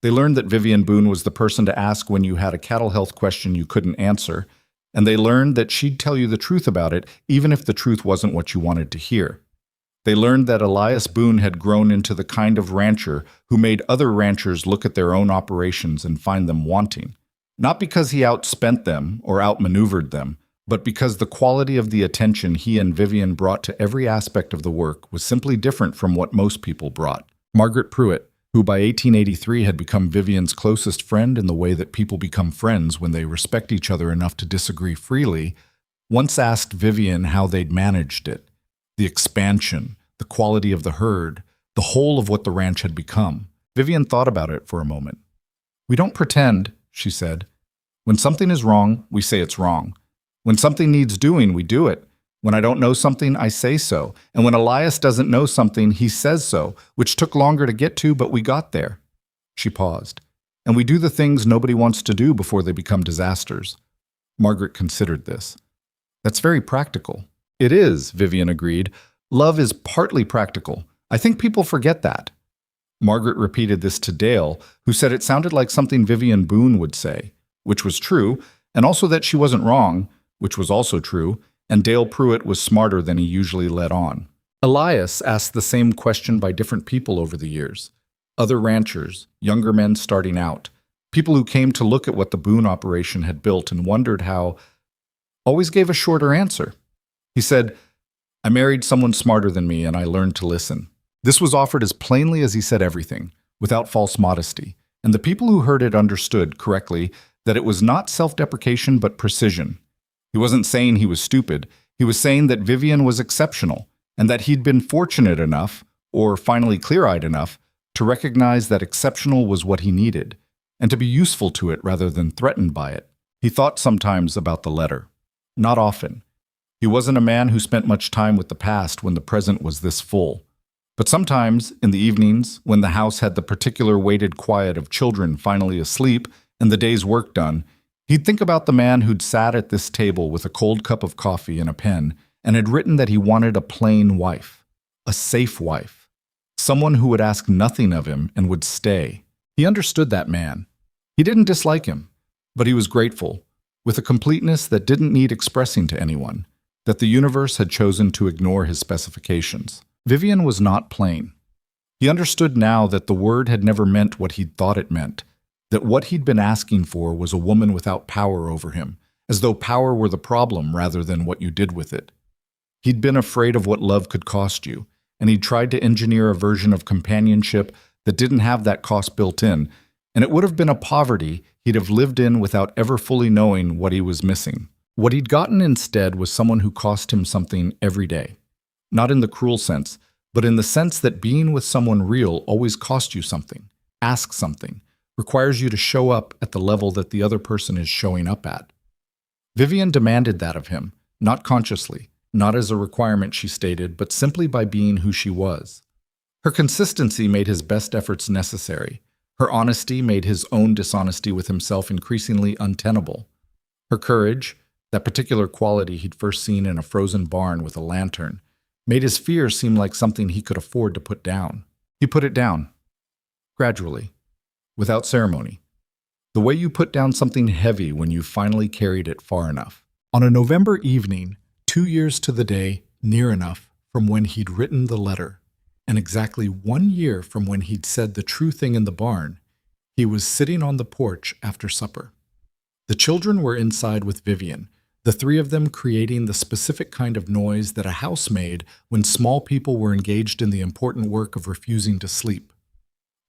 They learned that Vivian Boone was the person to ask when you had a cattle health question you couldn't answer, and they learned that she'd tell you the truth about it, even if the truth wasn't what you wanted to hear. They learned that Elias Boone had grown into the kind of rancher who made other ranchers look at their own operations and find them wanting. Not because he outspent them or outmaneuvered them, but because the quality of the attention he and Vivian brought to every aspect of the work was simply different from what most people brought. Margaret Pruitt, who by 1883 had become Vivian's closest friend in the way that people become friends when they respect each other enough to disagree freely, once asked Vivian how they'd managed it. The expansion, the quality of the herd, the whole of what the ranch had become. Vivian thought about it for a moment. "We don't pretend," she said. "When something is wrong, we say it's wrong. When something needs doing, we do it. When I don't know something, I say so. And when Elias doesn't know something, he says so, which took longer to get to, but we got there." She paused. "And we do the things nobody wants to do before they become disasters." Margaret considered this. "That's very practical." It is, Vivian agreed. Love is partly practical. I think people forget that. Margaret repeated this to Dale, who said it sounded like something Vivian Boone would say, which was true, and also that she wasn't wrong, which was also true, and Dale Pruitt was smarter than he usually let on. Elias asked the same question by different people over the years. Other ranchers, younger men starting out, people who came to look at what the Boone operation had built and wondered how, always gave a shorter answer. He said, "I married someone smarter than me and I learned to listen." This was offered as plainly as he said everything, without false modesty, and the people who heard it understood correctly that it was not self-deprecation but precision. He wasn't saying he was stupid, he was saying that Vivian was exceptional, and that he'd been fortunate enough, or finally clear-eyed enough, to recognize that exceptional was what he needed, and to be useful to it rather than threatened by it. He thought sometimes about the letter. Not often. He wasn't a man who spent much time with the past when the present was this full. But sometimes, in the evenings, when the house had the particular weighted quiet of children finally asleep and the day's work done, he'd think about the man who'd sat at this table with a cold cup of coffee and a pen and had written that he wanted a plain wife, a safe wife, someone who would ask nothing of him and would stay. He understood that man. He didn't dislike him, but he was grateful, with a completeness that didn't need expressing to anyone, that the universe had chosen to ignore his specifications. Vivian was not plain. He understood now that the word had never meant what he'd thought it meant, that what he'd been asking for was a woman without power over him, as though power were the problem rather than what you did with it. He'd been afraid of what love could cost you, and he'd tried to engineer a version of companionship that didn't have that cost built in, and it would have been a poverty he'd have lived in without ever fully knowing what he was missing. What he'd gotten instead was someone who cost him something every day. Not in the cruel sense, but in the sense that being with someone real always costs you something, asks something, requires you to show up at the level that the other person is showing up at. Vivian demanded that of him, not consciously, not as a requirement, she stated, but simply by being who she was. Her consistency made his best efforts necessary. Her honesty made his own dishonesty with himself increasingly untenable. Her courage, that particular quality he'd first seen in a frozen barn with a lantern, made his fear seem like something he could afford to put down. He put it down. Gradually. Without ceremony. The way you put down something heavy when you finally carried it far enough. On a November evening, 2 years to the day, near enough from when he'd written the letter, and exactly 1 year from when he'd said the true thing in the barn, he was sitting on the porch after supper. The children were inside with Vivian, the three of them creating the specific kind of noise that a house made when small people were engaged in the important work of refusing to sleep.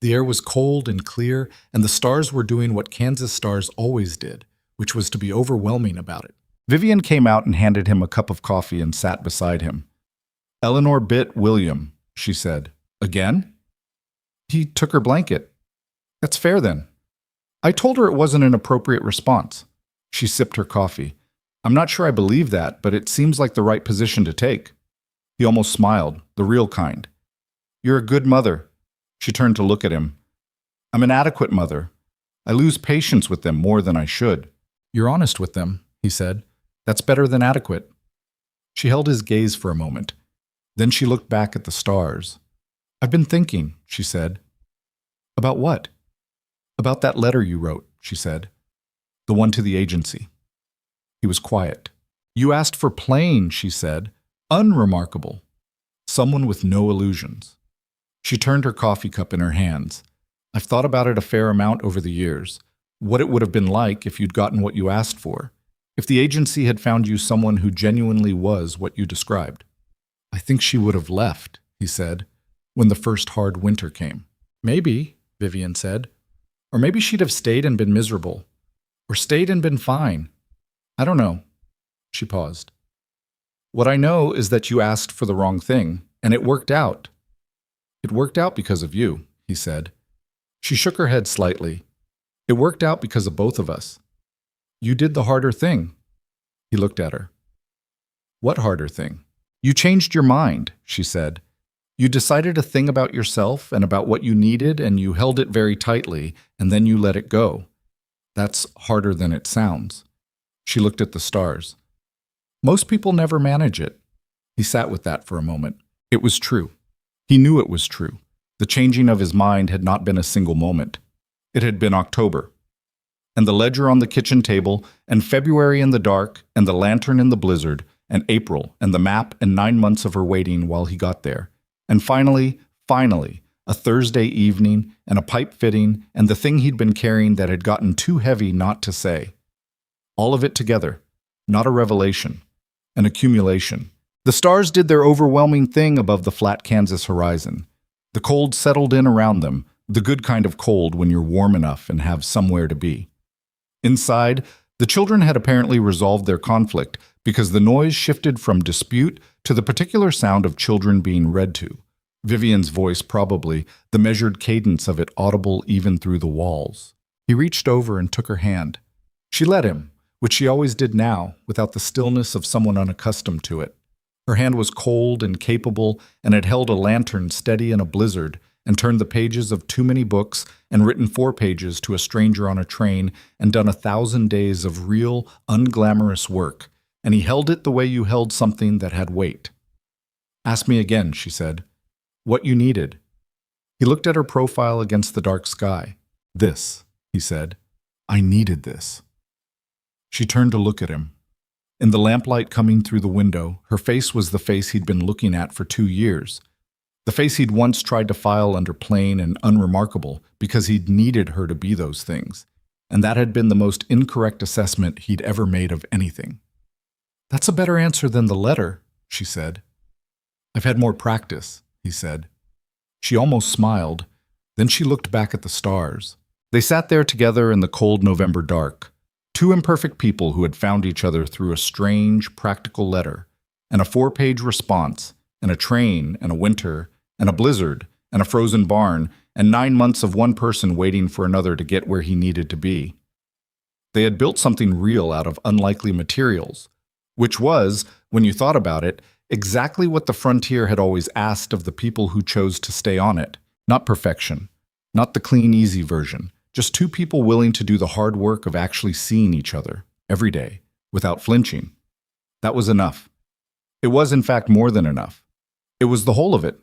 The air was cold and clear, and the stars were doing what Kansas stars always did, which was to be overwhelming about it. Vivian came out and handed him a cup of coffee and sat beside him. "Eleanor bit William," she said. "Again?" He took her blanket. "That's fair then." I told her it wasn't an appropriate response. She sipped her coffee. "I'm not sure I believe that, but it seems like the right position to take." He almost smiled, the real kind. "You're a good mother." She turned to look at him. "I'm an adequate mother. I lose patience with them more than I should." "You're honest with them," he said. "That's better than adequate." She held his gaze for a moment. Then she looked back at the stars. "I've been thinking," she said. "About what?" "About that letter you wrote," she said. "The one to the agency." He was quiet. "You asked for plain," she said. "Unremarkable. Someone with no illusions." She turned her coffee cup in her hands. "I've thought about it a fair amount over the years. What it would have been like if you'd gotten what you asked for. If the agency had found you someone who genuinely was what you described." "I think she would have left," he said, "when the first hard winter came." "Maybe," Vivian said. "Or maybe she'd have stayed and been miserable. Or stayed and been fine. I don't know." She paused. "What I know is that you asked for the wrong thing, and it worked out." "It worked out because of you," he said. She shook her head slightly. "It worked out because of both of us. You did the harder thing." He looked at her. "What harder thing?" "You changed your mind," she said. "You decided a thing about yourself and about what you needed, and you held it very tightly, and then you let it go. That's harder than it sounds." She looked at the stars. "Most people never manage it. He sat with that for a moment. It was true. He knew it was true. The changing of his mind had not been a single moment. It had been October. And the ledger on the kitchen table, and February in the dark, and the lantern in the blizzard, and April, and the map, and 9 months of her waiting while he got there. And finally, a Thursday evening, and a pipe fitting, and the thing he'd been carrying that had gotten too heavy not to say. All of it together. Not a revelation. An accumulation. The stars did their overwhelming thing above the flat Kansas horizon. The cold settled in around them, the good kind of cold when you're warm enough and have somewhere to be. Inside, the children had apparently resolved their conflict because the noise shifted from dispute to the particular sound of children being read to. Vivian's voice probably, the measured cadence of it audible even through the walls. He reached over and took her hand. She let him, which she always did now, without the stillness of someone unaccustomed to it. Her hand was cold and capable and had held a lantern steady in a blizzard and turned the pages of too many books and written 4 pages to a stranger on a train and done 1,000 days of real, unglamorous work, and he held it the way you held something that had weight. "Ask me again," she said. "What you needed." He looked at her profile against the dark sky. "This," he said. "I needed this." She turned to look at him. In the lamplight coming through the window, her face was the face he'd been looking at for 2 years. The face he'd once tried to file under plain and unremarkable because he'd needed her to be those things, and that had been the most incorrect assessment he'd ever made of anything. "That's a better answer than the letter," she said. "I've had more practice," he said. She almost smiled. Then she looked back at the stars. They sat there together in the cold November dark. 2 imperfect people who had found each other through a strange, practical letter, and a 4-page response, and a train, and a winter, and a blizzard, and a frozen barn, and 9 months of one person waiting for another to get where he needed to be. They had built something real out of unlikely materials, which was, when you thought about it, exactly what the frontier had always asked of the people who chose to stay on it. Not perfection, not the clean, easy version, just 2 people willing to do the hard work of actually seeing each other, every day, without flinching. That was enough. It was, in fact, more than enough. It was the whole of it.